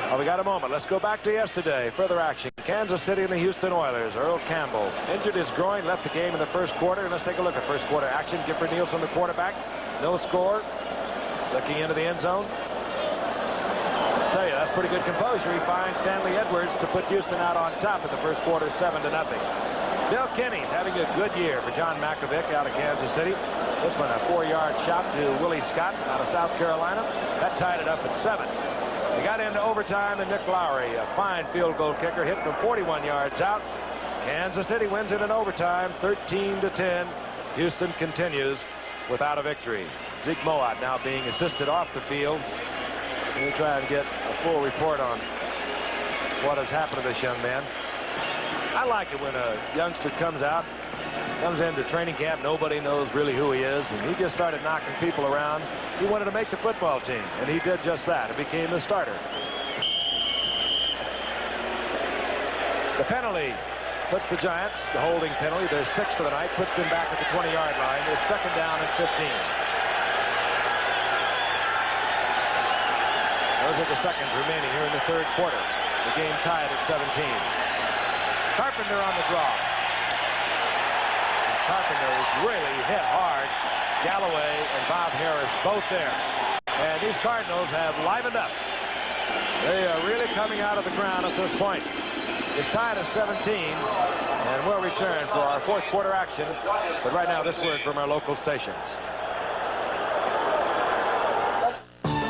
Well, we got a moment. Let's go back to yesterday. Further action. Kansas City and the Houston Oilers. Earl Campbell injured his groin, left the game in the first quarter. And let's take a look at first quarter action. Gifford Nielsen, the quarterback. No score. Looking into the end zone. I'll tell you, that's pretty good composure. He finds Stanley Edwards to put Houston out on top in the first quarter, 7-0. Bill Kinney's having a good year for John Makovic out of Kansas City. This one, a 4-yard shot to Willie Scott out of South Carolina. That tied it up at 7. They got into overtime, and Nick Lowry, a fine field goal kicker, hit from 41 yards out. Kansas City wins it in overtime, 13-10. Houston continues without a victory. Zeke Mowat now being assisted off the field. We'll try and get a full report on what has happened to this young man. I like it when a youngster comes into training camp, nobody knows really who he is, and he just started knocking people around. He wanted to make the football team, and he did just that and became the starter. The penalty puts the Giants, the holding penalty, their 6th of the night, puts them back at the 20-yard line. They're second down and 15. Those are the seconds remaining here in the third quarter. The game tied at 17. Carpenter on the draw. Carpenter was really hit hard. Galloway and Bob Harris both there. And these Cardinals have livened up. They are really coming out of the ground at this point. It's tied at 17, and we'll return for our fourth quarter action. But right now, this word from our local stations.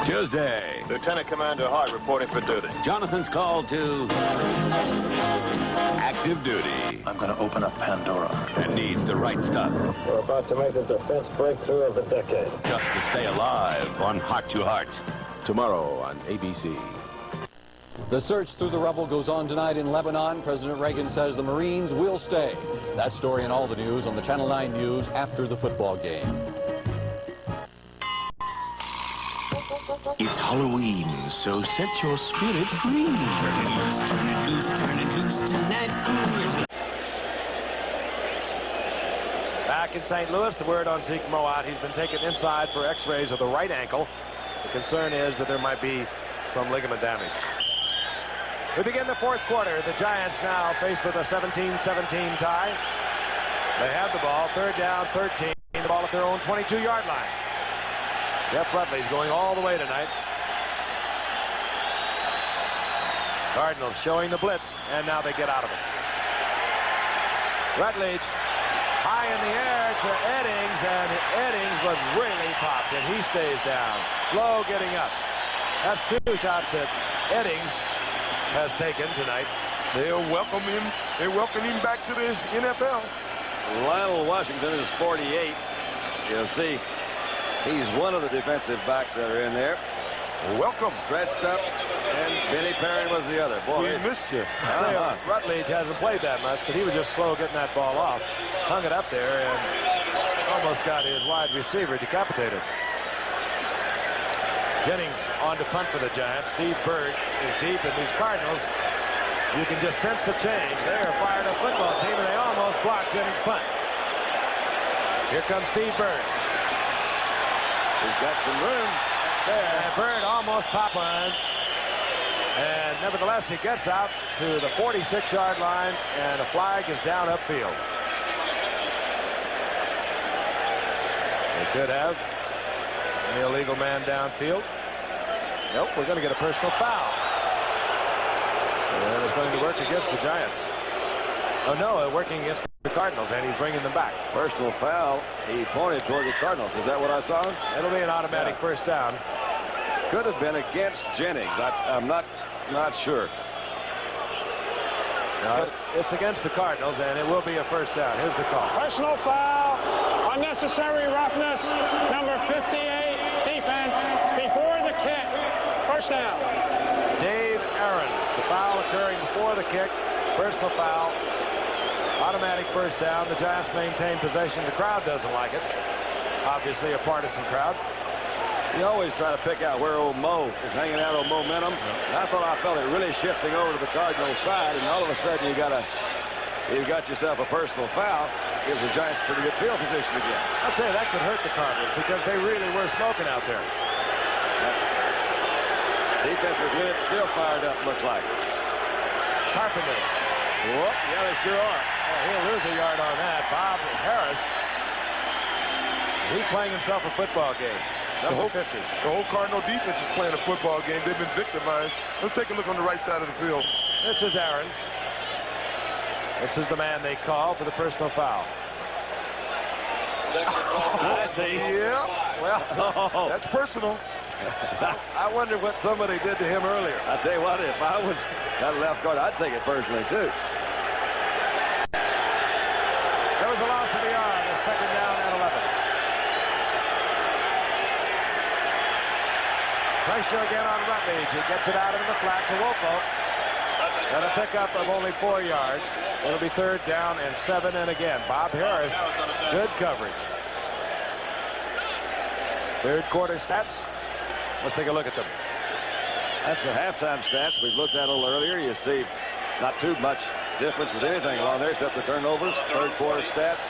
Tuesday. Lieutenant Commander Hart reporting for duty. Jonathan's called to active duty I'm going to open up Pandora. and needs the right stuff We're about to make the defense breakthrough of the decade. just to stay alive on Heart to Heart. Tomorrow on ABC. The search through the rubble goes on tonight in Lebanon. President Reagan says the Marines will stay. That story and all the news on the Channel 9 News after the football game. It's Halloween, so set your spirit free. Turn it loose, turn it loose, turn it loose tonight. Back in St. Louis, the word on Zeke Mowat. He's been taken inside for x-rays of the right ankle. The concern is that there might be some ligament damage. We begin the fourth quarter. The Giants now faced with a 17-17 tie. They have the ball, third down, 13. The ball at their own 22-yard line. Jeff Rutley's going all the way tonight. Cardinals showing the blitz, and now they get out of it. Rutledge high in the air to Eddings, and Eddings was really popped, and he stays down. Slow getting up. That's 2 shots that Eddings has taken tonight. They'll welcome him. They welcome him back to the NFL. Lionel Washington is 48. You'll see he's one of the defensive backs that are in there. Welcome. Stretched up, and Benny Perrin was the other. Boy, We missed you. Rutledge hasn't played that much, but he was just slow getting that ball off. Hung it up there and almost got his wide receiver decapitated. Jennings on to punt for the Giants. Steve Bird is deep, and these Cardinals, you can just sense the change. They're a fired-up football team, and they almost blocked Jennings' punt. Here comes Steve Bird. he's got some room. There, and Bird almost pop one. And nevertheless, he gets out to the 46-yard line, and a flag is down upfield. They could have an illegal man downfield. Nope, we're going to get a personal foul. And it's going to work against the Giants. Oh, no, working against the Cardinals, and he's bringing them back. Personal foul. He pointed toward the Cardinals. Is that what I saw? It'll be an automatic first down. Could have been against Jennings. I'm not sure. No, it's against the Cardinals, and it will be a first down. Here's the call. Personal foul, unnecessary roughness, number 58, defense, before the kick. First down. Dave Aarons, the foul occurring before the kick. Personal foul. Automatic first down. The Giants maintain possession. The crowd doesn't like it. Obviously a partisan crowd. You always try to pick out where old Mo is hanging out on momentum. And I felt it really shifting over to the Cardinals side, and all of a sudden you got yourself a personal foul. Gives the Giants pretty good field position again. I'll tell you, that could hurt the Cardinals because they really were smoking out there. Defensive unit still fired up, looks like. Carpenter. Whoop, yeah, they sure are. He'll lose a yard on that. Bob Harris. He's playing himself a football game. Number 50. The whole Cardinal defense is playing a football game. They've been victimized. Let's take a look on the right side of the field. This is Aarons. This is the man they call for the personal foul. I see. Yeah. Well, That's personal. I wonder what somebody did to him earlier. I tell you what, if I was that left guard, I'd take it personally, too. There was a loss of a yard. A second down and 11. Pressure again on Rutledge. He gets it out into the flat to Wopo. And a pickup of only 4 yards. It'll be third down and 7. And again, Bob Harris, good coverage. Third quarter stats. Let's take a look at them. That's the halftime stats we've looked at a little earlier. You see not too much difference with anything along there except the turnovers. Third quarter stats,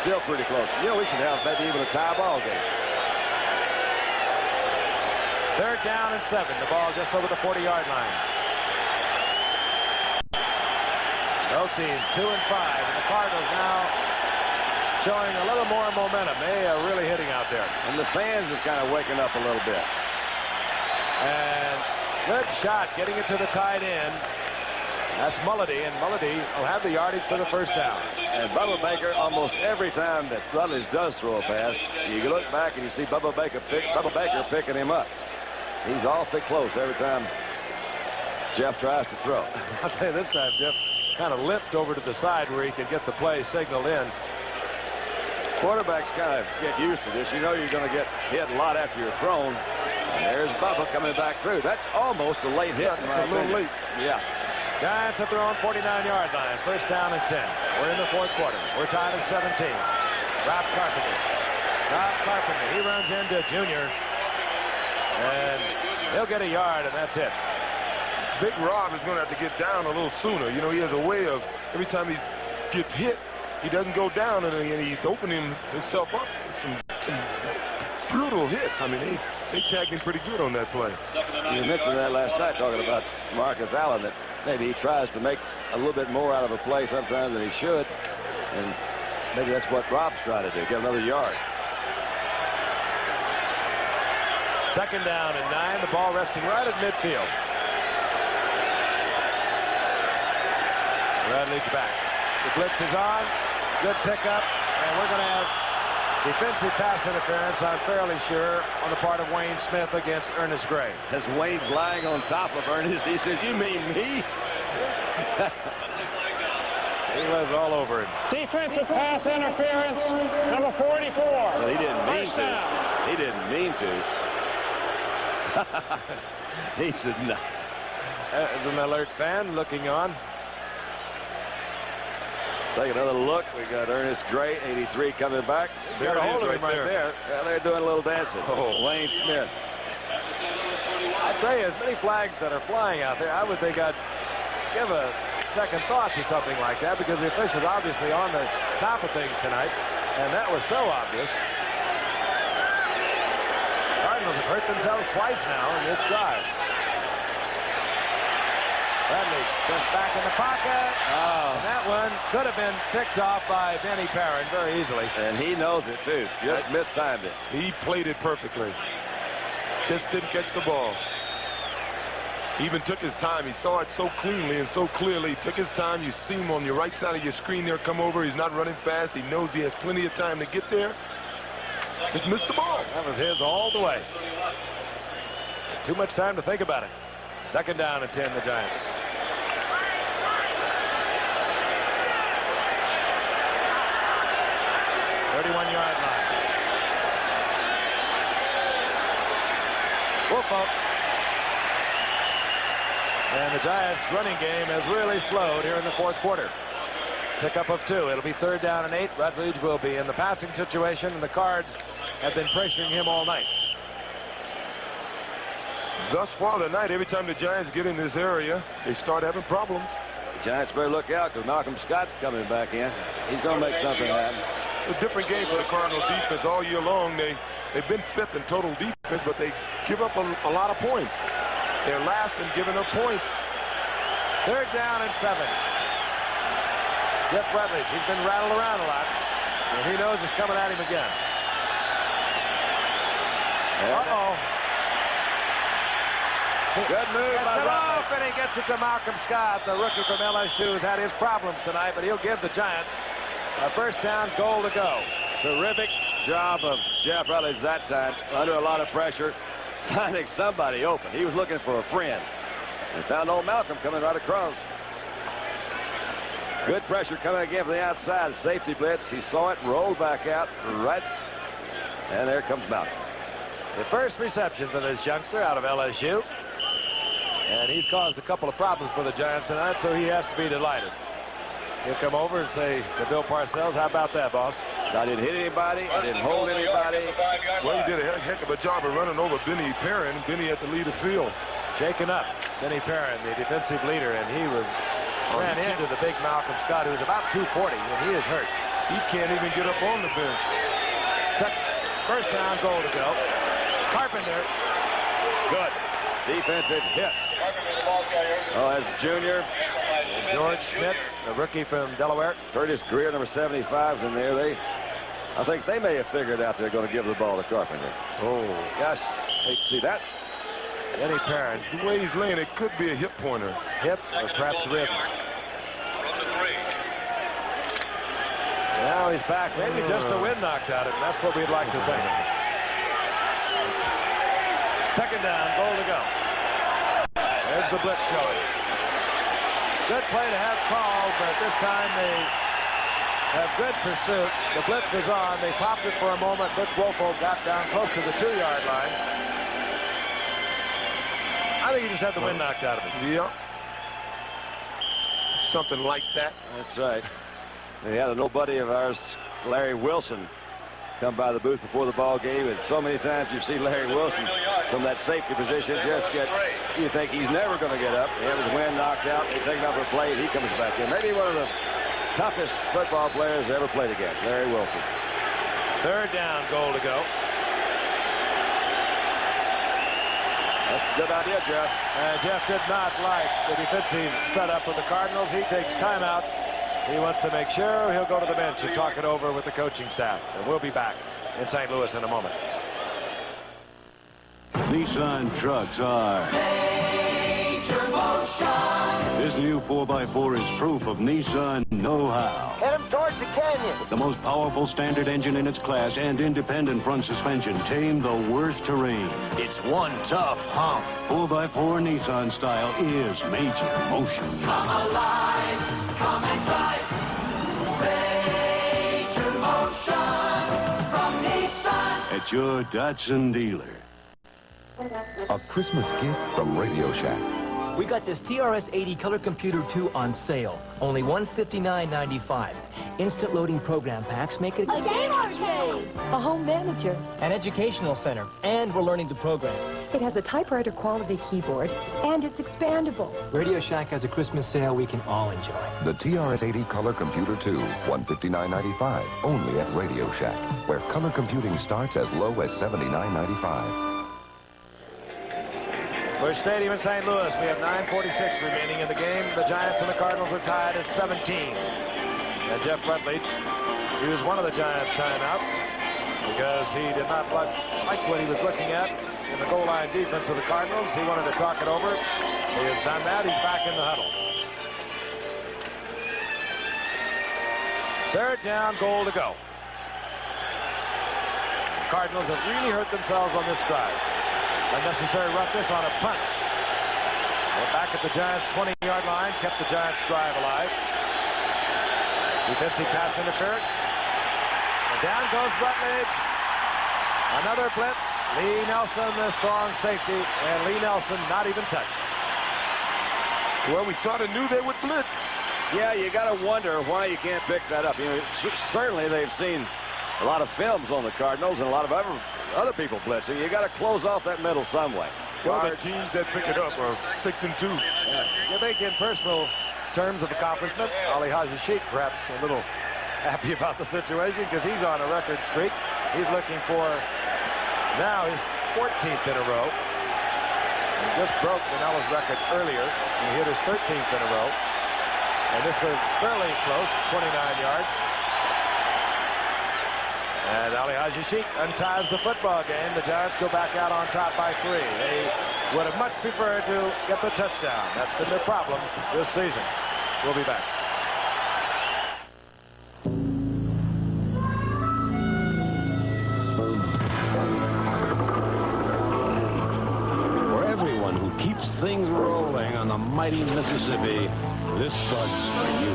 still pretty close. You know, we should have maybe even a tie ball game. Third down and 7. The ball just over the 40-yard line. Both teams 2 and 5. And the Cardinals now showing a little more momentum. They are really hitting out there. And the fans are kind of waking up a little bit. And good shot getting it to the tight end. That's Mulledy, and Mulledy will have the yardage for the first down. And Bubba Baker, almost every time that Rutledge does throw a pass, you look back and you see Bubba Baker picking him up. He's awfully close every time Jeff tries to throw. I'll tell you, this time Jeff kind of limped over to the side where he could get the play signaled in. Quarterbacks kind of get used to this. You know you're going to get hit a lot after you're thrown. And there's Bubba coming back through. That's almost a late hit. It's a little late. Yeah. Giants at their own 49-yard line. First down and 10. We're in the fourth quarter. We're tied at 17. Rob Carpenter. He runs into Junior. And he'll get a yard, and that's it. Big Rob is going to have to get down a little sooner. You know, he has a way of, every time he gets hit, he doesn't go down, and he's opening himself up with some brutal hits. I mean, they tagged him pretty good on that play. You mentioned that last night talking about Marcus Allen, that maybe he tries to make a little bit more out of a play sometimes than he should. And maybe that's what Rob's trying to do, get another yard. Second down and 9. The ball resting right at midfield. Rutledge back. The blitz is on. Good pickup. And we're going to have defensive pass interference, I'm fairly sure, on the part of Wayne Smith against Ernest Gray. As Wayne's lying on top of Ernest, he says, "You mean me?" He was all over him. Defensive pass interference, number 44. Well, he didn't mean First to. down. He didn't mean to. He said no. There's an alert fan looking on. Take another look. We got Ernest Gray, 83, coming back. There Got a it hold is of him right right there. there. Yeah, they're doing a little dancing. Oh. Wayne Smith. I tell you, as many flags that are flying out there, I would think I'd give a second thought to something like that, because the officials obviously on the top of things tonight, and that was so obvious. Cardinals have hurt themselves twice now in this drive. Bradley steps back in the pocket. And that one could have been picked off by Benny Perrin very easily. And he knows it, too. Just mistimed it. He played it perfectly. Just didn't catch the ball. He even took his time. He saw it so cleanly and so clearly. He took his time. You see him on your right side of your screen there come over. He's not running fast. He knows he has plenty of time to get there. Just missed the ball. That was his all the way. Too much time to think about it. Second down and 10, the Giants. .31-yard line. Wolf. And the Giants' running game has really slowed here in the fourth quarter. Pickup of 2. It'll be 3rd down and 8. Rutledge will be in the passing situation, and the Cards have been pressuring him all night. Thus far tonight, every time the Giants get in this area, they start having problems. The Giants better look out, because Malcolm Scott's coming back in. He's going to make something happen. It's a different game for the Cardinal defense all year long. They've been 5th in total defense, but they give up a lot of points. They're last in giving up points. 3rd down and 7. Jeff Rutledge, he's been rattled around a lot, and he knows it's coming at him again. Uh-oh. Good move by Rutledge. And he gets it to Malcolm Scott, the rookie from LSU, who's had his problems tonight, but he'll give the Giants a 1st down, goal to go. Terrific job of Jeff Rutledge that time, under a lot of pressure, finding somebody open. He was looking for a friend. And found old Malcolm coming right across. Good pressure coming again from the outside. Safety blitz. He saw it, rolled back out, right. And there comes Malcolm. The first reception for this youngster out of LSU. And he's caused a couple of problems for the Giants tonight, so he has to be delighted. He'll come over and say to Bill Parcells, "How about that, boss?" So I didn't hit anybody. I didn't hold anybody. Well, he did a heck of a job of running over Benny Perrin. Benny had to lead the field. Shaken up. Benny Perrin, the defensive leader, and he ran into the big Malcolm Scott, who's about 240, and he is hurt. He can't even get up on the bench. 1st down, goal to go. Carpenter. Good. Defensive hit. Oh, that's Junior. George Schmidt, the rookie from Delaware. Curtis Greer, number 75's in there. I think they may have figured out they're going to give the ball to Carpenter. Oh, gosh, hate to see that. Benny Perrin. The way he's laying, it could be a hip pointer. Hip or perhaps ribs. Now he's back. Maybe just the wind knocked out of him. That's what we'd like to think. 2nd down, goal to go. There's the blitz showing. Good play to have called, but this time they have good pursuit. The blitz was on. They popped it for a moment. Butch Woolfolk got down close to the 2-yard line. I think he just had the wind knocked out of him. Yeah. Something like that. That's right. They had an old buddy of ours, Larry Wilson, come by the booth before the ball game, and so many times you see Larry Wilson from that safety position just you think he's never going to get up. He had his wind knocked out. They take him up for a play, and he comes back in. Maybe one of the toughest football players ever played against, Larry Wilson. 3rd down, goal to go. That's a good idea, Jeff. Jeff did not like the defensive setup of the Cardinals. He takes timeout. He wants to make sure he'll go to the bench and talk it over with the coaching staff. And we'll be back in St. Louis in a moment. Nissan trucks are major motion. Visit This new 4x4 is proof of Nissan know-how. Head him towards the canyon. The most powerful standard engine in its class and independent front suspension tame the worst terrain. It's one tough hump. 4x4 Nissan style is major motion. Come alive, come and drive. Major motion from Nissan. At your Datsun dealer. A Christmas gift from Radio Shack. We got this TRS-80 Color Computer 2 on sale. Only $159.95. Instant loading program packs make it a game arcade, a home manager, an educational center, and we're learning to program. It has a typewriter quality keyboard, and it's expandable. Radio Shack has a Christmas sale we can all enjoy. The TRS-80 Color Computer 2, $159.95, only at Radio Shack, where color computing starts as low as $79.95. Busch Stadium in St. Louis. We have 9:46 remaining in the game. The Giants and the Cardinals are tied at 17. And Jeff Rutledge used one of the Giants' timeouts because he did not like what he was looking at in the goal line defense of the Cardinals. He wanted to talk it over. He has done that. He's back in the huddle. Third down, goal to go. The Cardinals have really hurt themselves on this drive. Unnecessary roughness on a punt. We're back at the Giants' 20-yard line. Kept the Giants' drive alive. Defensive pass interference. And down goes Rutledge. Another blitz. Lee Nelson, the strong safety. And Lee Nelson not even touched. Well, we sort of knew they would blitz. Yeah, you got to wonder why you can't pick that up. You know, certainly they've seen a lot of films on the Cardinals and a lot of other people blitzing. You got to close off that middle some way. Well, the teams that pick it up are 6-2. Yeah. You think in personal terms of accomplishment, Ali Haji perhaps a little happy about the situation because he's on a record streak. He's looking for now his 14th in a row. He just broke Manella's record earlier. He hit his 13th in a row. And this was fairly close, 29 yards. And Ali Haji Sheikh unties the football game. The Giants go back out on top by 3. They would have much preferred to get the touchdown. That's been their problem this season. We'll be back. For everyone who keeps things rolling on the mighty Mississippi, this bud's for you.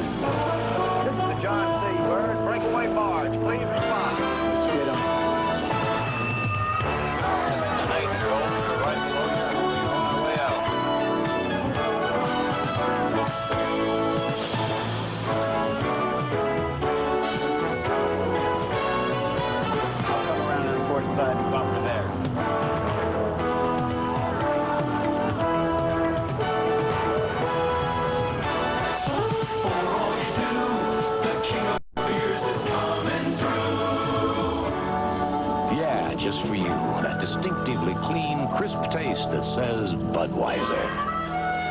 This is the John C. Bird breakaway barge. Please respond. Get him. Nice throw. Right close. On the way out. Come around to the port side and bumper there. Just for you, that distinctively clean, crisp taste that says Budweiser.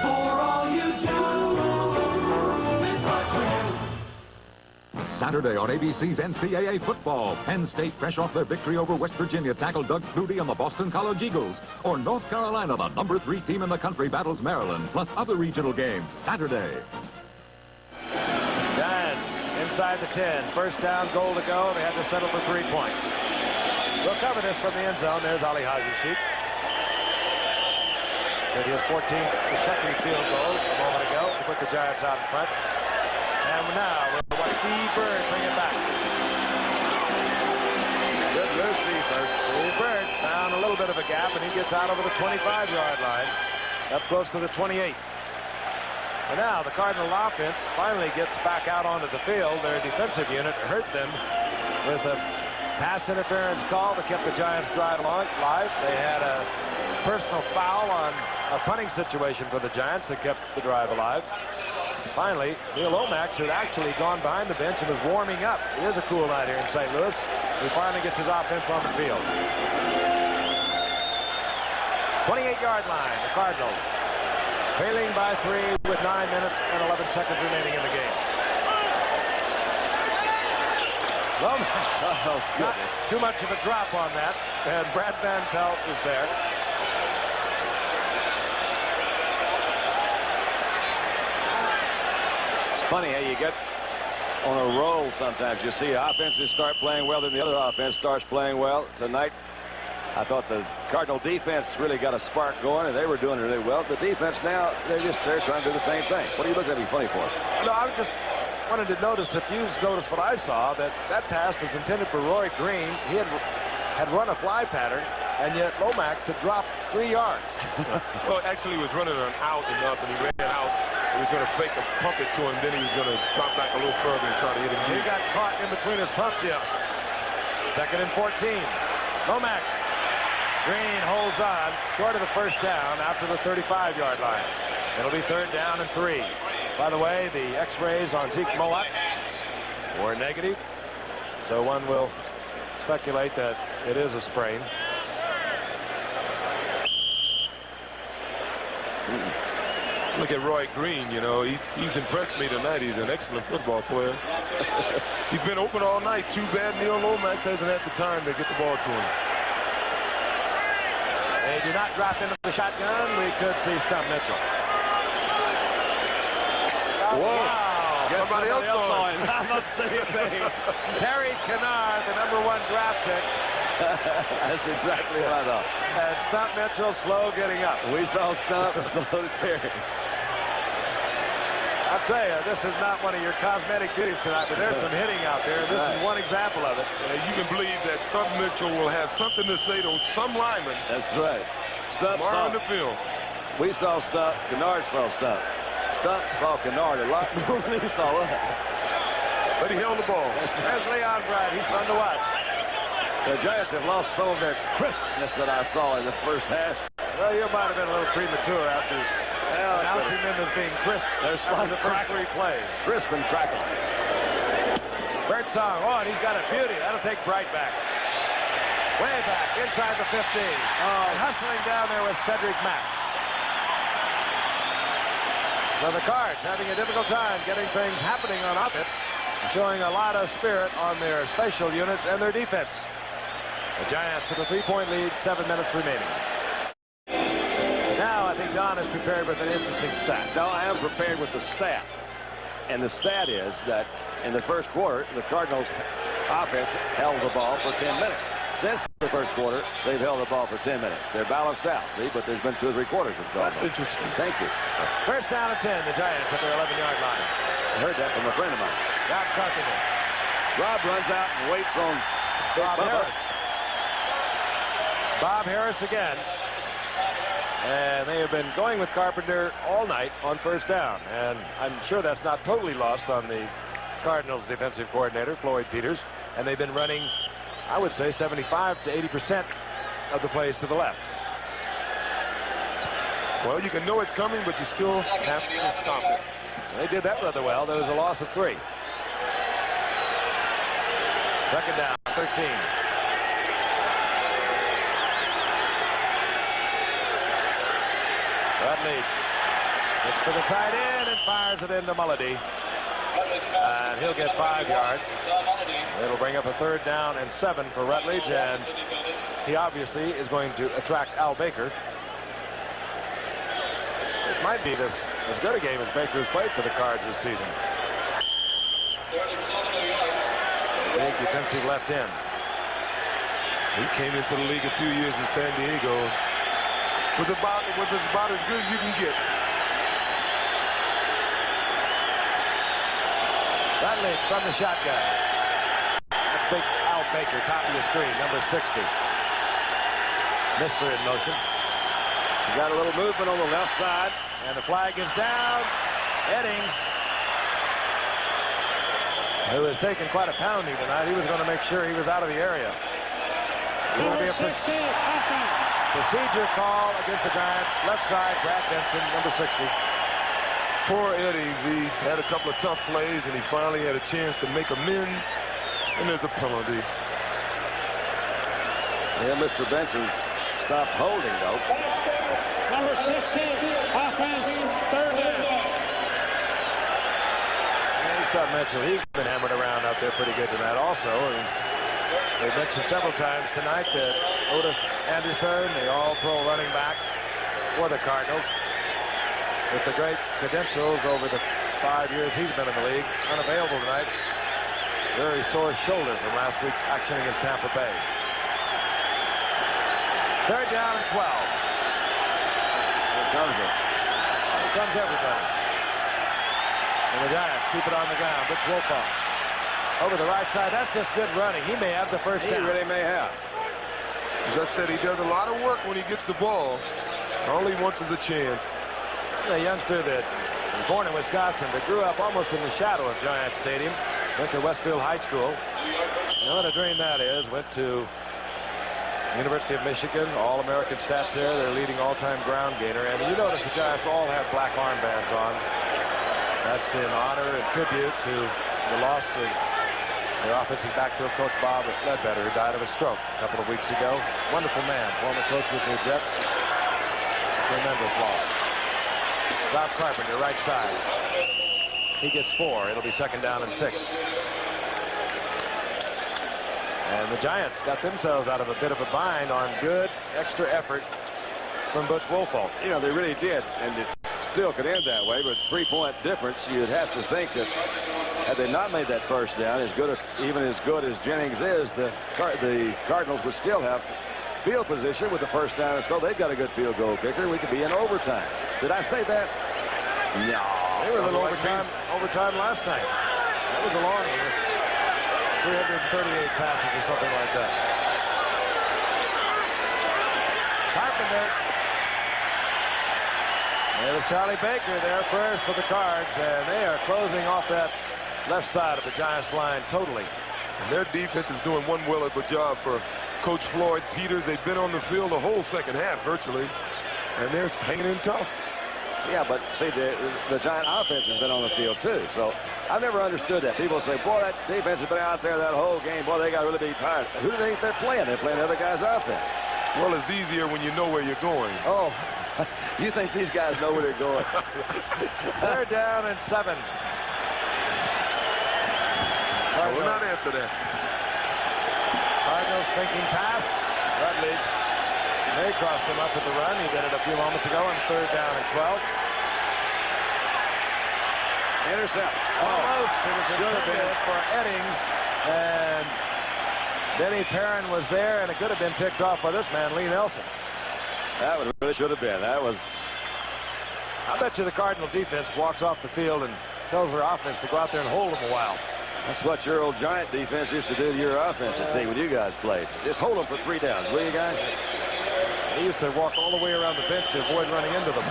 For all you do, this much for you. Saturday on ABC's NCAA football. Penn State, fresh off their victory over West Virginia, tackle Doug Flutie and the Boston College Eagles. Or North Carolina, the number 3 team in the country, battles Maryland, plus other regional games. Saturday. Giants inside the 10. First down, goal to go. They had to settle for 3 points. We'll cover this from the end zone. There's Ali Haji Sheikh. Said his 14th consecutive field goal a moment ago to put the Giants out in front. And now we'll watch Steve Bird bring it back. Good move, Steve Bird. Steve Bird found a little bit of a gap, and he gets out over the 25-yard line, up close to the 28. And now the Cardinal offense finally gets back out onto the field. Their defensive unit hurt them with a pass interference call that kept the Giants drive live. They had a personal foul on a punting situation for the Giants that kept the drive alive. Finally, Neil Lomax, who had actually gone behind the bench and was warming up. It is a cool night here in St. Louis. He finally gets his offense on the field. 28-yard line, the Cardinals. Trailing by 3 with 9 minutes and 11 seconds remaining in the game. Lomax, not too much of a drop on that, and Brad Van Pelt is there. Funny how you get on a roll sometimes. You see offenses start playing well, then the other offense starts playing well. Tonight, I thought the Cardinal defense really got a spark going, and they were doing it really well. The defense now, they're trying to do the same thing. What do you look at me funny for? No, I was just wanted to notice, if you noticed what I saw, that pass was intended for Roy Green. He had run a fly pattern, and yet Lomax had dropped 3 yards. Well, actually, he was running an out and up, and he ran out. He was going to fake a pump it to him, then he was going to drop back a little further and try to hit him. He got caught in between his pumps. Yeah. 2nd and 14. Lomax. Green holds on short of the first down after the 35-yard line. It'll be 3rd down and 3. By the way, the X-rays on Zeke Mowat were negative, so one will speculate that it is a sprain. Look at Roy Green, you know, he's impressed me tonight. He's an excellent football player. He's been open all night. Too bad Neil Lomax hasn't had the time to get the ball to him. They do not drop into the shotgun. We could see Stump Mitchell. Whoa. Wow. Guess somebody else saw him. I'm not saying a thing. Terry Kennard, the #1 draft pick. That's exactly what I thought. And Stump Mitchell slow getting up. We saw Stump, and so did Terry. I'll tell you, this is not one of your cosmetic beauties tonight, but there's some hitting out there. This is one example of it. You can believe that Stump Mitchell will have something to say to some lineman. That's right. Stump tomorrow saw in the film. We saw Stump. Kennard saw Stump. Stump saw Kennard a lot more than he saw us. But he held the ball. There's Leon Bright. He's fun to watch. The Giants have lost some of their crispness that I saw in the first half. Well, you might have been a little premature after announcing them as being crisp. They're on the first 3 plays. Crisp and crackle. Birdsong, and he's got a beauty. That'll take Bright back. Way back, inside the 15. And hustling down there with Cedric Mack. So the Cards having a difficult time getting things happening on offense, showing a lot of spirit on their special units and their defense. The Giants with a 3-point lead, 7 minutes remaining. Now I think Don is prepared with an interesting stat. No, I am prepared with the stat. And the stat is that in the first quarter, the Cardinals offense held the ball for 10 minutes. Since the first quarter, they've held the ball for 10 minutes. They're balanced out, see, but there's been 2 3/4 of the Cardinals. That's interesting. Thank you. First down and 10, the Giants at their 11-yard line. I heard that from a friend of mine. Rob Carpenter. Rob runs out and waits on Bob Harris. Bob Harris again. And they have been going with Carpenter all night on first down. And I'm sure that's not totally lost on the Cardinals defensive coordinator, Floyd Peters. And they've been running, I would say, 75 to 80% of the plays to the left. Well, you can know it's coming, but you still have to stop it. They did that rather well. There was a loss of 3. Second down, 13. Rutledge looks for the tight end and fires it into Mulledy. And he'll get 5 yards. It'll bring up a 3rd down and 7 for Rutledge, and he obviously is going to attract Al Baker. This might be as good a game as Baker has played for the Cards this season. Big defensive left end. He came into the league a few years in San Diego. Was about as good as you can get. Rutledge from the shotgun. That's big Al Baker, top of your screen, number 60. Mister in motion. You got a little movement on the left side. And the flag is down. Eddings, who has taken quite a pounding tonight, he was going to make sure he was out of the area. It will be a procedure call against the Giants. Left side, Brad Benson, number 60. Poor Eddings. He had a couple of tough plays, and he finally had a chance to make amends, and there's a penalty. Yeah, Mr. Benson's stopped holding, though. Number 16, offense, 3rd down. And Stump Mitchell, he's been hammered around out there pretty good tonight also. And they've mentioned several times tonight that Otis Anderson, the all-pro running back for the Cardinals, with the great credentials over the 5 years he's been in the league. Unavailable tonight. Very sore shoulder from last week's action against Tampa Bay. 3rd down and 12. Here comes it. Here comes everybody. And the Giants keep it on the ground. Butch Wolfall over the right side. That's just good running. He may have the first down. He really may have. As I said, he does a lot of work when he gets the ball. All he wants is a chance. The youngster that was born in Wisconsin but grew up almost in the shadow of Giant Stadium. Went to Westfield High School. You know what a dream that is. Went to University of Michigan, All-American stats there. Their leading all-time ground gainer. And you notice the Giants all have black armbands on. That's in honor and tribute to the loss of their offensive backfield coach Bob Ledbetter, who died of a stroke a couple of weeks ago. Wonderful man, former coach with the Jets. Tremendous loss. Ralph Carpenter, right side. He gets 4. It'll be 2nd down and 6. And the Giants got themselves out of a bit of a bind on good extra effort from Butch Wolfall. You know, they really did, and it still could end that way, but 3-point difference, you'd have to think that had they not made that first down, even as good as Jennings is, the Cardinals would still have field position with the first down, and so they've got a good field goal kicker. We could be in overtime. Did I say that? No. They were a little overtime last night. That was a long year. 338 passes or something like that. Carpenter. There's Charlie Baker there first for the Cards, and they are closing off that left side of the Giants line totally. And their defense is doing one well of a job for Coach Floyd Peters. They've been on the field the whole second half virtually, and they're hanging in tough. Yeah, but see, the Giant offense has been on the field too, so I've never understood that. People say, boy, that defense has been out there that whole game. Boy, they got to really be tired. Who do they think they're playing? They're playing the other guy's offense. Well, it's easier when you know where you're going. Oh, you think these guys know where they're going? 3rd down and 7. I will not answer that. Cardinals thinking pass. Rutledge. They crossed him up at the run. He did it a few moments ago on 3rd down and 12. Intercept. Almost. It was intended for Eddings. And Denny Perrin was there, and it could have been picked off by this man, Lee Nelson. That really should have been. That was... I bet you the Cardinal defense walks off the field and tells their offense to go out there and hold them a while. That's what your old Giant defense used to do to your offensive team when you guys played. Just hold them for 3 downs, will you guys? They used to walk all the way around the bench to avoid running into them.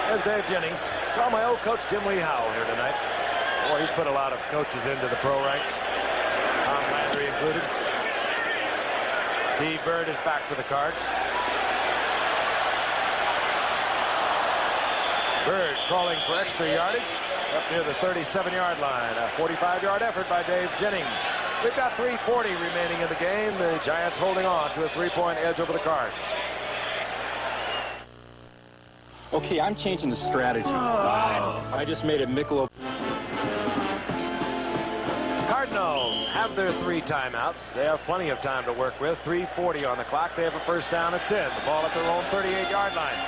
There's Dave Jennings. Saw my old coach Jim Lee Howell here tonight. Boy, he's put a lot of coaches into the pro ranks. Tom Landry included. Steve Bird is back for the Cards. Bird calling for extra yardage up near the 37-yard line. A 45-yard effort by Dave Jennings. We've got 3:40 remaining in the game. The Giants holding on to a 3-point edge over the Cards. Okay, I'm changing the strategy. I just made a Michelob. Cardinals have their 3 timeouts. They have plenty of time to work with. 3:40 on the clock. They have a first down at 10. The ball at their own 38-yard line.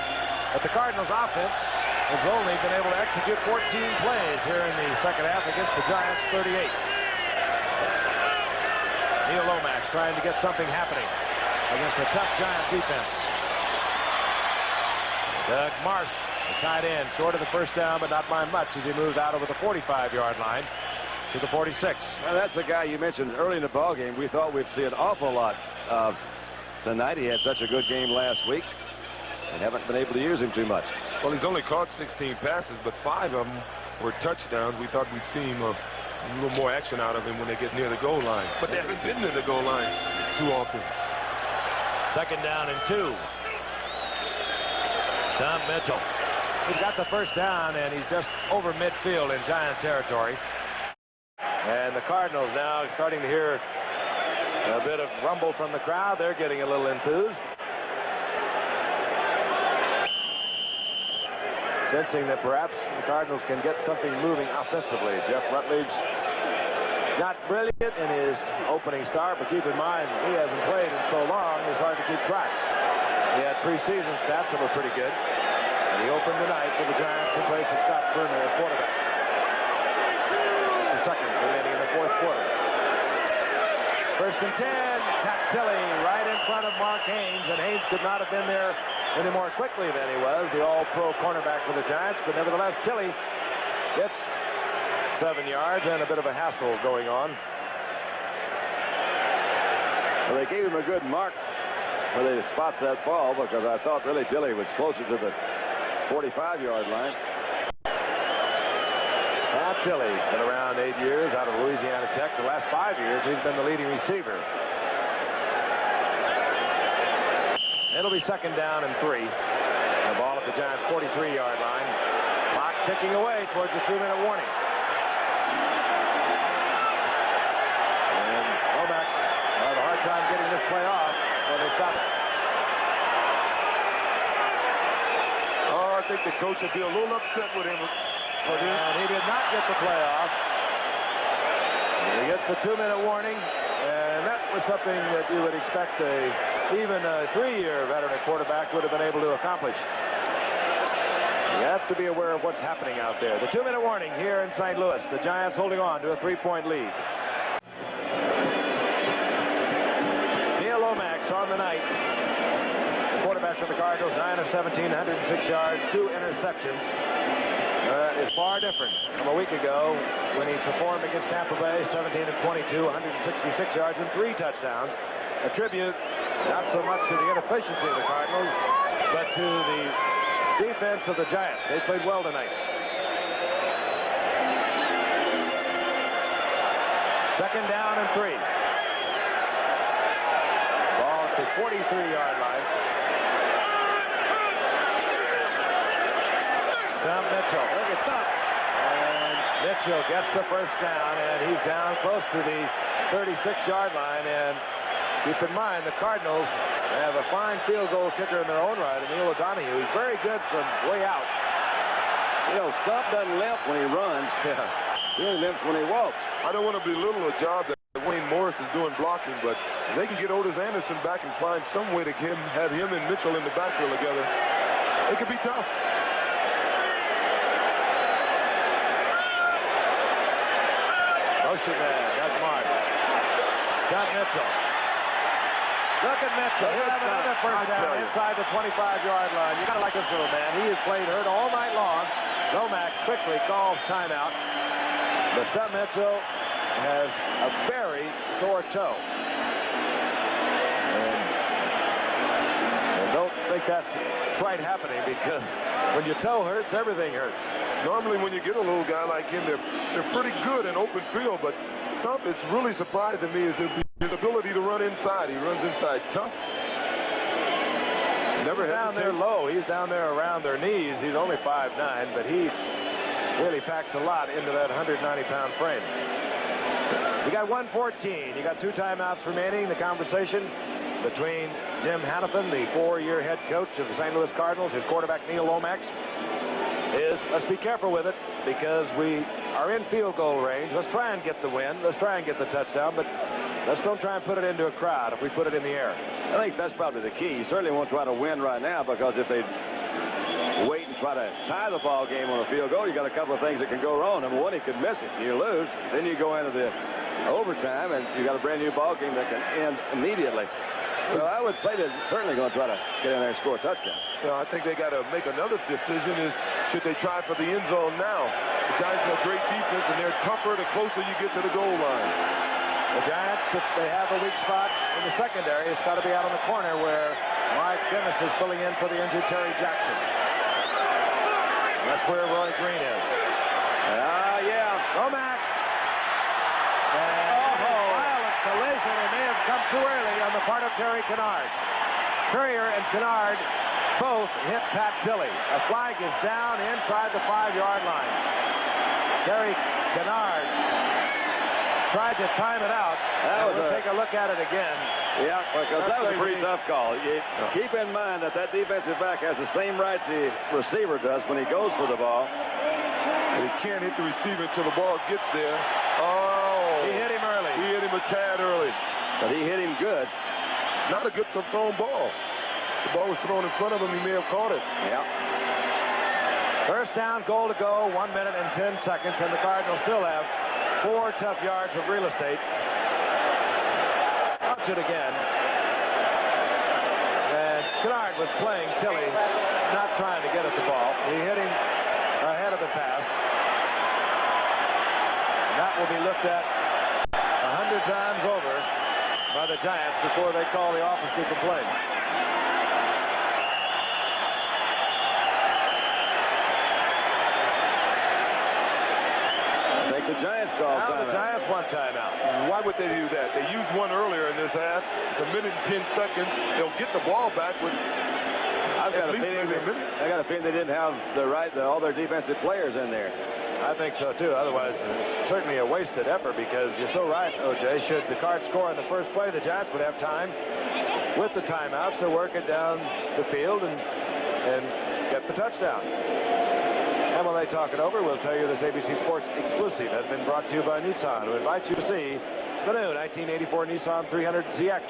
But the Cardinals offense has only been able to execute 14 plays here in the second half against the Giants 38. Neil Lomax trying to get something happening against a tough Giant defense. Doug Marsh, the tight end, short of the first down, but not by much as he moves out over the 45-yard line to the 46. Well, that's a guy you mentioned early in the ballgame. We thought we'd see an awful lot of tonight. He had such a good game last week and haven't been able to use him too much. Well, he's only caught 16 passes, but 5 of them were touchdowns. We thought we'd see him a little more action out of him when they get near the goal line. But they haven't been near the goal line too often. 2nd down and 2. Stump Mitchell. He's got the first down, and he's just over midfield in Giant territory. And the Cardinals now starting to hear a bit of rumble from the crowd. They're getting a little enthused. Sensing that perhaps the Cardinals can get something moving offensively. Jeff Rutledge, not brilliant in his opening start, but keep in mind he hasn't played in so long, it's hard to keep track. He had preseason stats that were pretty good. And he opened the night for the Giants in place of Scott Bruner at quarterback. That's the seconds remaining in the fourth quarter. First and 10, Pat Tilley right in front of Mark Haynes, and Haynes could not have been there any more quickly than he was, the all-pro cornerback for the Giants, but nevertheless, Tilley gets 7 yards and a bit of a hassle going on. Well, they gave him a good mark where they spot that ball, because I thought really Tilley was closer to the 45-yard line. Pat Tilley, been around 8 years out of Louisiana Tech. The last 5 years, he's been the leading receiver. It'll be second down and 3. The ball at the Giants' 43-yard line. Clock ticking away towards the 2-minute warning. And Lomax will have a hard time getting this play off when they stop it. Oh, I think the coach would be a little upset with him. And he did not get the play off. He gets the 2-minute warning, and that was something that you would expect even a 3-year veteran quarterback would have been able to accomplish. You have to be aware of what's happening out there. The 2-minute warning here in St. Louis. The Giants holding on to a 3-point lead. Neil Lomax on the night. The quarterback for the Cardinals, 9 of 17, 106 yards, 2 interceptions. Is far different from a week ago when he performed against Tampa Bay, 17 of 22, 166 yards and 3 touchdowns. A tribute not so much to the inefficiency of the Cardinals, but to the defense of the Giants. They played well tonight. Second down and 3. Ball at the 43-yard line. Sam Mitchell. Look, it's up. And Mitchell gets the first down, and he's down close to the 36-yard line. And keep in mind, the Cardinals have a fine field goal kicker in their own right, Neil O'Donohue. He's very good from way out. You know, Stump doesn't limp when he runs. He only limps when he walks. I don't want to belittle a job that Wayne Morris is doing blocking, but if they can get Otis Anderson back and find some way to have him and Mitchell in the backfield together, it could be tough. Motion man, that's Mark. Scott Mitchell. Look at Mitchell. He'll have another first down inside the 25-yard line. You gotta like this little man. He has played hurt all night long. Lomax quickly calls timeout. But Scott Mitchell has a very sore toe. And don't think that's quite happening, because when your toe hurts, everything hurts. Normally when you get a little guy like him, they're pretty good in open field, but Stump is really surprising me is his ability to run inside. He runs inside tough. Never down there low. He's down there around their knees. He's only 5'9", but he really packs a lot into that 190-pound frame. You got 1:14. You got 2 timeouts remaining. The conversation between Jim Hanifin, the 4-year head coach of the St. Louis Cardinals, his quarterback Neil Lomax, is let's be careful with it, because we are in field goal range. Let's try and get the win. Let's try and get the touchdown, but let's don't try and put it into a crowd if we put it in the air. I think that's probably the key. You certainly won't try to win right now, because if they wait and try to tie the ball game on a field goal, you got a couple of things that can go wrong. Number one, he could miss it. You lose. Then you go into the overtime, and you got a brand new ball game that can end immediately. So I would say they're certainly going to try to get in there and score a touchdown. Well, I think they got to make another decision is should they try for the end zone now? The Giants have great defense, and they're tougher the closer you get to the goal line. The Giants, if they have a weak spot in the secondary, it's got to be out on the corner where Mike Dennis is filling in for the injured Terry Jackson. That's where Roy Green is. Lomax. And violent collision. It may have come too early on the part of Terry Kennard. Courier and Kennard both hit Pat Tilley. A flag is down inside the 5-yard line. Terry Kennard tried to time it out. We'll take a look at it again. Yeah, because that was a pretty tough call. Keep in mind that defensive back has the same right the receiver does when he goes for the ball. He can't hit the receiver until the ball gets there. Oh! He hit him early. He hit him a tad early. But he hit him good. Not a good thrown ball. The ball was thrown in front of him. He may have caught it. Yeah. First down, goal to go, 1 minute and 10 seconds, and the Cardinals still have 4 tough yards of real estate. Watch it again. And Kennard was playing Tilly, not trying to get at the ball. He hit him ahead of the pass. And that will be looked at 100 times over by the Giants before they call the office to complain. The Giants called timeout. The Giants want timeout. Why would they do that? They used one earlier in this half. It's a minute and 10 seconds. They'll get the ball back with I got a feeling they didn't have all their defensive players in there. I think so too. Otherwise, it's certainly a wasted effort because you're so right, O.J. Should the Cards score in the first play, the Giants would have time with the timeouts to work it down the field and get the touchdown. And while they talk it over, we'll tell you this ABC Sports exclusive has been brought to you by Nissan, who invites you to see the new 1984 Nissan 300ZX.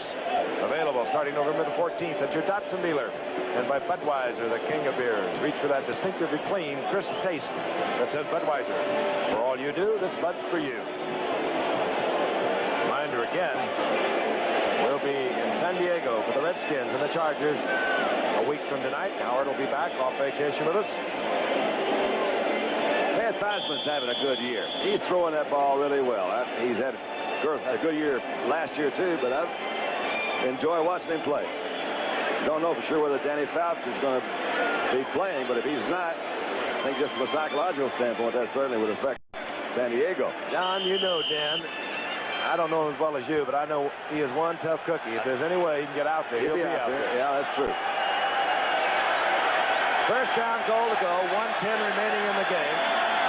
Available starting November the 14th at your Datsun dealer. And by Budweiser, the king of beers. Reach for that distinctively clean, crisp taste that says Budweiser. For all you do, this Bud's for you. Reminder again, we'll be in San Diego for the Redskins and the Chargers a week from tonight. Howard will be back off vacation with us. Theismann's having a good year. He's throwing that ball really well. He's had a good year last year, too, but I enjoy watching him play. Don't know for sure whether Danny Fouts is going to be playing, but if he's not, I think just from a psychological standpoint, that certainly would affect San Diego. John, you know Dan. I don't know him as well as you, but I know he is one tough cookie. If there's any way he can get out there, he'll be out there. Yeah, that's true. First down, goal to go. 1:10 remaining in the game.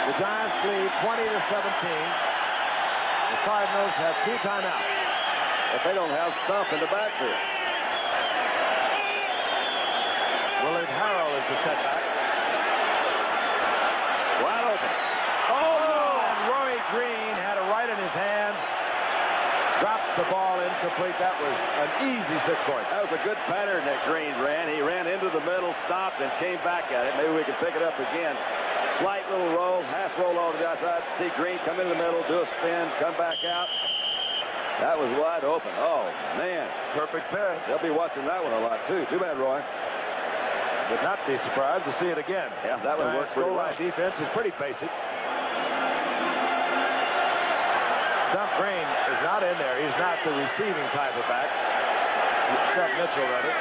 The Giants lead 20-17. The Cardinals have 2 timeouts. If they don't have Stump in the backfield. Willard Harrell is the setback. Wide open. Oh, and Roy Green had it right in his hands. Drops the ball incomplete. That was an easy 6 points. That was a good pattern that Green ran. He ran into the middle, stopped, and came back at it. Maybe we can pick it up again. Slight little roll, half roll over to the outside. See Green come in the middle, do a spin, come back out. That was wide open. Oh, man. Perfect pass. They'll be watching that one a lot, too. Too bad, Roy. Would not be surprised to see it again. Yeah, that one works pretty well. Goal line defense is pretty basic. Stump Green is not in there. He's not the receiving type of back. Stump Mitchell read it.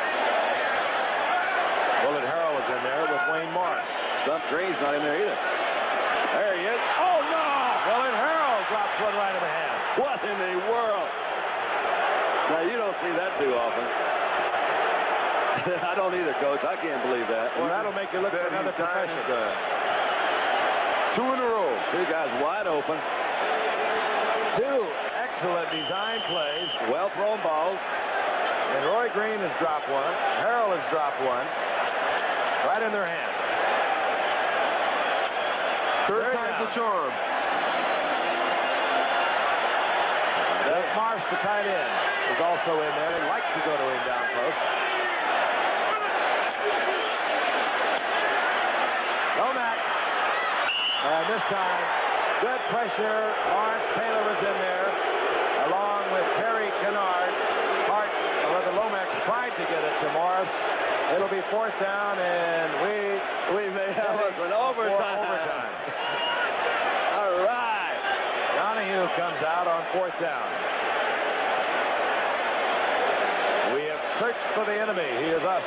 Willard Harrell is in there with Wayne Morris. Stump Green's not in there either. There he is. Oh, no! Willard Harrell drops one right in the hands. What in the world? Now, you don't see that too often. I don't either, Coach. I can't believe that. Well, that'll make you look at another profession. 2 in a row. 2 guys wide open. 2 excellent design plays. Well-thrown balls. And Roy Green has dropped one. Harrell has dropped one. Right in their hands. Third time's the charm. Doug Marsh, the tight end, is also in there. They like to go to him down close. Lomax. And this time, good pressure. Lawrence Taylor was in there, along with Terry Kennard. Hart, whether Lomax tried to get it to Morris. It'll be 4th down, and we may have an overtime. All right. Donahue comes out on 4th down. We have searched for the enemy. He is us.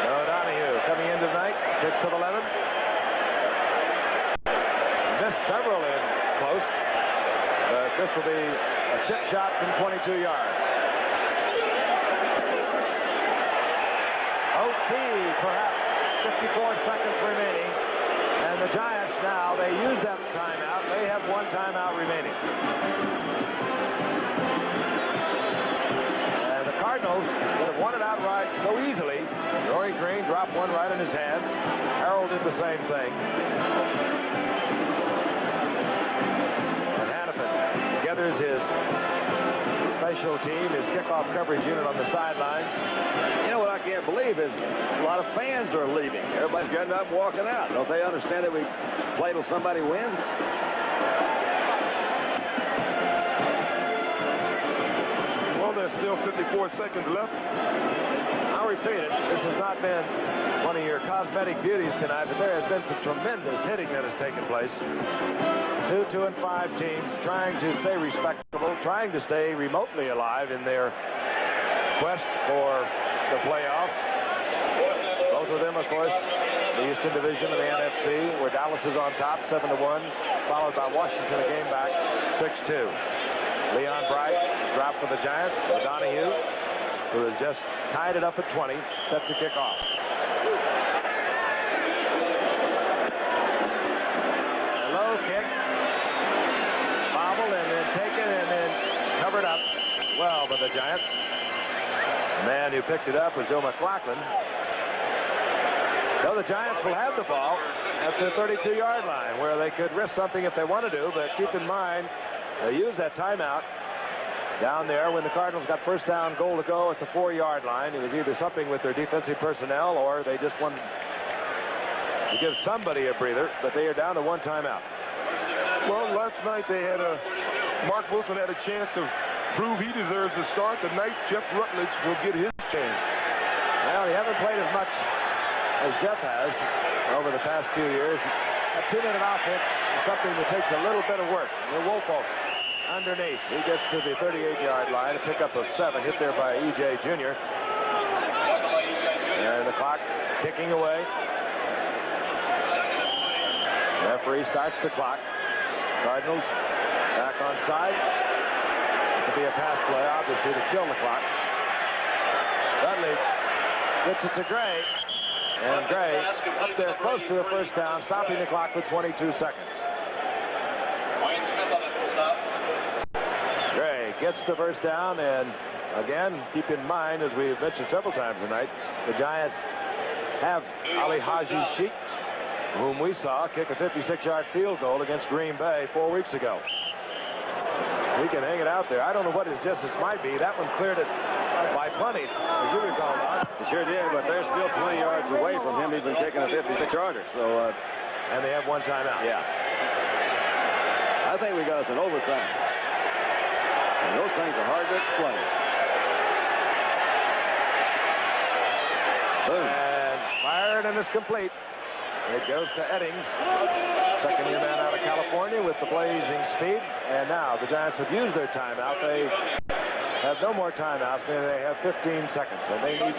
No Donahue coming in tonight. 6 of 11. Missed several in close. But this will be a chip shot from 22 yards. OT, perhaps. 54 seconds remaining. And the Giants now, they use that timeout. They have 1 timeout remaining. And the Cardinals would have won it outright so easily. Roy Green dropped one right in his hands. Harrell did the same thing. Gathers his special team, his kickoff coverage unit on the sidelines. You know what I can't believe is a lot of fans are leaving. Everybody's getting up and walking out. Don't they understand that we play till somebody wins? Well, there's still 54 seconds left. I'll repeat it. This has not been one of your cosmetic beauties tonight, but there has been some tremendous hitting that has taken place. 2, 2, and 5 teams trying to stay respectable, trying to stay remotely alive in their quest for the playoffs. Both of them, of course, the Eastern Division of the NFC, where Dallas is on top, 7-1, followed by Washington, a game back, 6-2. Leon Bright dropped for the Giants. Donahue, who has just tied it up at 20, set to kick off. A low kick. Bobbled and then taken and then covered up well by the Giants. The man who picked it up was Joe McLaughlin. So the Giants will have the ball at the 32-yard line, where they could risk something if they want to do, but keep in mind, they used that timeout down there when the Cardinals got first down, goal to go at the 4-yard line. It was either something with their defensive personnel or they just wanted to give somebody a breather, but they are down to one timeout. Well, last night they had Mark Wilson had a chance to prove he deserves to start. Tonight, Jeff Rutledge will get his chance. Well, he hasn't played as much as Jeff has over the past few years. A 2-minute offense is something that takes a little bit of work. Wolfolk underneath. He gets to the 38-yard line, a pickup of 7, hit there by E.J. Jr. And the clock ticking away. Referee starts the clock. Cardinals back on side. This will be a pass play, obviously, to kill the clock. Rutledge gets it to Gray. And Gray up there close to a first down, stopping the clock with 22 seconds. Gray gets the first down, and again, keep in mind, as we've mentioned several times tonight, the Giants have Ali Haji Sheik, whom we saw kick a 56-yard field goal against Green Bay 4 weeks ago. He can hang it out there. I don't know what his distance might be. That one cleared it by plenty, as you recall, Don. He sure did, but they're still 20 yards away from him. He's been kicking a 56-yarder. So, and they have one timeout. Yeah. I think we got us an overtime. And those things are hard to explain. Boom. And fired and it's complete. It goes to Eddings, second-year man out of California with the blazing speed. And now the Giants have used their timeout. They have no more timeouts. They have 15 seconds, and they need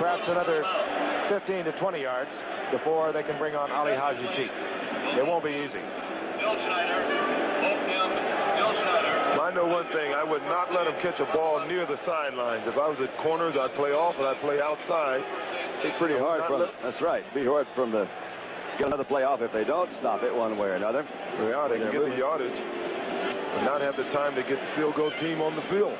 perhaps another 15 to 20 yards before they can bring on Ali Haji Sheik. It won't be easy. I know one thing. I would not let him catch a ball near the sidelines. If I was at corners, I'd play off and I'd play outside. It's pretty hard from it. That's right. Be hard from the get another play off if they don't stop it one way or another. Yeah, they can get the yardage and not have the time to get the field goal team on the field.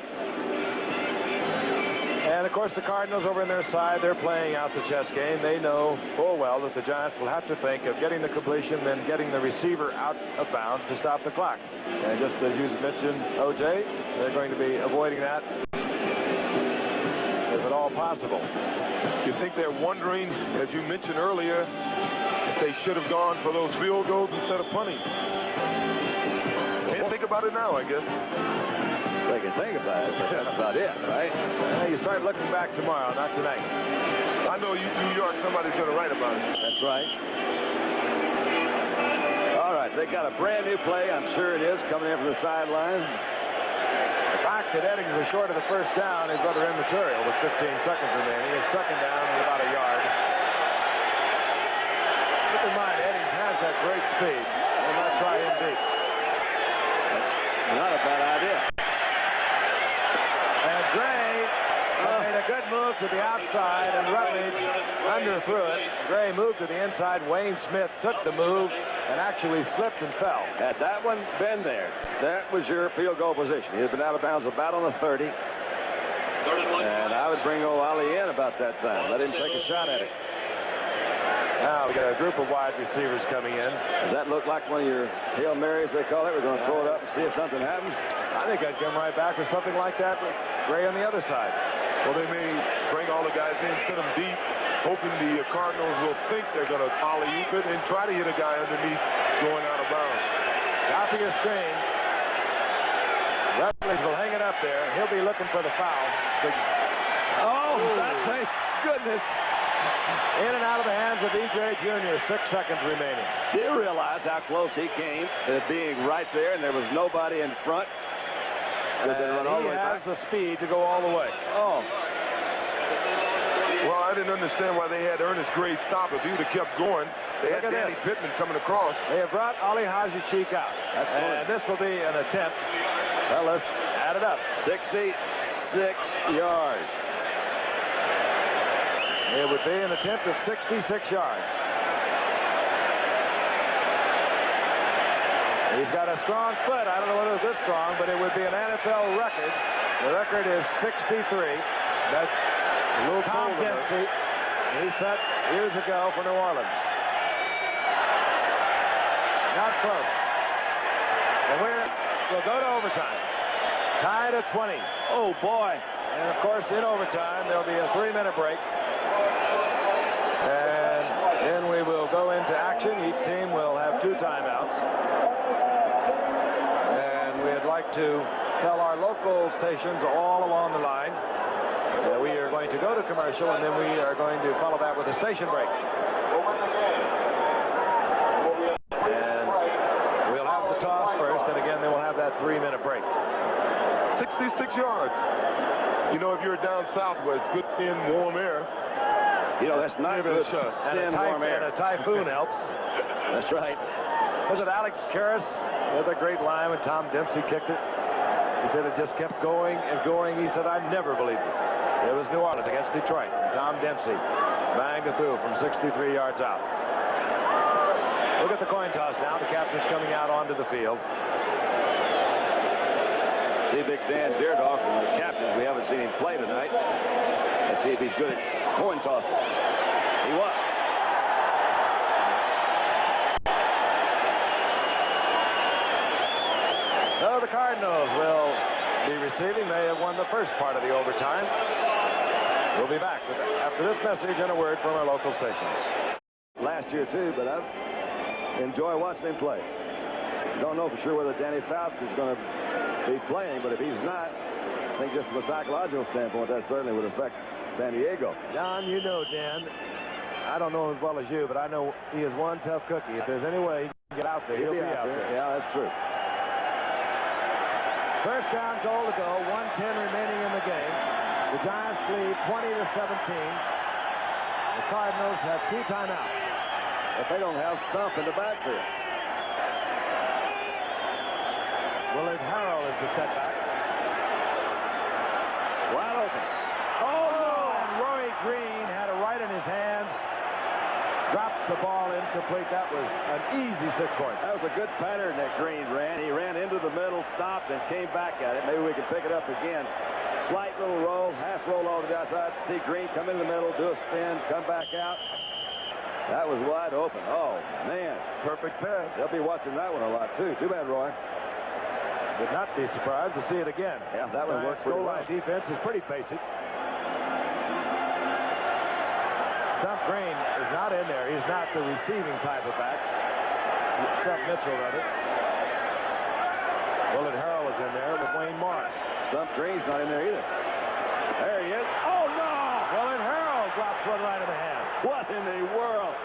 And, of course, the Cardinals over on their side, they're playing out the chess game. They know full well that the Giants will have to think of getting the completion, then getting the receiver out of bounds to stop the clock. And just as you mentioned, O.J., they're going to be avoiding that if at all possible. You think they're wondering, as you mentioned earlier, if they should have gone for those field goals instead of punting? Can't think about it now, I guess. They can think about it, but that's about it, right? You start looking back tomorrow, not tonight. I know New York, somebody's going to write about it. That's right. All right, they got a brand new play, I'm sure it is, coming in from the sideline. The fact that Eddings was short of the first down is rather immaterial with 15 seconds remaining. It's second down at about a yard. Keep in mind, Eddings has that great speed. They'll not try him deep. That's not a bad idea. And Gray made a good move to the outside, and Rutledge underthrew it. Gray moved to the inside. Wayne Smith took the move and actually slipped and fell. Had that one been there, that was your field goal position. He had been out of bounds about on the 30. And I would bring old Ali in about that time. Let him take a shot at it. Now we got a group of wide receivers coming in. Does that look like one of your Hail Marys, they call it? We're going to throw it up and see if something happens? I think I'd come right back with something like that with Gray on the other side. Well, they may bring all the guys in, send them deep, hoping the Cardinals will think they're going to alley-oop it and try to hit a guy underneath going out of bounds. Copy a screen. Revelings will hang it up there. He'll be looking for the foul. Oh, thank goodness. In and out of the hands of E.J. Jr. 6 seconds remaining. Do you realize how close he came to being right there and there was nobody in front? And he has the speed to go all the way. Oh. Well, I didn't understand why they had Ernest Gray stop. If he would have kept going, they had Danny Pittman coming across. They have brought Ali Haji-Cheek out. And this will be an attempt. Well, let's add it up. 66 yards. It would be an attempt of 66 yards. He's got a strong foot. I don't know whether it's this strong, but it would be an NFL record. The record is 63. That's Tom Dempsey. He set years ago for New Orleans. Not close. And we'll go to overtime. Tied at 20. Oh, boy. And, of course, in overtime, there'll be a 3-minute break. And then we will go into action. Each team will have 2 timeouts. And we'd like to tell our local stations all along the line that we are going to go to commercial, and then we are going to follow that with a station break. And we'll have the toss first, and again, then we'll have that 3-minute break. 66 yards. You know, if you're down southwest, good thin, warm air. You know, that's not good. And a typhoon helps. That's right. Was it Alex Karras with a great line when Tom Dempsey kicked it? He said it just kept going and going. He said, I never believed it. It was New Orleans against Detroit. And Tom Dempsey banged it through from 63 yards out. Look at the coin toss now. The captain's coming out onto the field. See Big Dan Deerdorf, one of the captains. We haven't seen him play tonight. Let's see if he's good at coin tosses. He was. So the Cardinals will be receiving. They have won the first part of the overtime. We'll be back after this message and a word from our local stations. Last year, too, but I enjoy watching him play. Don't know for sure whether Danny Fouts is going to be playing, but if he's not, I think just from a psychological standpoint, that certainly would affect San Diego. John, you know Dan. I don't know him as well as you, but I know he is one tough cookie. If there's any way he can get out there, he'll be out there. Yeah, that's true. First down goal to go, 1:10 remaining in the game. The Giants lead 20-17. The Cardinals have 2 timeouts. If they don't have Stump in the backfield. Willard Harrell is the setback. Wide open. Oh, no! And Roy Green had it right in his hands. Drops the ball incomplete. That was an easy 6 points. That was a good pattern that Green ran. He ran into the middle, stopped, and came back at it. Maybe we can pick it up again. Slight little roll, half roll over to the outside. See Green come in the middle, do a spin, come back out. That was wide open. Oh, man. Perfect pass. They'll be watching that one a lot, too. Too bad, Roy. Would not be surprised to see it again. Yeah, that one works pretty well. Goal line defense is pretty basic. Stump Green is not in there. He's not the receiving type of back. Stump Mitchell, rather. Willard Harrell is in there with Wayne Morris. Stump Green's not in there either. There he is. Oh, no! Willard Harrell drops one right in the hand. What in the world?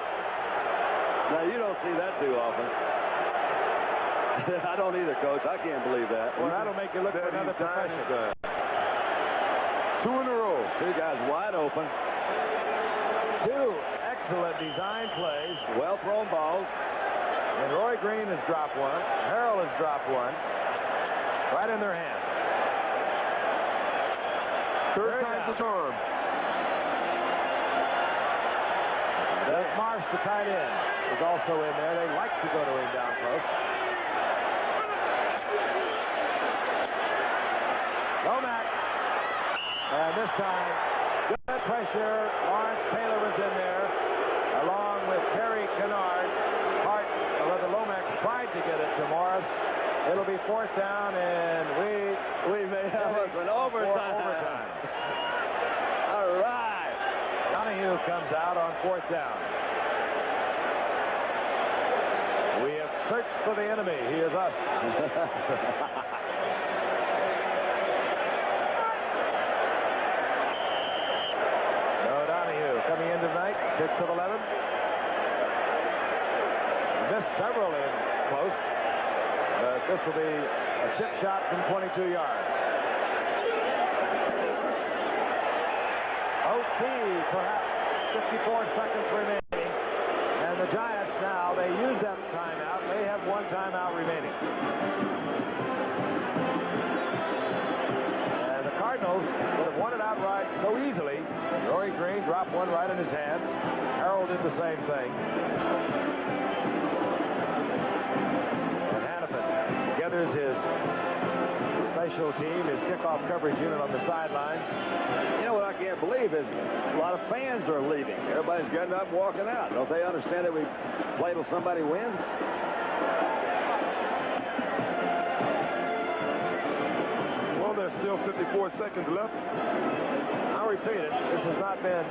Now, you don't see that too often. I don't either, Coach. I can't believe that. Well, that'll make you look for another profession. 2 in a row. 2 guys wide open. 2 excellent design plays. Well-thrown balls. And Roy Green has dropped one. Harrell has dropped one. Right in their hands. Third time's the charm. Doug Marsh, the tight end, is also in there. They like to go to him down close. Lomax. And this time, good pressure. Lawrence Taylor was in there. along with Terry Kennard. Lomax tried to get it to Morris. It'll be 4th down, and we may have an overtime. All right. Donahue comes out on 4th down. We have searched for the enemy. He is us. No Donahue coming in tonight, 6 of 11. Missed several in close, but this will be a chip shot from 22 yards. OT, perhaps 54 seconds remaining, and the Giants now, they use that timeout. They have 1 timeout remaining. And the Cardinals would have won it outright so easily. Rory Green dropped one right in his hands. Harrell did the same thing. Gathers his special team, his kickoff coverage unit on the sidelines. You know what I can't believe is a lot of fans are leaving. Everybody's getting up and walking out. Don't they understand that we play till somebody wins? Well, there's still 54 seconds left. I'll repeat it. This has not been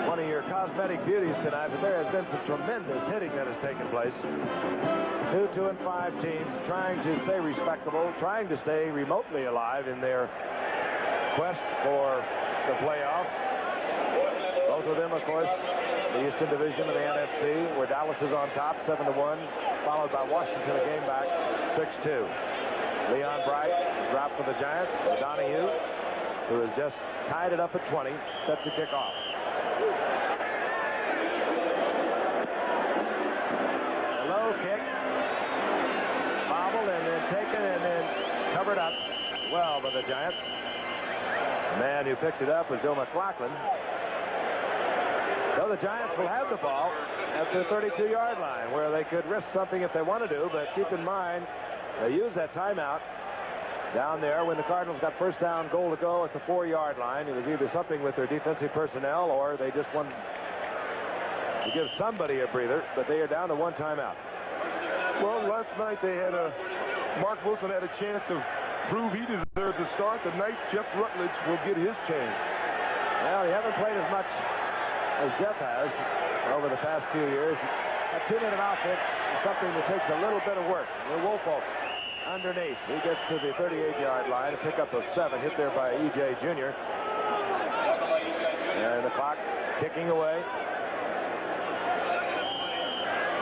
one of your cosmetic beauties tonight, but there has been some tremendous hitting that has taken place. 2, 2, and 5 teams trying to stay respectable, trying to stay remotely alive in their quest for the playoffs. Both of them, of course, the Eastern Division of the NFC, where Dallas is on top, 7-1, followed by Washington, a game back, 6-2. Leon Bright dropped for the Giants. Donahue, who has just tied it up at 20, set to kick off. A low kick. Bobbled and then taken and then covered up well by the Giants. The man who picked it up was Joe McLaughlin. So the Giants will have the ball at the 32-yard line, where they could risk something if they want to do, but keep in mind, they use that timeout down there when the Cardinals got 1st down, goal to go at the 4-yard line. It was either something with their defensive personnel or they just wanted to give somebody a breather, but they are down to 1 timeout. Well, last night they had Mark Wilson had a chance to prove he deserves a start. Tonight, Jeff Rutledge will get his chance. Well, he hasn't played as much as Jeff has over the past few years. A 2-minute offense is something that takes a little bit of work. Woolfolk underneath. He gets to the 38-yard line, a pickup of 7, hit there by E.J. Jr. And the clock ticking away.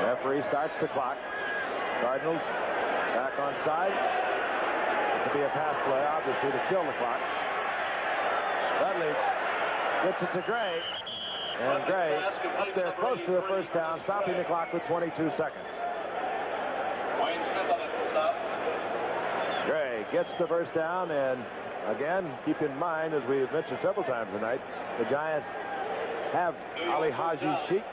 Referee starts the clock. Cardinals back on side. This will be a pass play, obviously, to kill the clock. Rutledge gets it to Gray. And Gray up there close to a 1st down, stopping the clock with 22 seconds. Gray gets the 1st down, and again, keep in mind, as we've mentioned several times tonight, the Giants have Ali Haji Sheik,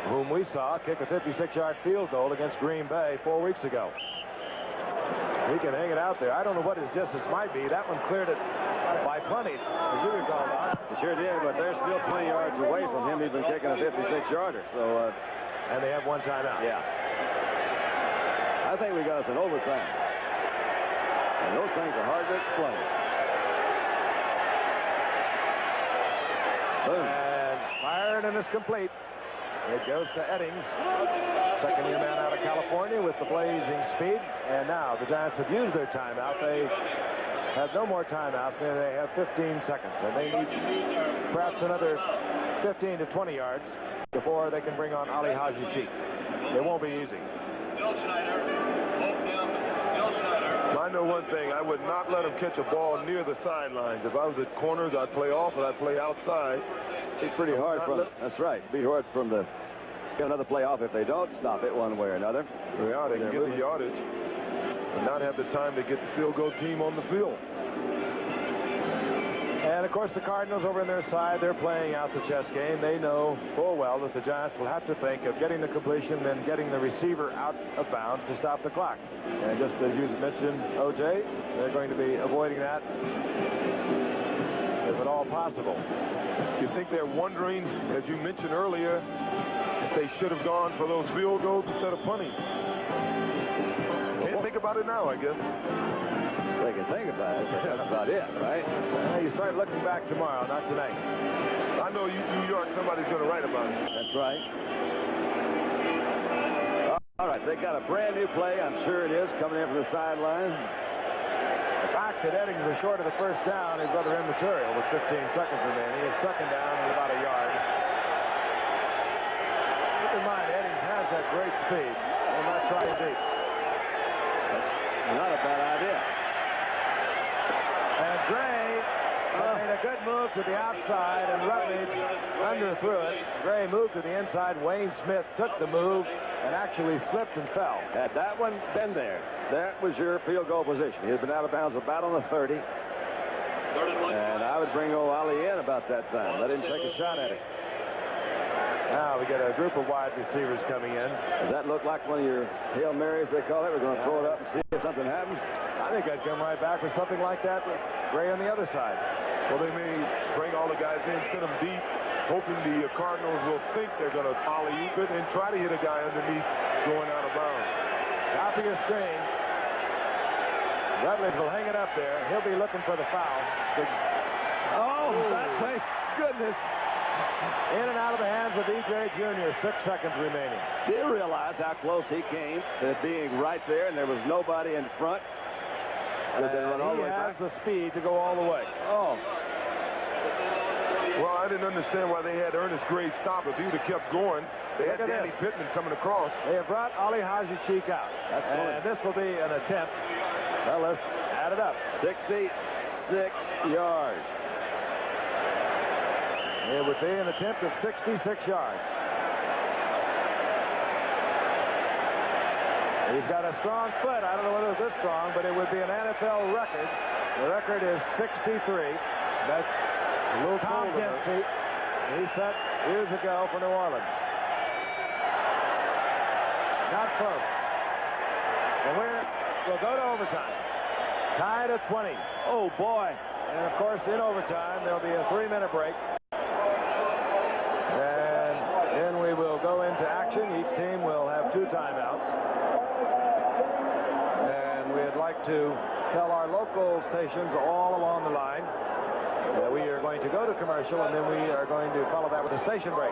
whom we saw kick a 56-yard field goal against Green Bay 4 weeks ago. He can hang it out there. I don't know what his distance might be. That one cleared it by plenty, as you recall, Don. He sure did, but they're still 20 yards away from him. He's been kicking a 56-yarder. So, and they have 1 timeout. Yeah. I think we got us an overtime. And those things are hard to explain. Boom. And fired, and it's complete. It goes to Eddings, second-year man out of California with the blazing speed. And now the Giants have used their timeout. They have no more timeouts. They have 15 seconds, and they need perhaps another 15 to 20 yards before they can bring on Ali Haji Sheik. It won't be easy. I know one thing. I would not let him catch a ball near the sidelines. If I was at corners, I'd play off, and I'd play outside. It's pretty hard from. That's right. Be hard from the. Get another play off if they don't stop it one way or another. Yeah, they can get the yardage and not have the time to get the field goal team on the field. And, of course, the Cardinals over on their side, they're playing out the chess game. They know full well that the Giants will have to think of getting the completion and getting the receiver out of bounds to stop the clock. And just as you mentioned, O.J., they're going to be avoiding that if at all possible. You think they're wondering, as you mentioned earlier, they should have gone for those field goals instead of punting. Can't think about it now, I guess. They can think about it, but that's about it, right? You start looking back tomorrow, not tonight. I know New York, somebody's going to write about it. That's right. All right, they got a brand new play, I'm sure it is, coming in from the sideline. The fact that Eddings was short of the first down is rather immaterial with 15 seconds remaining. It's second down and about a yard. Keep in mind, Eddings has that great speed. Will not try it deep. That's not a bad idea. And Gray made a good move to the outside, and Rutledge underthrew it. Gray moved to the inside. Wayne Smith took the move and actually slipped and fell. Had that one been there, that was your field goal position. He had been out of bounds about on the 30. And I would bring O'Reilly in about that time. Let him take a shot at it. Now we get a group of wide receivers coming in. Does that look like one of your Hail Marys, they call it? We're going to throw it up and see if something happens. I think I'd come right back with something like that with Gray on the other side. Well, they may bring all the guys in, send them deep, hoping the Cardinals will think they're going to alley-oop it and try to hit a guy underneath going out of bounds. Top of your screen. Rutledge will hang it up there. He'll be looking for the foul. Oh, thank goodness. In and out of the hands of E.J. Jr. 6 seconds remaining. Do you realize how close he came to being right there and there was nobody in front? And he has the speed to go all the way. Oh. Well, I didn't understand why they had Ernest Gray stop. If he would have kept going, they had Danny Pittman coming across. They have brought Ali Haji-Sheik out. And this will be an attempt. Well, let's add it up. 66 yards. It would be an attempt of 66 yards. He's got a strong foot. I don't know whether it's this strong, but it would be an NFL record. The record is 63. That's Tom Dempsey. He set years ago for New Orleans. Not close. And we'll go to overtime. Tied at 20. Oh, boy. And, of course, in overtime, there'll be a 3-minute break. And then we will go into action. Each team will have 2 timeouts. And we'd like to tell our local stations all along the line that we are going to go to commercial, and then we are going to follow that with a station break.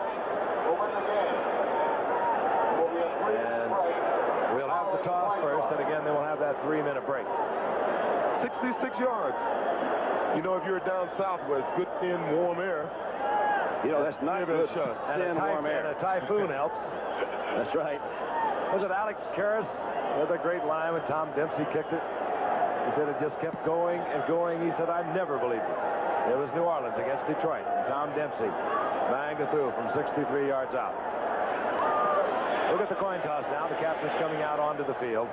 And we'll have the toss first, and again, then we'll have that 3-minute break. 66 yards. You know, if you're down southwest, good thin, warm air. You know, that's not good. And a typhoon helps. That's right. Was it Alex Karras with a great line when Tom Dempsey kicked it? He said it just kept going and going. He said, I never believed it. It was New Orleans against Detroit. And Tom Dempsey banged it through from 63 yards out. Look at the coin toss now. The captain's coming out onto the field.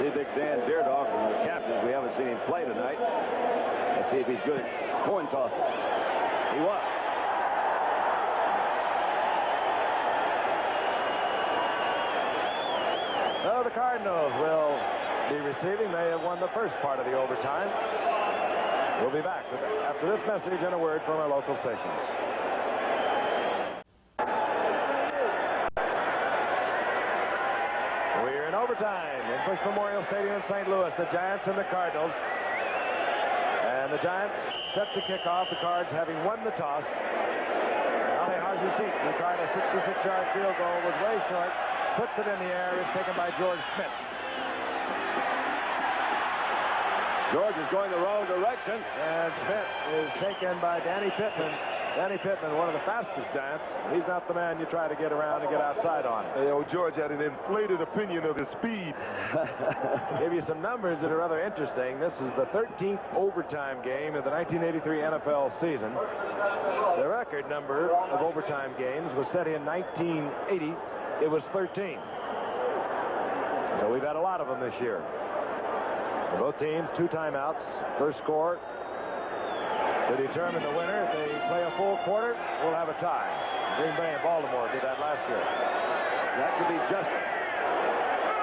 See Big Dan Deerdorf from the captains. We haven't seen him play tonight. Let's see if he's good at coin tosses. He was. So the Cardinals will be receiving. They have won the first part of the overtime. We'll be back after this message and a word from our local stations. We're in overtime in Busch Memorial Stadium in St. Louis. The Giants and the Cardinals. And the Giants set to kick off. The Cards having won the toss. Ali Haji-Sheik, who tried a 66-yard field goal, was way short. Puts it in the air. It's taken by George Smith. George is going the wrong direction. And Smith is taken by Danny Pittman. Danny Pittman, one of the fastest Giants. He's not the man you try to get around and get outside on. George had an inflated opinion of his speed. Give you some numbers that are rather interesting. This is the 13th overtime game of the 1983 NFL season. The record number of overtime games was set in 1980. It was 13. So we've had a lot of them this year. For both teams, 2 timeouts. First score to determine the winner. If they play a full quarter, we'll have a tie. Green Bay and Baltimore did that last year. That could be justice.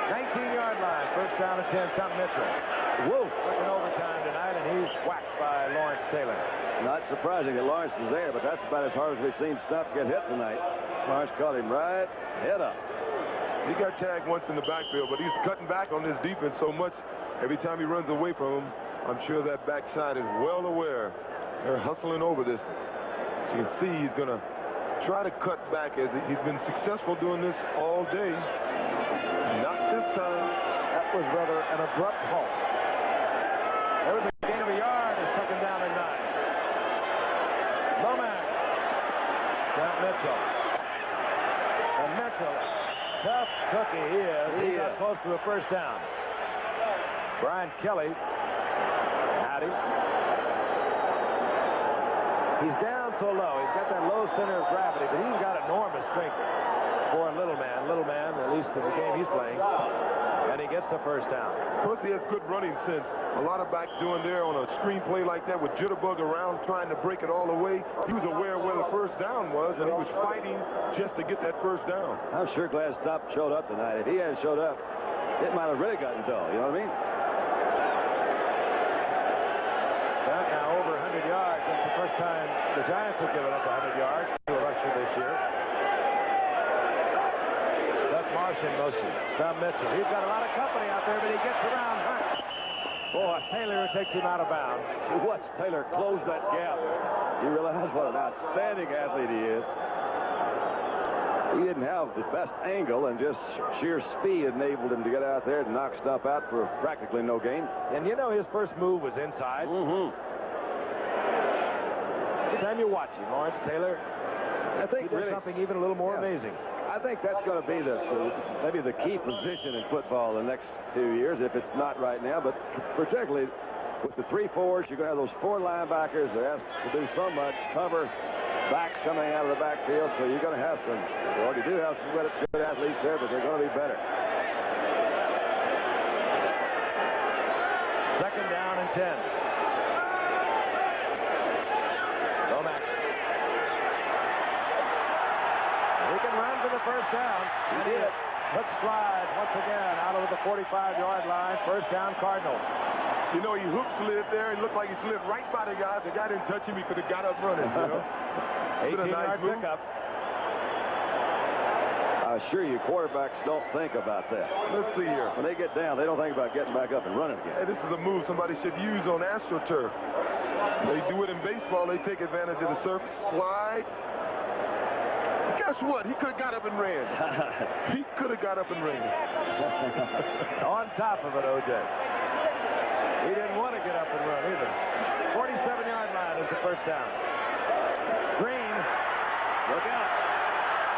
19-yard line. First down and 10. Tom Mitchell. Wolf in overtime tonight, and he's whacked by Lawrence Taylor. Not surprising that Lawrence is there, but that's about as hard as we've seen Stuff get hit tonight. Lawrence caught him right head up. He got tagged once in the backfield, but he's cutting back on this defense so much. Every time he runs away from him, I'm sure that backside is well aware. They're hustling over this. As you can see, he's going to try to cut back as he's been successful doing this all day. Not this time. That was rather an abrupt halt. There was a gain of a yard, and second down and 9. Lomax. Scott Mitchell. And Mitchell, tough cookie he is. He got close to a first down. Brian Kelly had him. He's down so low. He's got that low center of gravity, but he's got enormous strength for a little man. Little man, at least in the game he's playing. And he gets the first down. Plus, he has good running sense. A lot of backs doing there on a screen play like that with jitterbug around trying to break it all away. He was aware of where the first down was, and he was fighting just to get that first down. I'm sure glad Stuff showed up tonight. If he hadn't showed up, it might have really gotten dull. You know what I mean? That now over 100 yards. That's the first time the Giants have given up 100 yards to a rusher this year. Marsh in motion. Tom Mitchell. He's got a lot of company out there, but he gets around Hunt. Boy, Taylor takes him out of bounds. Watch Taylor close that gap. You realize what an outstanding athlete he is. He didn't have the best angle, and just sheer speed enabled him to get out there and knock Stuff out for practically no gain. And you know his first move was inside. Every time you watch him, Lawrence Taylor, I think he did something even a little more amazing. I think that's going to be maybe the key position in football the next few years, if it's not right now. But particularly with the 3-4s, you're going to have those 4 linebackers that have to do so much, cover backs coming out of the backfield. So you're going to have some, you already do have some good athletes there, but they're going to be better. Second down and 10. Lomax. He can run for the first down. He did. Hook slide once again out over the 45-yard line. First down, Cardinals. You know, he hook slid there. It looked like he slid right by the guy. If the guy didn't touch him, he could have got up running, you know. 18-yard pickup. I assure you, quarterbacks don't think about that. Let's see here. When they get down, they don't think about getting back up and running again. Hey, this is a move somebody should use on AstroTurf. They do it in baseball. They take advantage of the surface slide. Guess what? He could have got up and ran. He could have got up and ran. On top of it, O.J. He didn't want to get up and run either. 47-yard line is the first down. Green. Look out.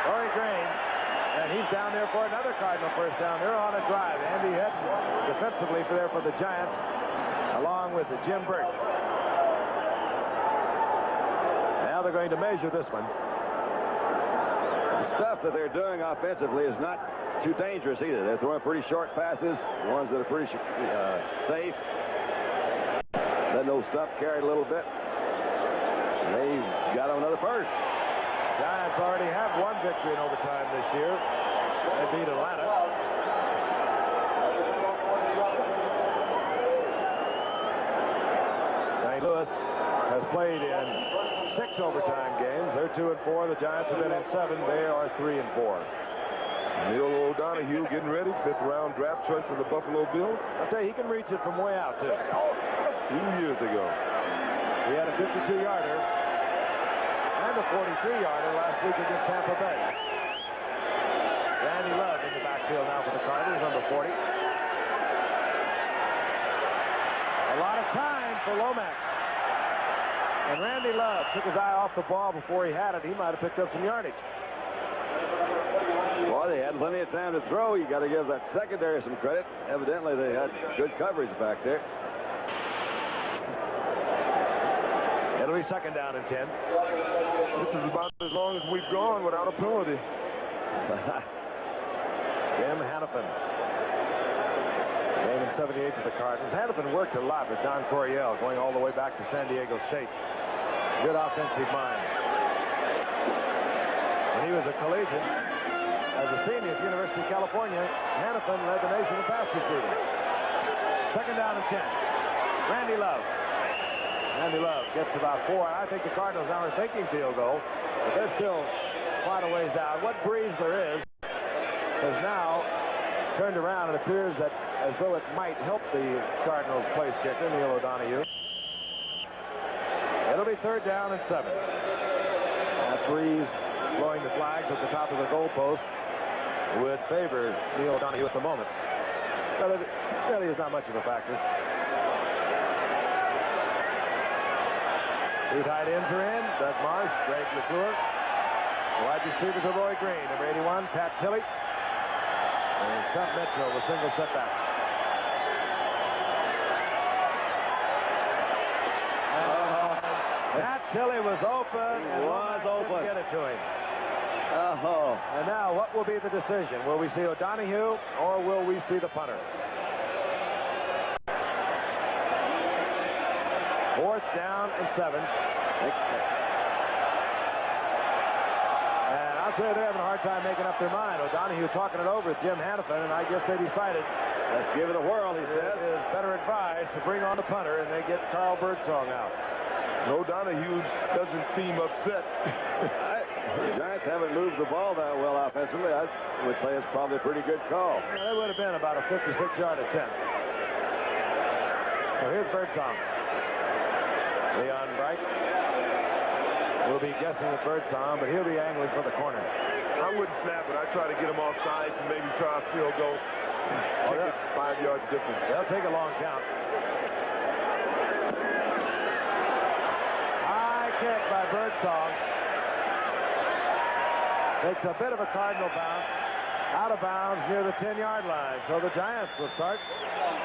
Corey Green. And he's down there for another Cardinal first down. They're on a drive. Andy Head defensively for the Giants, along with Jim Burke. Now they're going to measure this one. The stuff that they're doing offensively is not too dangerous either. They're throwing pretty short passes, ones that are pretty safe. Letting those Stuff carry a little bit. And they got them another first. Giants already have one victory in overtime this year. They beat Atlanta. St. Louis has played in 6 overtime games. They're 2-4. The Giants have been in 7. They are 3-4. Neil O'Donohue getting ready. 5th-round draft choice for the Buffalo Bills. I'll tell you, he can reach it from way out, too. 2 years ago. He had a 52-yarder and a 43-yarder last week against Tampa Bay. Randy Love in the backfield now for the Cardinals, number 40. A lot of time for Lomax. And Randy Love took his eye off the ball before he had it. He might have picked up some yardage. Boy, they had plenty of time to throw. You got to give that secondary some credit. Evidently, they had good coverage back there. It'll be second down and 10. This is about as long as we've gone without a penalty. Jim Hannafin. Game in 78 for the Cardinals. Hannafin worked a lot with Don Coryell, going all the way back to San Diego State. Good offensive mind. When he was a collegiate, as a senior at the University of California, Hannafin led the nation in pass receiving. Second down and 10. Randy Love. Randy Love gets about 4. I think the Cardinals now are thinking field goal, but they're still quite a ways out. What breeze there is has now turned around. It appears that as though it might help the Cardinals place kicker, Neil O'Donohue. It'll be third down and 7. That breeze blowing the flags at the top of the goalpost would favor Neil O'Donohue at the moment. But it really is not much of a factor. Two tight ends are in. Doug Marsh, Greg LeCour. The wide receivers are Roy Green, number 81, Pat Tilley. And Scott Mitchell, the single setback. Pat Tilley was open. Couldn't get it to him. And now, what will be the decision? Will we see O'Donohue or will we see the punter? Fourth down and 7. And I'll tell you, they're having a hard time making up their mind. O'Donohue talking it over with Jim Hannafin, and I guess they decided, let's give it a whirl, he said. It is better advised to bring on the punter, and they get Carl Birdsong out. O'Donohue doesn't seem upset. The Giants haven't moved the ball that well offensively. I would say it's probably a pretty good call. Well, it would have been about a 56-yard attempt. So here's Birdsong. Leon Bright will be guessing at Birdsong, but he'll be angling for the corner. I wouldn't snap it. I'd try to get him off sides and maybe try a field goal. Kick it 5 yards different. They'll take a long count. High kick by Birdsong. Takes a bit of a Cardinal bounce. Out of bounds near the 10-yard line. So the Giants will start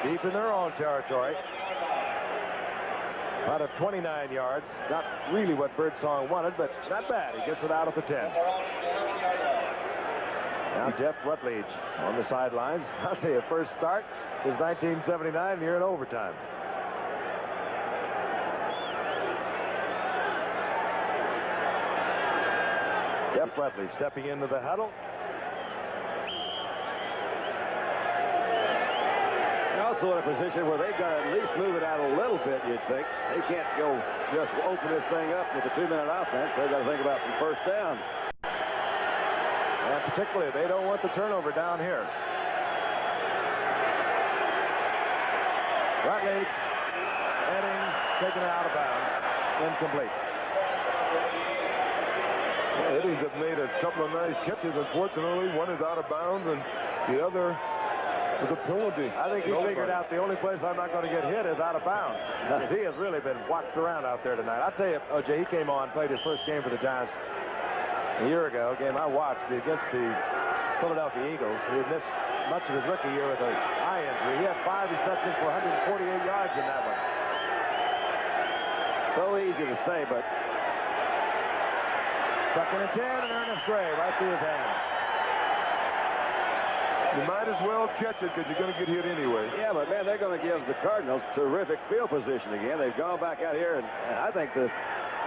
deep in their own territory. Out of 29 yards. Not really what Birdsong wanted, but not bad. He gets it out of the 10. Now Jeff Rutledge on the sidelines. I'll tell you, first start since 1979 here in overtime. Jeff Rutledge stepping into the huddle. Also in a position where they've got to at least move it out a little bit, you'd think. They can't go just open this thing up with a 2-minute offense. They've got to think about some first downs. And particularly, they don't want the turnover down here. Rutledge, Eddings, taken out of bounds. Incomplete. Yeah, Eddings have made a couple of nice catches. Unfortunately, one is out of bounds, and the other was a penalty. I think he figured out the only place I'm not going to get hit is out of bounds. He has really been whacked around out there tonight. I'll tell you, O.J., he came on, played his first game for the Giants a year ago, a game I watched against the Philadelphia Eagles. He had missed much of his rookie year with an eye injury. He had 5 receptions for 148 yards in that one. So easy to say, but... Second and 10, and Ernest Gray right through his hands. You might as well catch it because you're going to get hit anyway. Yeah, but, man, they're going to give the Cardinals terrific field position again. They've gone back out here, and I think that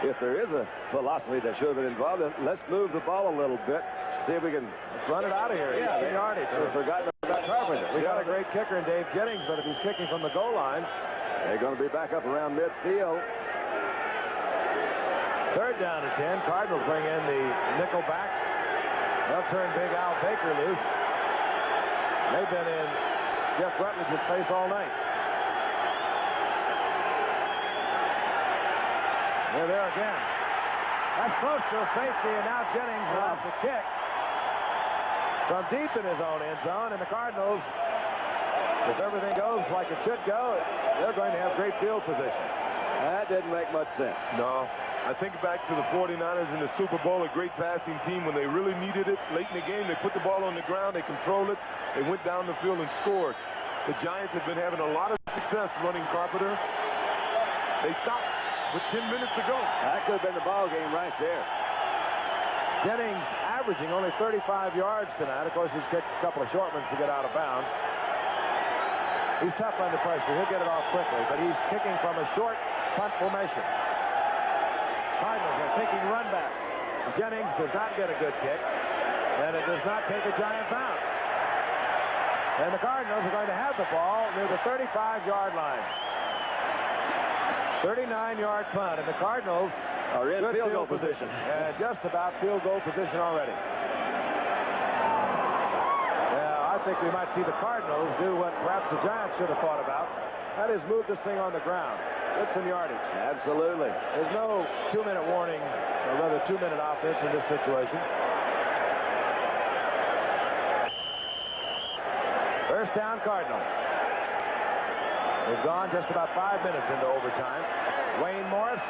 if there is a philosophy that should have been involved, then let's move the ball a little bit, see if we can run it out of here. Yeah, they already forgotten about Carpenter. We got a great kicker in Dave Jennings, but if he's kicking from the goal line, they're going to be back up around midfield. Third down and 10. Cardinals bring in the nickel backs. They'll turn Big Al Baker loose. They've been in Jeff Rutledge's face all night. They're there again. That's close to a safety, and now Jennings will have to kick from deep in his own end zone. And the Cardinals, if everything goes like it should go, they're going to have great field position. That didn't make much sense. No. I think back to the 49ers in the Super Bowl, a great passing team. When they really needed it late in the game, they put the ball on the ground, they controlled it, they went down the field and scored. The Giants have been having a lot of success running Carpenter. They stopped with 10 minutes to go. That could have been the ball game right there. Jennings averaging only 35 yards tonight. Of course, he's kicked a couple of short ones to get out of bounds. He's tough under pressure. He'll get it off quickly, but he's kicking from a short punt formation. Cardinals are thinking run back. Jennings does not get a good kick, and it does not take a giant bounce. And the Cardinals are going to have had the ball near the 35-yard line. 39-yard punt, and the Cardinals are in field goal position. And just about field goal position already. Yeah, I think we might see the Cardinals do what perhaps the Giants should have thought about. That is move this thing on the ground. Get some yardage. Absolutely. There's no 2-minute warning, or rather 2-minute offense in this situation. First down, Cardinals. We've gone just about 5 minutes into overtime. Wayne Morris,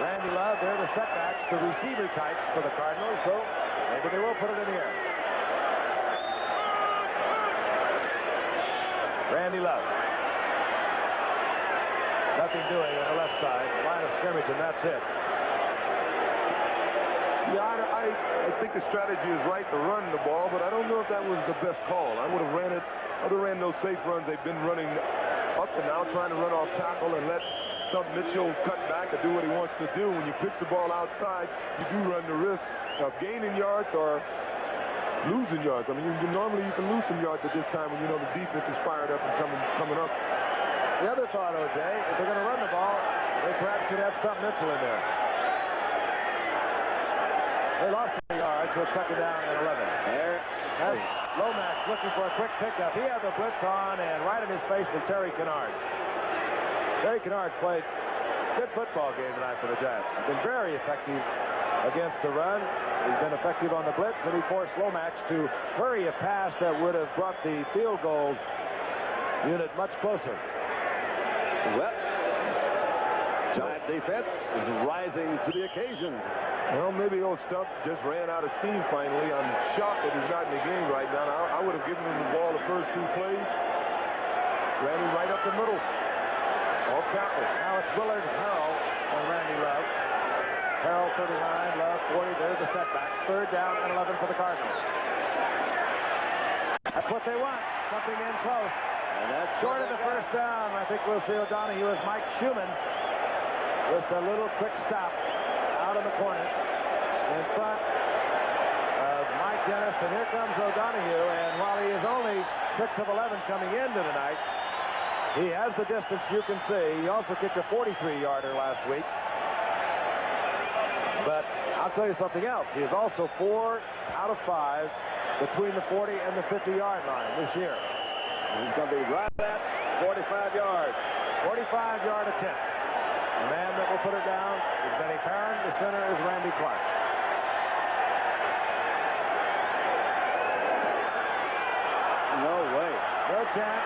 Randy Love, they're the setbacks, the receiver types for the Cardinals, so maybe they will put it in the air. Randy Love. Nothing doing on the left side. Line of scrimmage, and that's it. Yeah, I think the strategy is right to run the ball, but I don't know if that was the best call. I would have ran it. I would have ran those safe runs they've been running up and now, trying to run off tackle and let Mitchell cut back and do what he wants to do. When you pitch the ball outside, you do run the risk of gaining yards or losing yards. I mean, normally you can lose some yards at this time when you know the defense is fired up and coming up. The other thought, O.J., if they're going to run the ball, they perhaps should have Stump Mitchell in there. They lost 3 yards, so it's second down and 11. That's Lomax looking for a quick pickup. He had the blitz on, and right in his face was Terry Kennard. Terry Kennard played a good football game tonight for the Giants. He's been very effective against the run. He's been effective on the blitz, and he forced Lomax to hurry a pass that would have brought the field goal unit much closer. Well, Giant defense is rising to the occasion. Well, maybe old Stump just ran out of steam finally. I'm shocked that he's not in the game right now. I would have given him the ball the first 2 plays. Ran him right up the middle. Off tackle. Now it's Willard Harrell and Randy Love. Harrell 39, Love 40. There's the setback. Third down and 11 for the Cardinals. That's what they want. Something in close. And that's short of the first down. I think we'll see O'Donohue as Mike Schumann. Just a little quick stop out of the corner in front of Mike Dennis. And here comes O'Donohue. And while he is only 6 of 11 coming into tonight, he has the distance you can see. He also kicked a 43-yarder last week. But I'll tell you something else. He is also 4 out of 5 between the 40 and the 50-yard line this year. He's going to be right at 45 yards. 45-yard attempt. The man that will put it down is Benny Parent. The center is Randy Clark. No way. No chance.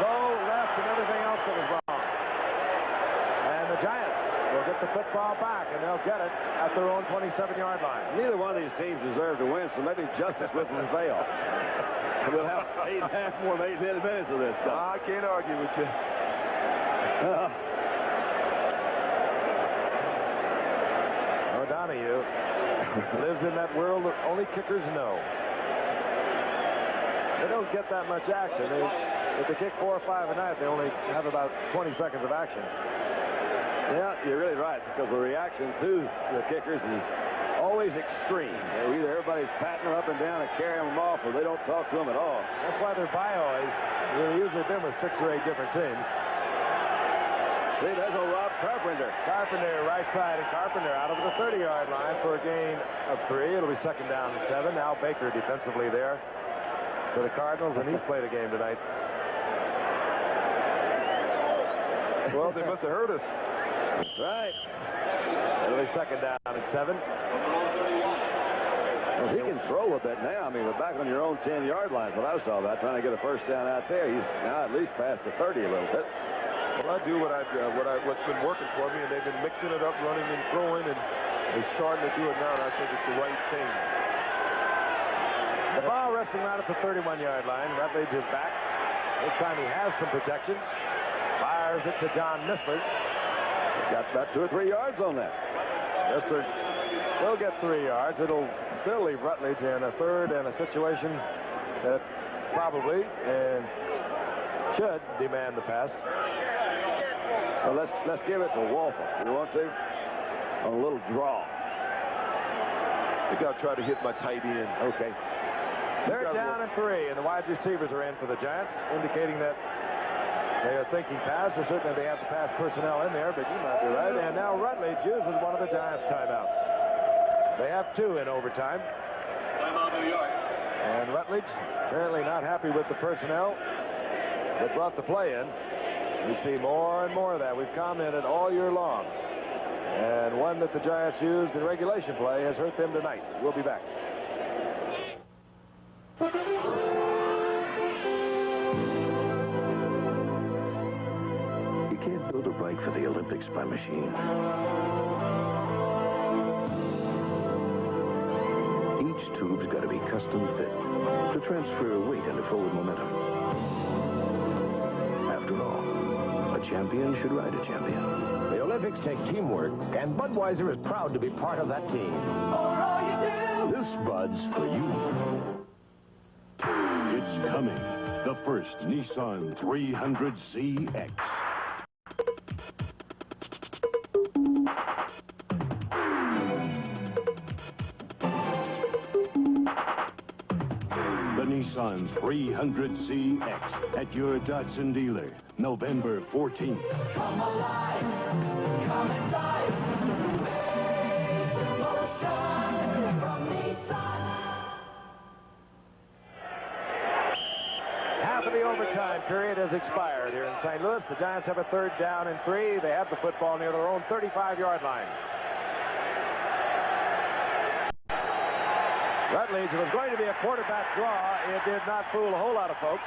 Low, left, and everything else that was wrong. And the Giants will get the football back, and they'll get it at their own 27-yard line. Neither one of these teams deserve to win, so maybe justice will prevail. We'll have 8.5 more than 8 minutes of this stuff. I can't argue with you. O'Donohue lives in that world that only kickers know. They don't get that much action. If they kick 4 or 5 a night, they only have about 20 seconds of action. Yeah, you're really right, because the reaction to the kickers is always extreme. Either everybody's patting them up and down and carrying them off, or they don't talk to them at all. That's why they're bioies. They've usually been with 6 or 8 different teams. See, there's a Rob Carpenter. Carpenter, right side, and Carpenter out over the 30-yard line for a gain of 3. It'll be second down and 7. Al Baker defensively there for the Cardinals, and he's played a game tonight. Well, they must have hurt us. That's right. It'll be second down and 7. Well, he can throw with it now. I mean, we're back on your own 10-yard line. What I saw about trying to get a first down out there. He's now at least past the 30 a little bit. Well, I do what's been working for me, and they've been mixing it up, running and throwing, and they're starting to do it now, and I think it's the right thing. The ball resting right at the 31-yard line. Rutledge is back. This time he has some protection. Fires it to John Missler. Got about 2 or 3 yards on that. Missler will get 3 yards. It'll still leave Rutledge in a third and a situation that probably and should demand the pass. Well, let's give it to Walter. You want to? On a little draw. I think I'll try to hit my tight end. Okay. They're down and 3, and the wide receivers are in for the Giants, indicating that they are thinking pass, or certainly they have the pass personnel in there, but you might be right. And now Rutledge uses one of the Giants' timeouts. They have 2 in overtime. Timeout, New York. And Rutledge apparently not happy with the personnel that brought the play in. We see more and more of that. We've commented all year long. And one that the Giants used in regulation play has hurt them tonight. We'll be back. You can't build a bike for the Olympics by machine. Each tube's got to be custom fit to transfer weight and forward momentum. After all, a champion should ride a champion. The Olympics take teamwork, and Budweiser is proud to be part of that team. For all you do. This Bud's for you. It's coming. The first Nissan 300ZX. The Nissan 300ZX at your Datsun dealer, November 14th. Come alive. Come inside. Major motion from Nissan. Half of the overtime period has expired here in St. Louis. The Giants have a 3rd down and 3. They have the football near their own 35-yard line. Rutledge was going to be a quarterback draw. It did not fool a whole lot of folks.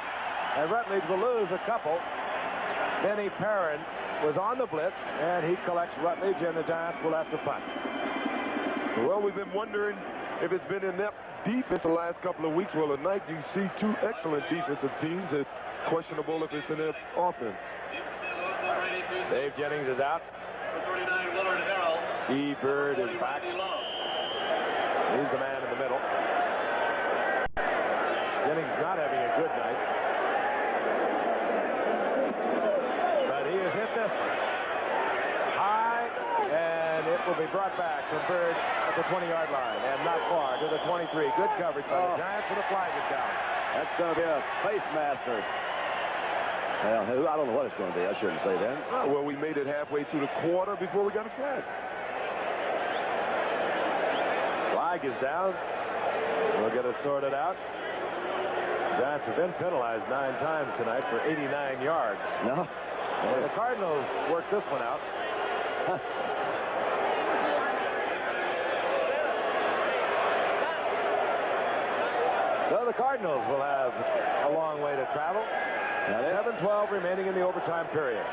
And Rutledge will lose a couple. Benny Perrin was on the blitz, and he collects Rutledge, and the Giants will have to punt. Well, we've been wondering if it's been inept defense the last couple of weeks. Well, tonight you see 2 excellent defensive teams. It's questionable if it's inept offense. Dave Jennings is out. Steve Bird is back. He's the man in the middle. Jennings not having a good night. But he has hit this one. High, and it will be brought back from Bird at the 20-yard line. And not far to the 23. Good coverage by the Giants, and the flag is down. That's going to be a face master. Well, I don't know what it's going to be. I shouldn't say that. Oh, well, we made it halfway through the quarter before we got a flag. Flag is down. We'll get it sorted out. Giants have been penalized 9 times tonight for 89 yards. No. Well, the Cardinals worked this one out. So the Cardinals will have a long way to travel. 7-12 remaining in the overtime period.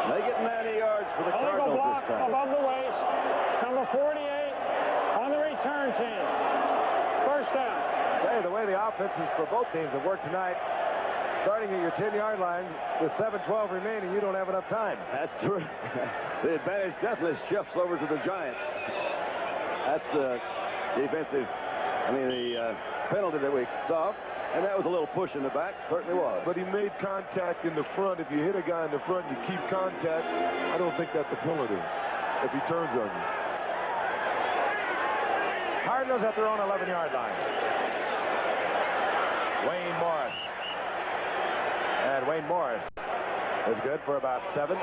They get 90 yards for the Illegal Cardinals block this time. above the waist. Number 48 on the return team. First down. Hey, the way the offenses for both teams have worked tonight, starting at your 10-yard line with 7-12 remaining, you don't have enough time. That's true. The advantage definitely shifts over to the Giants. That's the defensive, the penalty that we saw. And that was a little push in the back, certainly was. But he made contact in the front. If you hit a guy in the front and you keep contact, I don't think that's a penalty if he turns on you. Cardinals at their own 11-yard line. Wayne Morris. And Wayne Morris is good for about 7.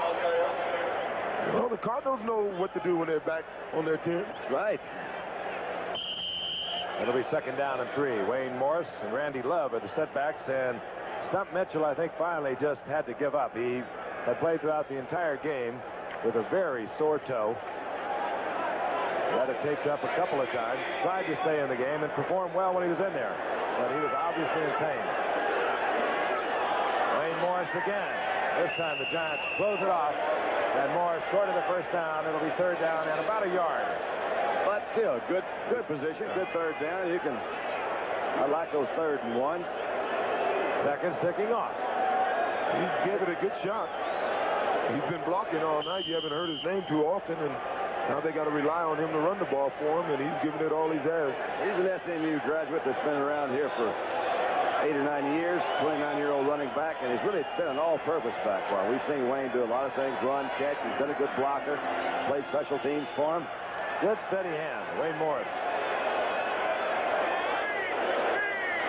Well, the Cardinals know what to do when they're back on their 10. That's right. It'll be 2nd down and 3. Wayne Morris and Randy Love are the setbacks, and Stump Mitchell, I think, finally just had to give up. He had played throughout the entire game with a very sore toe. He had it taped up a couple of times, tried to stay in the game and performed well when he was in there, but he was obviously in pain. Wayne Morris again. This time the Giants close it off, and Morris short of the first down. It'll be 3rd down and about a yard. But still, good position, good 3rd down. I like those 3rd and 1s. Seconds ticking off. He gave it a good shot. He's been blocking all night. You haven't heard his name too often, and now they got to rely on him to run the ball for him, and he's giving it all he's has. He's an SMU graduate that's been around here for 8 or 9 years, 29-year-old running back, and he's really been an all-purpose back. Well, we've seen Wayne do a lot of things, run, catch. He's been a good blocker, played special teams for him. Good steady hand. Wayne Morris.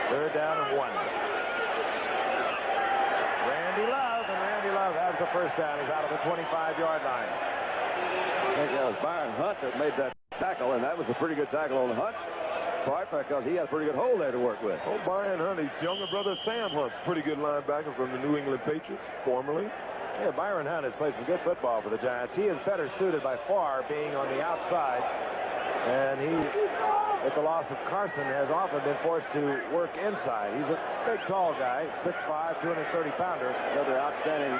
Third down and 1. Randy Love has the first down. He's out of the 25-yard line. I think that was Byron Hunt that made that tackle, and that was a pretty good tackle on Hunt's part because he had a pretty good hole there to work with. Oh, Byron Hunt, his younger brother Sam Hunt, pretty good linebacker from the New England Patriots, formerly. Yeah, Byron Hunt has played some good football for the Giants. He is better suited by far being on the outside, and he, with the loss of Carson, has often been forced to work inside. He's a big, tall guy, 6'5", 230-pounder. Another outstanding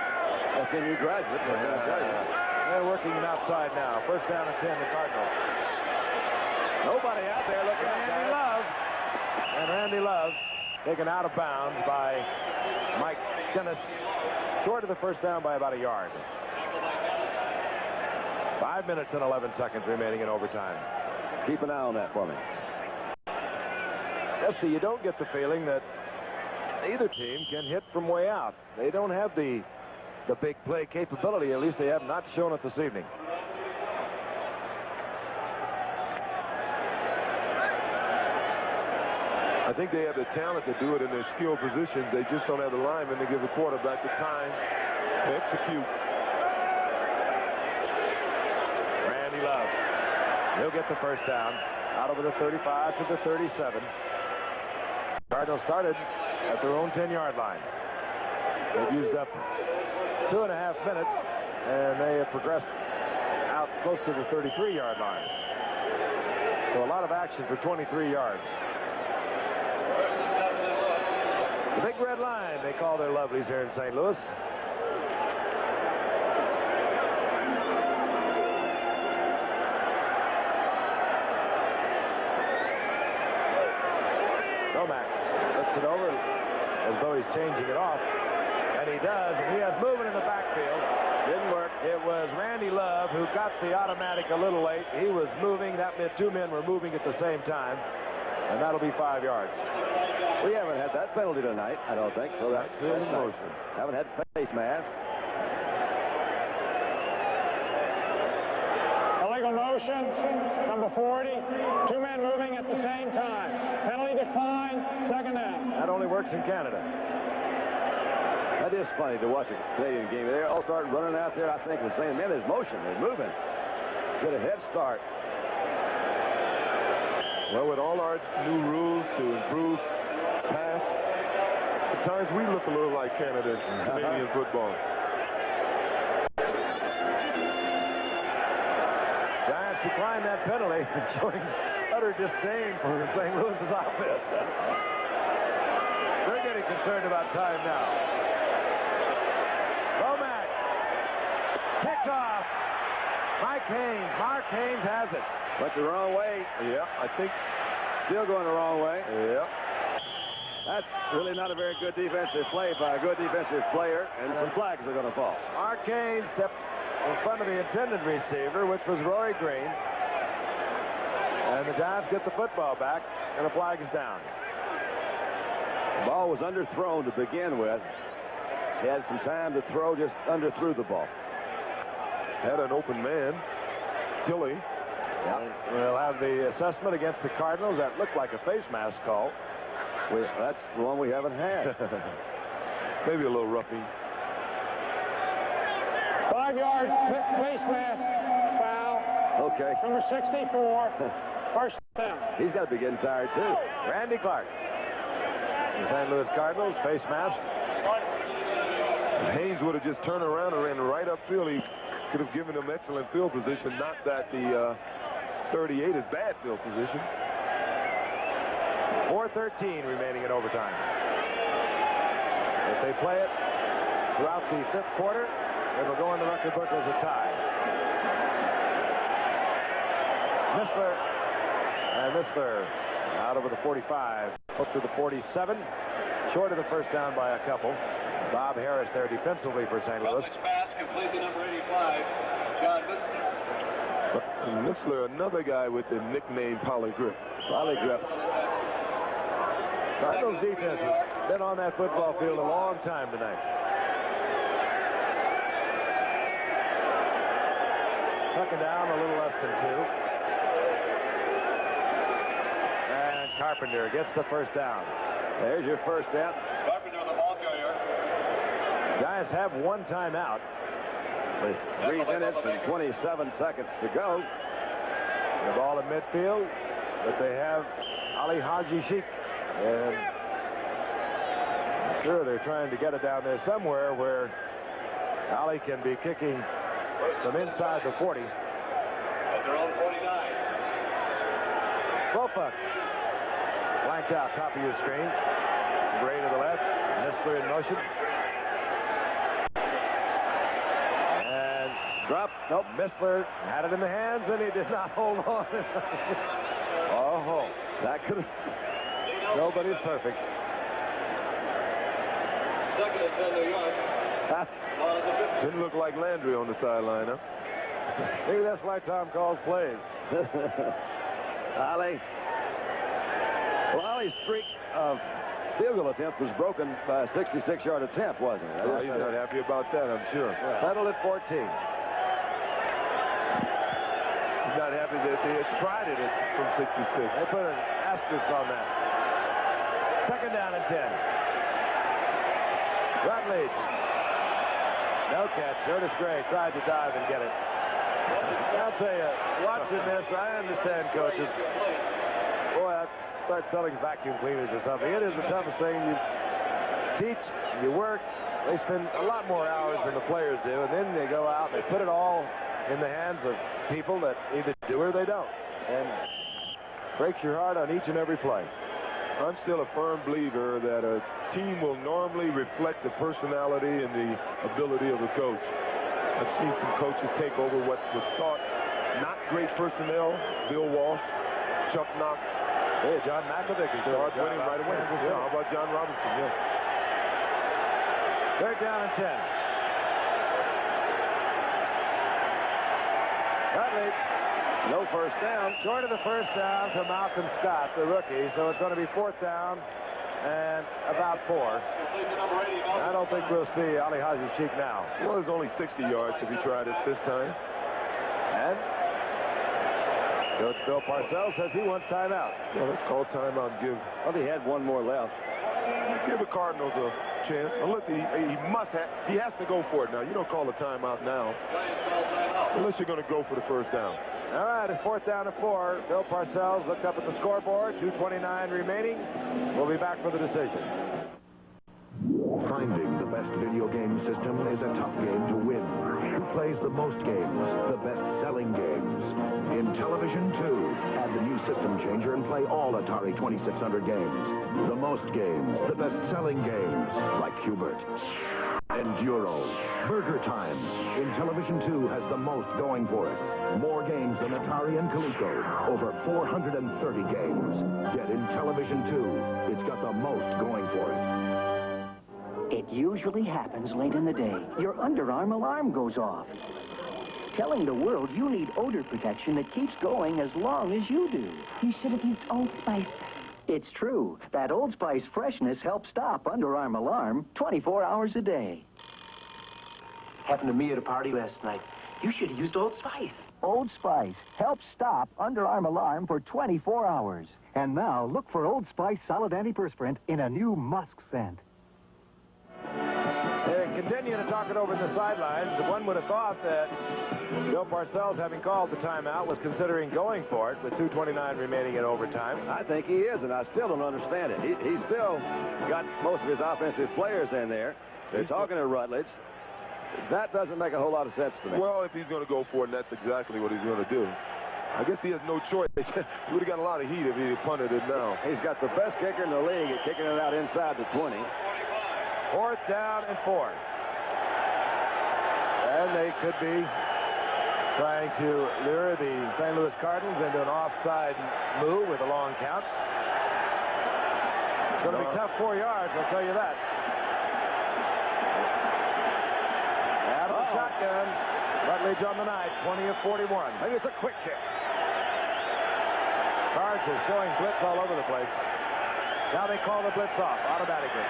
SMU graduate. They're working him outside now. First down and 10, the Cardinals. Nobody out there looking at Randy Love. And Randy Love taken out of bounds by Mike Dennis. Short of the first down by about a yard. 5 minutes and 11 seconds remaining in overtime. Keep an eye on that for me. Jesse, you don't get the feeling that either team can hit from way out. They don't have the big play capability. At least they have not shown it this evening. I think they have the talent to do it in their skill positions. They just don't have the linemen to give the quarterback the time to execute. Randy Love. He'll get the first down. Out over the 35 to the 37. Cardinals started at their own 10-yard line. They've used up 2.5 minutes, and they have progressed out close to the 33-yard line. So a lot of action for 23 yards. The Big Red Line, they call their lovelies here in St. Louis. Lomax looks it over as though he's changing it off. And he does, and he has movement in the backfield. Didn't work. It was Randy Love who got the automatic a little late. He was moving. That meant two men were moving at the same time. And that'll be 5 yards. We haven't had that penalty tonight, I don't think. So that's in motion. Haven't had face mask. Illegal motion, number 40. Two men moving at the same time. Penalty declined, second down. That only works in Canada. That is funny to watch a Canadian game. They all start running out there, I think, and saying, man, there's motion. They're moving. Get a head start. Well, with all our new rules to improve pass, at times we look a little like Canada in Canadian football. Giants declined that penalty, showing utter disdain for St. Louis's offense. They're getting concerned about time now. Lomax. Picked off. Mark Haynes has it. Went the wrong way. Yeah, I think. Still going the wrong way. Yeah. That's really not a very good defensive play by a good defensive player, and some flags are going to fall. Mark Haynes stepped in front of the intended receiver, which was Rory Green. And the Giants get the football back, and the flag is down. The ball was underthrown to begin with. He had some time to throw, just underthrew the ball. Had an open man. Tilly. Yeah. We'll have the assessment against the Cardinals. That looked like a face mask call. That's the one we haven't had. Maybe a little roughing. 5-yard face mask foul. Okay. Number 64. First down. He's got to be getting tired, too. Randy Clark. The St. Louis Cardinals, face mask. If Haynes would have just turned around and ran right upfield, he could have given him excellent field position. Not that the 38 is bad field position. 4:13 remaining in overtime. If they play it throughout the fifth quarter, it will go in the record book as a tie. Missler out over the 45, close to the 47, short of the first down by a couple. Bob Harris there defensively for St. Louis. Pass complete to number 85, John Missler, another guy with the nickname Polygrip. Polygrip. Cardinals defense has been on that football field a long time tonight. Second down, a little less than 2. Carpenter gets the first down. There's your first down. Carpenter on the ball carrier. Giants have one timeout. With 3 minutes and 27 seconds to go. The ball in midfield, but they have Ali Haji Sheikh. And I'm sure they're trying to get it down there somewhere where Ali can be kicking from inside the 40. At their own 49. Bofa blanked out top of your screen. Gray to the left. Missler in motion. And dropped. Nope. Missler had it in the hands, and he did not hold on. Oh, that could have. Nobody's perfect. Second and 10 New York. Didn't look like Landry on the sideline, huh? Maybe that's why Tom calls plays. Ali. Well, Ali's streak of field goal attempt was broken by a 66-yard attempt, wasn't it? Oh, he's not happy about that, I'm sure. Settled at 14. He's not happy that they had tried it from 66. They put an asterisk on that. Second down and 10. Rutledge. No catch. Curtis Gray tried to dive and get it. I'll tell you, watching this, I understand, coaches. Boy, I'd start selling vacuum cleaners or something. It is the toughest thing. You teach, you work. They spend a lot more hours than the players do, and then they go out and they put it all in the hands of people that either do or they don't. And breaks your heart on each and every play. I'm still a firm believer that a team will normally reflect the personality and the ability of the coach. I've seen some coaches take over what was thought not great personnel. Bill Walsh, Chuck Knox. Hey, John McAvick is start winning right away. Yeah, how about John Robinson? Yeah. Third down and 10. Rutledge. No first down. Short of the first down to Malcolm Scott, the rookie. So it's going to be fourth down and about 4. I don't think we'll see Ali Haji Sheikh now. Well, there's only 60 yards if he tried it this time. And Coach Bill Parcells says he wants timeout. Well, let's call timeout and give. Well, he had one more left. Give the Cardinals a chance. Unless he has to go for it now. You don't call a timeout now unless you're going to go for the first down. All right, it's fourth down and 4. Bill Parcells looked up at the scoreboard. 2:29 remaining. We'll be back for the decision. Finding the best video game system is a tough game to win. Who plays the most games, the best-selling games? In Television 2, add the new system changer and play all Atari 2600 games. The most games, the best-selling games, like Hubert. Enduro. Burger Time. In Television 2 has the most going for it. More games than Atari and Coleco. Over 430 games. Yet in Television 2, it's got the most going for it. It usually happens late in the day. Your underarm alarm goes off, telling the world you need odor protection that keeps going as long as you do. You should have used Old Spice. It's true. That Old Spice freshness helps stop underarm alarm 24 hours a day. Happened to me at a party last night. You should have used Old Spice. Old Spice helps stop underarm alarm for 24 hours. And now, look for Old Spice Solid Antiperspirant in a new musk scent. They continue to talk it over the sidelines. One would have thought that Bill Parcells, having called the timeout, was considering going for it with 2:29 remaining in overtime. I think he is, and I still don't understand it. He's still got most of his offensive players in there. They're talking to Rutledge. That doesn't make a whole lot of sense to me. Well, if he's going to go for it, that's exactly what he's going to do. I guess he has no choice. He would have got a lot of heat if he had punted it now. He's got the best kicker in the league at kicking it out inside the 20. Fourth down and 4. And they could be trying to lure the St. Louis Cardinals into an offside move with a long count. It's going to be tough 4 yards, I'll tell you that. Out of the shotgun. Rutledge on the night, 20 of 41. Maybe it's a quick kick. Cards are showing blitz all over the place. Now they call the blitz off automatically.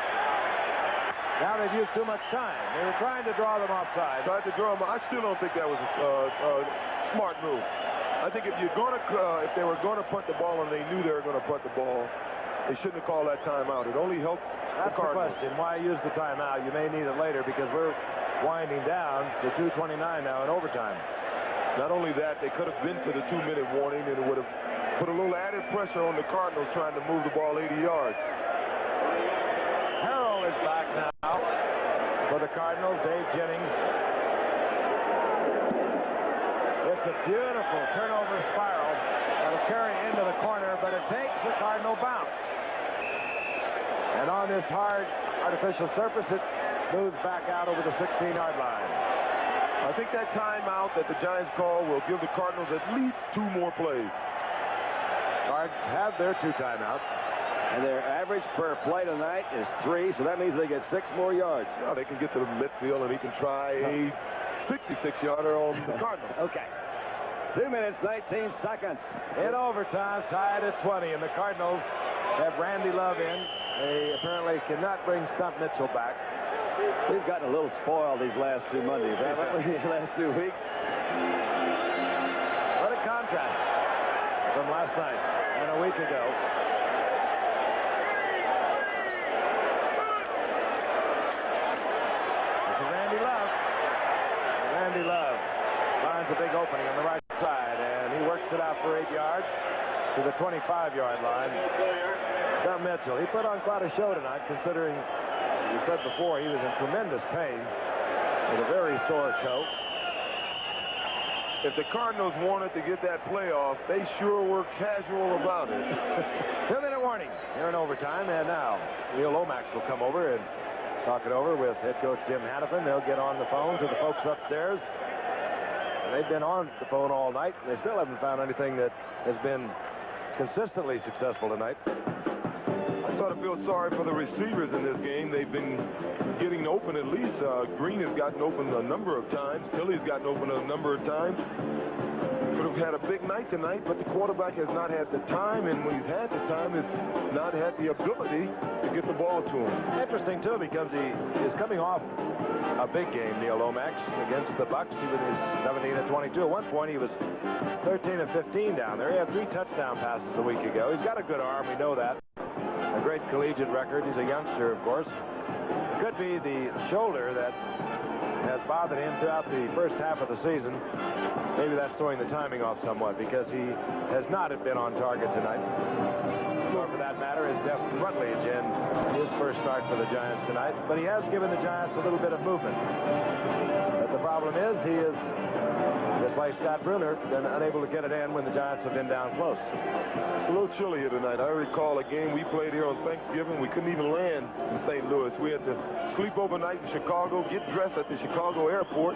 Now they've used too much time. They were trying to draw them offside. Tried to draw them. I still don't think that was a smart move. I think if they were going to punt the ball and they knew they were going to punt the ball, they shouldn't have called that timeout. It only helps That's the question. Why use the timeout? You may need it later because we're winding down to 2:29 now in overtime. Not only that, they could have been to the 2-minute warning, and it would have put a little added pressure on the Cardinals trying to move the ball 80 yards. Harrell is back now for the Cardinals. Dave Jennings. It's a beautiful turnover spiral. That'll carry into the corner, but it takes the Cardinal bounce. And on this hard artificial surface, it moves back out over the 16-yard line. I think that timeout that the Giants call will give the Cardinals at least 2 more plays. Cards have their 2 timeouts. And their average per play tonight is 3, so that means they get 6 more yards. Now they can get to the midfield, and he can try a 66-yarder on the Cardinals. Okay. 2 minutes, 19 seconds. In overtime, tied at 20, and the Cardinals have Randy Love in. They apparently cannot bring Stump Mitchell back. We've gotten a little spoiled these last 2 Mondays, haven't we? These last 2 weeks. What a contrast from last night and a week ago. This is Randy Love. Randy Love finds a big opening on the right side, and he works it out for 8 yards to the 25-yard line. Stump Mitchell, he put on quite a show tonight, considering, you said before, he was in tremendous pain with a very sore toe. If the Cardinals wanted to get that playoff, they sure were casual about it. 2-minute warning here in overtime, and now Neil Lomax will come over and talk it over with head coach Jim Hannafin. They'll get on the phone to the folks upstairs. And they've been on the phone all night, and they still haven't found anything that has been consistently successful tonight. I sort of feel sorry for the receivers in this game. They've been getting open at least. Green has gotten open a number of times. Tilley's gotten open a number of times. Could have had a big night tonight, but the quarterback has not had the time, and when he's had the time, has not had the ability to get the ball to him. Interesting, too, because he is coming off a big game, Neil Lomax, against the Bucks. He was 17-22. At one point, he was 13-15 down there. He had 3 touchdown passes a week ago. He's got a good arm. We know that. A great collegiate record. He's a youngster, of course. It could be the shoulder that has bothered him throughout the first half of the season. Maybe that's throwing the timing off somewhat because he has not been on target tonight. Or for that matter, is Jeff Rutledge in his first start for the Giants tonight. But he has given the Giants a little bit of movement. But the problem is he is, just like Scott Bruner, been unable to get it in when the Giants have been down close. It's a little chilly here tonight. I recall a game we played here on Thanksgiving. We couldn't even land in St. Louis. We had to sleep overnight in Chicago, get dressed at the Chicago airport,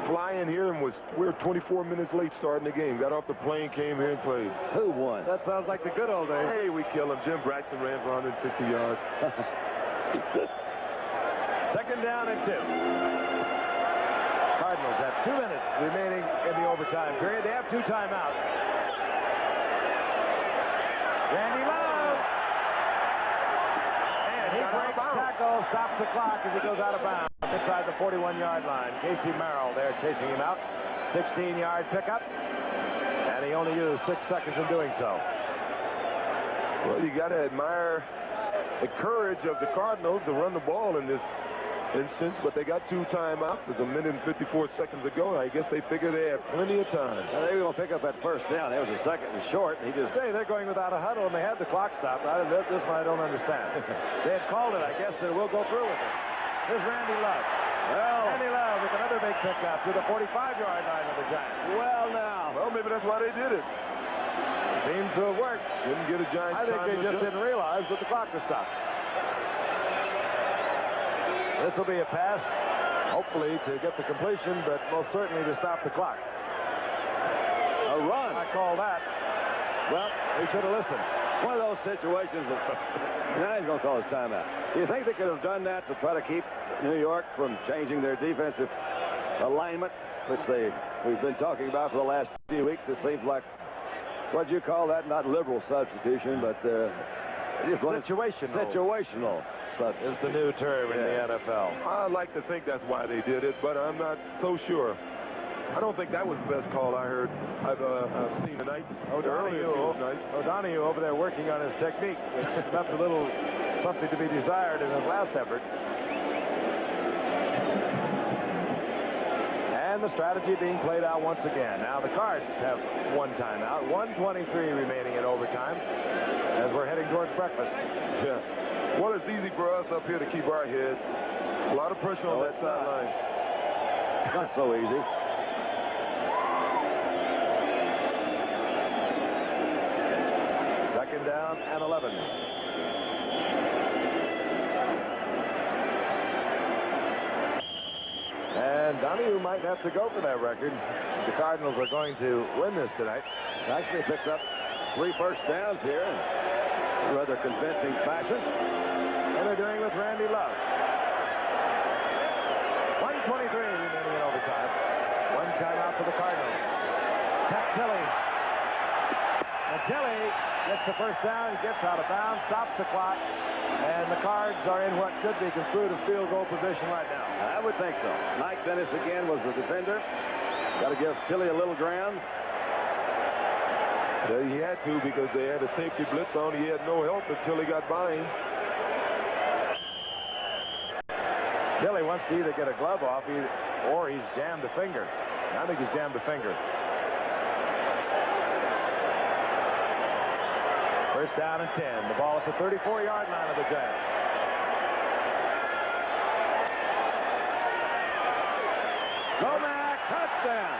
fly in here, and we were 24 minutes late starting the game. Got off the plane, came here and played. Who won? That sounds like the good old days. Hey, we killed him. Jim Braxton ran for 160 yards. Second down and 2. Cardinals have 2 minutes remaining in the overtime period. They have 2 timeouts. Randy Love. And he breaks tackle, stops the clock as he goes out of bounds inside the 41-yard line. Casey Merrill there chasing him out. 16-yard pickup. And he only used 6 seconds in doing so. Well, you got to admire the courage of the Cardinals to run the ball in this instance, but they got 2 timeouts. There's a minute and 54 seconds to go. I guess they figure they have plenty of time. Well, they were going to pick up that first down. That was a second and short. He just... Hey, they're going without a huddle, and they had the clock stopped. This one I don't understand. They had called it, I guess, and we'll go through with it. Here's Randy Love. Well, Randy Love with another big pickup to the 45-yard line of the Giants. Well, now. Well, maybe that's why they did it. Seems to have worked. Didn't get a Giants I think time they just didn't realize that the clock was stopped. This will be a pass, hopefully to get the completion, but most certainly to stop the clock. A run. I call that. Well, they should have listened. One of those situations that now he's going to call his timeout. Do you think they could have done that to try to keep New York from changing their defensive alignment, which we've been talking about for the last few weeks? It seems like, what'd you call that? Not liberal substitution, but situational. Is the new term in the NFL. I like to think that's why they did it, but I'm not so sure. I don't think that was the best call I've seen tonight. O'Donohue over there working on his technique. It left a little something to be desired in his last effort. And the strategy being played out once again. Now the Cards have one timeout. 1:23 remaining in overtime as we're heading towards breakfast. Yeah. Well, it's easy for us up here to keep our heads. A lot of pressure on that sideline. Not so easy. Second down and 11. And Donahue might have to go for that record. The Cardinals are going to win this tonight. Actually picked up 3 first downs here in rather convincing fashion. And they're doing with Randy Love. 1:23 remaining in overtime. One timeout for the Cardinals. Pat Tilley. And Tilley gets the first down, gets out of bounds, stops the clock, and the Cards are in what could be construed as field goal position right now. I would think so. Mike Dennis again was the defender. Got to give Tilley a little ground. Yeah, he had to because they had a safety blitz on. He had no help until he got by him. Tilley wants to either get a glove off or he's jammed a finger. I think he's jammed a finger. First down and 10. The ball at the 34-yard line of the Giants. Lomax, touchdown.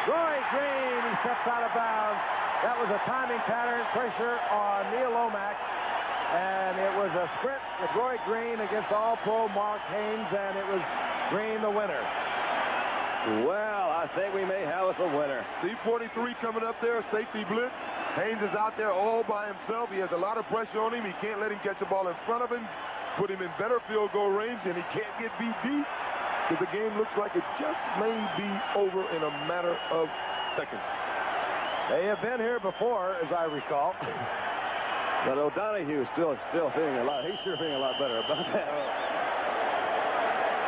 Roy Green, he steps out of bounds. That was a timing pattern, pressure on Neil Lomax. And it was a sprint with Roy Green against All-Pro Mark Haynes, and it was Green the winner. Well, I think we may have us a winner. C-43 coming up there, safety blitz. Haynes is out there all by himself. He has a lot of pressure on him. He can't let him catch the ball in front of him, put him in better field goal range, and he can't get beat deep because the game looks like it just may be over in a matter of seconds. They have been here before, as I recall. But O'Donohue still feeling a lot. He's sure feeling a lot better about that.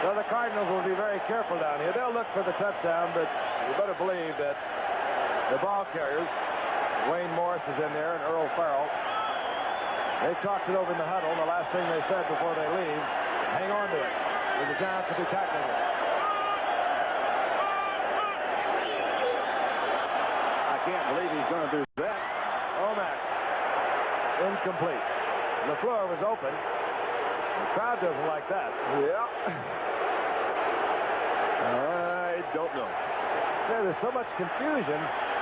So the Cardinals will be very careful down here. They'll look for the touchdown, but you better believe that the ball carriers, Wayne Morris is in there and Earl Farrell, they talked it over in the huddle. And the last thing they said before they leave, hang on to it. There's a chance to be tackling it. I can't believe he's going to do that. Lomax. Incomplete. The floor was open. The crowd doesn't like that. Yeah. I don't know. There's so much confusion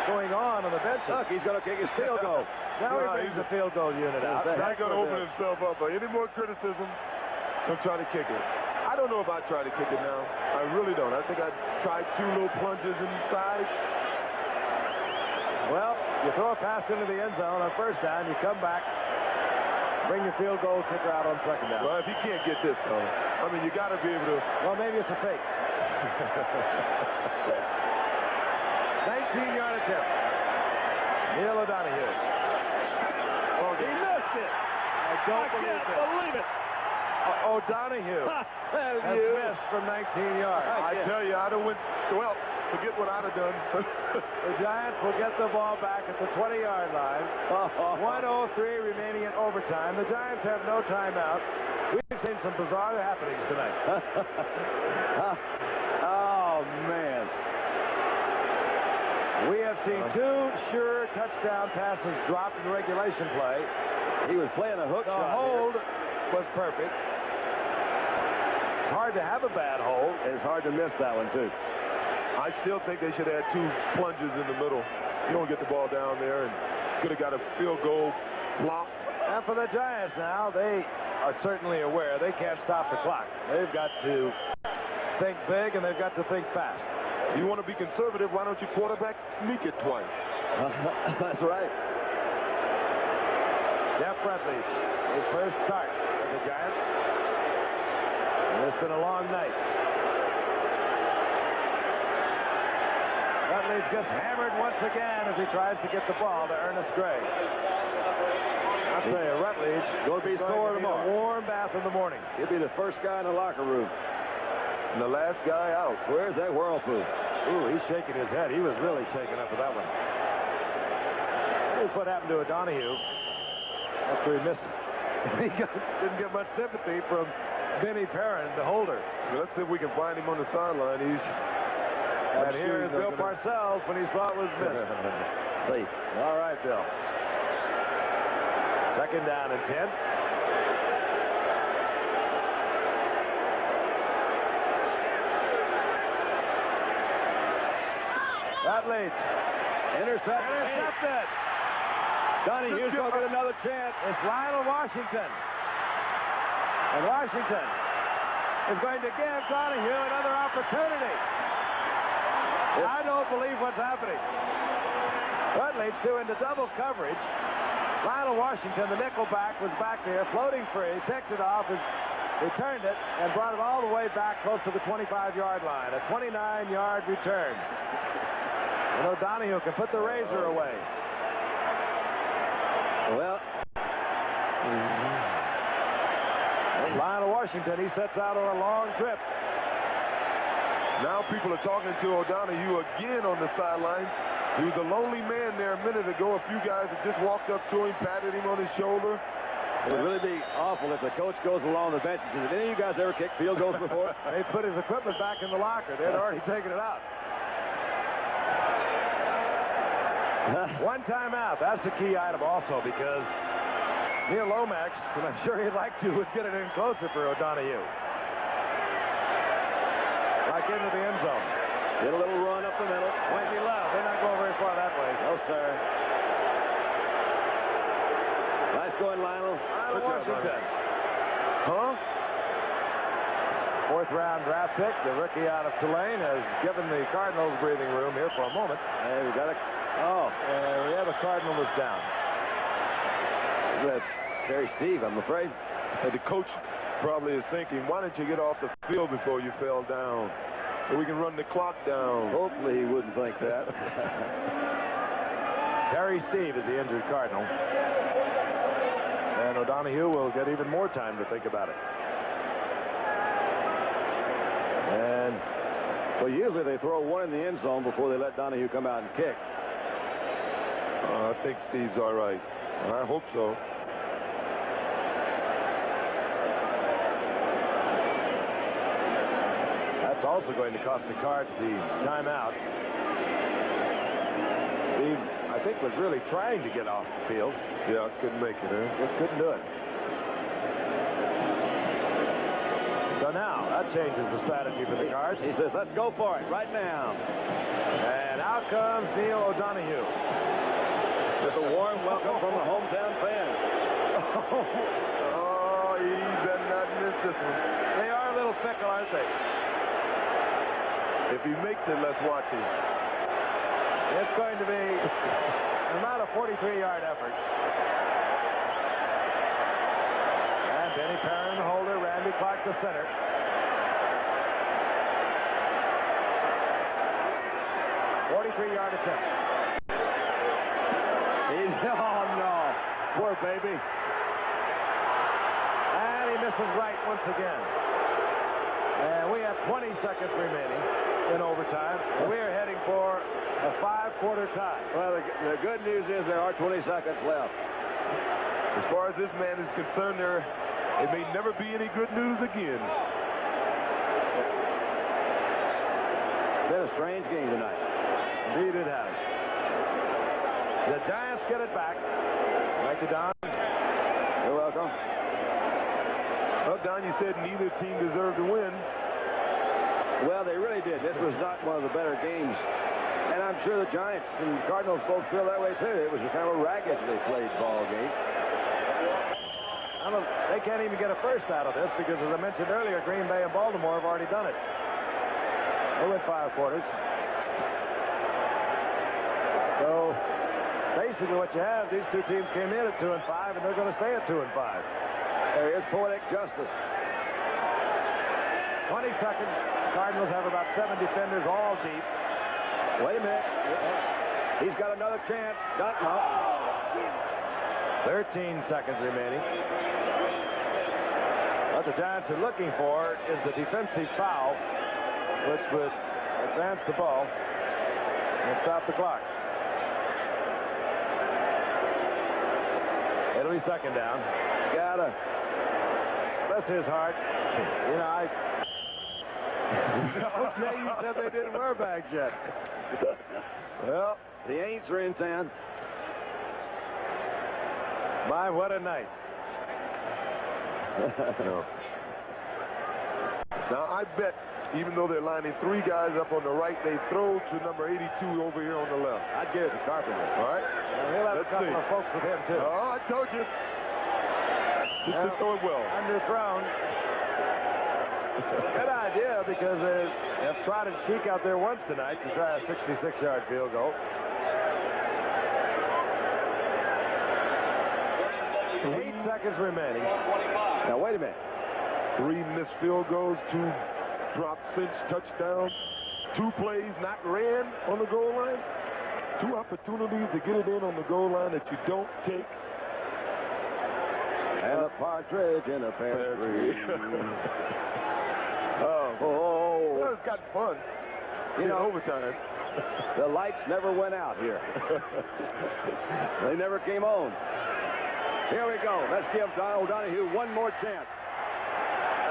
going on the benches. Look, he's going to kick his field goal. Now he brings the field goal unit out. He's not going to open himself up. Any more criticism, he'll try to kick it. I don't know if I'd try to kick it now. I really don't. I think I'd try 2 little plunges inside. Well, you throw a pass into the end zone on first down, you come back, bring your field goal kicker out on second down. Well, if he can't get this, though, I mean, you got to be able to. Well, maybe it's a fake. 19-yard attempt. Neil O'Donohue. Oh, he missed it. I can't believe it. O'Donohue has missed from 19 yards. I tell you, I'd have went, well, forget what I'd have done. The Giants will get the ball back at the 20-yard line. 1:03 remaining in overtime. The Giants have no timeouts. We've seen some bizarre happenings tonight. Oh, man. We have seen 2 sure touchdown passes dropped in regulation play. He was playing a hook shot. The hold was perfect. It's hard to have a bad hold. It's hard to miss that one, too. I still think they should add 2 plunges in the middle. You don't get the ball down there, and could have got a field goal block. And for the Giants now, they are certainly aware they can't stop the clock. They've got to think big, and they've got to think fast. You want to be conservative, why don't you quarterback sneak it twice? That's right. Jeff Rutledge, his first start for the Giants. And it's been a long night. Rutledge gets hammered once again as he tries to get the ball to Ernest Gray. I'll tell you, Rutledge will be sore tomorrow. A warm bath in the morning. He'll be the first guy in the locker room. And the last guy out. Where's that whirlpool? Ooh, he's shaking his head. He was really shaken up with that one. Here's what happened to O'Donohue after he missed. He didn't get much sympathy from Benny Perrin, the holder. Well, let's see if we can find him on the sideline. And here's Bill Parcells when he saw it was missed. Safe. All right, Bill. Second down and 10. That leads. Intercepted. Donohue's going to get another chance. It's Lionel Washington. And Washington is going to give Donohue another opportunity. I don't believe what's happening. That leads to into double coverage. Lionel Washington, the nickelback, was back there floating free, picked it off, and returned it, and brought it all the way back close to the 25-yard line. A 29-yard return. And O'Donohue can put the razor away. Well, Lionel Washington, he sets out on a long trip. Now people are talking to O'Donohue again on the sidelines. He was a lonely man there a minute ago. A few guys had just walked up to him, patted him on his shoulder. It would really be awful if the coach goes along the bench and says, "Have any of you guys ever kicked field goals before?" They put his equipment back in the locker. They'd already taken it out. One timeout. That's a key item also because Neil Lomax, and I'm sure he'd like to, would get it in closer for O'Donohue. Like into the end zone. Get a little run up the middle. 20 left. They're not going very far that way. No, sir. Nice going, Lionel. Washington. Huh? Fourth-round draft pick. The rookie out of Tulane has given the Cardinals breathing room here for a moment. Hey, we got it. We have a Cardinal that's down. That's Terry Steve, I'm afraid. The coach probably is thinking, why didn't you get off the field before you fell down? So we can run the clock down. Hopefully he wouldn't think that. Terry Steve is the injured Cardinal. And O'Donohue will get even more time to think about it. And well, usually they throw one in the end zone before they let Donohue come out and kick. I think Steve's all right. I hope so. That's also going to cost the Cards the timeout. Steve, I think, was really trying to get off the field. Yeah, couldn't make it, huh? Just couldn't do it. So now, that changes the strategy for the Cards. He says, let's go for it right now. And out comes Neil O'Donohue. With a warm welcome from the hometown fans. Oh, he better not miss this one. They are a little fickle, aren't they? If he makes it, let's watch him. It's going to be about a 43-yard effort. And Benny Perrin, the holder, Randy Clark, the center. Yard attempt. Oh, no. Poor baby. And he misses right once again. And we have 20 seconds remaining in overtime. We are heading for a 5-quarter tie. Well, the good news is there are 20 seconds left. As far as this man is concerned, it may never be any good news again. It's been a strange game tonight. Indeed it has. The Giants get it back. Thank you, Don. You're welcome. Well, Don, you said neither team deserved to win. Well, they really did. This was not one of the better games. And I'm sure the Giants and Cardinals both feel that way, too. It was kind of a raggedly played ball game. They can't even get a first out of this because, as I mentioned earlier, Green Bay and Baltimore have already done it. They went 5 quarters. So, basically what you have, these two teams came in at 2-5, and they're going to stay at 2-5. There is poetic justice. 20 seconds. Cardinals have about 7 defenders, all deep. Wait a minute. He's got another chance. Not now. 13 seconds remaining. What the Giants are looking for is the defensive foul, which would advance the ball and stop the clock. It'll be second down. Gotta. Bless his heart. You know, okay, you said they didn't wear bags yet. Well, the Aints are in town. My, what a night. Now, I bet, even though they're lining 3 guys up on the right, they throw to number 82 over here on the left. I'd give it to Carpenter. All right? And he'll have a couple of folks with him, too. Oh, I told you. Just to throw it well. Underthrown. Good idea, because they have trotted Sheik out there once tonight to try a 66-yard field goal. 8 seconds remaining. Now, wait a minute. 3 missed field goals, 2 drop cinch touchdowns, 2 plays not ran on the goal line, 2 opportunities to get it in on the goal line that you don't take. And a partridge in a pear tree. Well, it's got fun. You know, overtime. The lights never went out here. They never came on. Here we go. Let's give O'Donohue one more chance.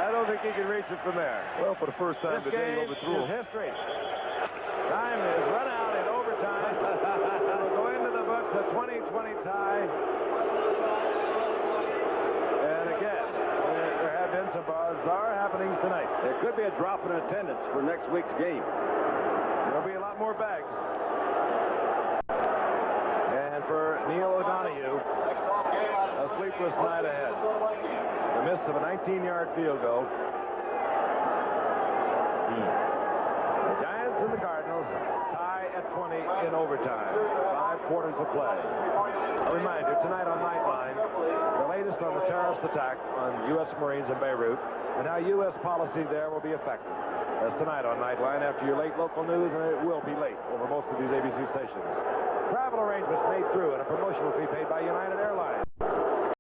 I don't think he can reach it from there. Well, for the first time today, This overthrew game him. is history. Time is run out in overtime. It'll go into the books, a 20-20 tie. And again, there have been some bizarre happenings tonight. There could be a drop in attendance for next week's game. There'll be a lot more bags. And for Neil O'Donohue, a sleepless night ahead. The miss of a 19-yard field goal. The Giants and the Cardinals tie at 20 in overtime. 5 quarters of play. A reminder, tonight on Nightline, the latest on the terrorist attack on U.S. Marines in Beirut and how U.S. policy there will be affected. That's tonight on Nightline after your late local news, and it will be late over most of these ABC stations. Travel arrangements made through and a promotional fee paid by United Airlines.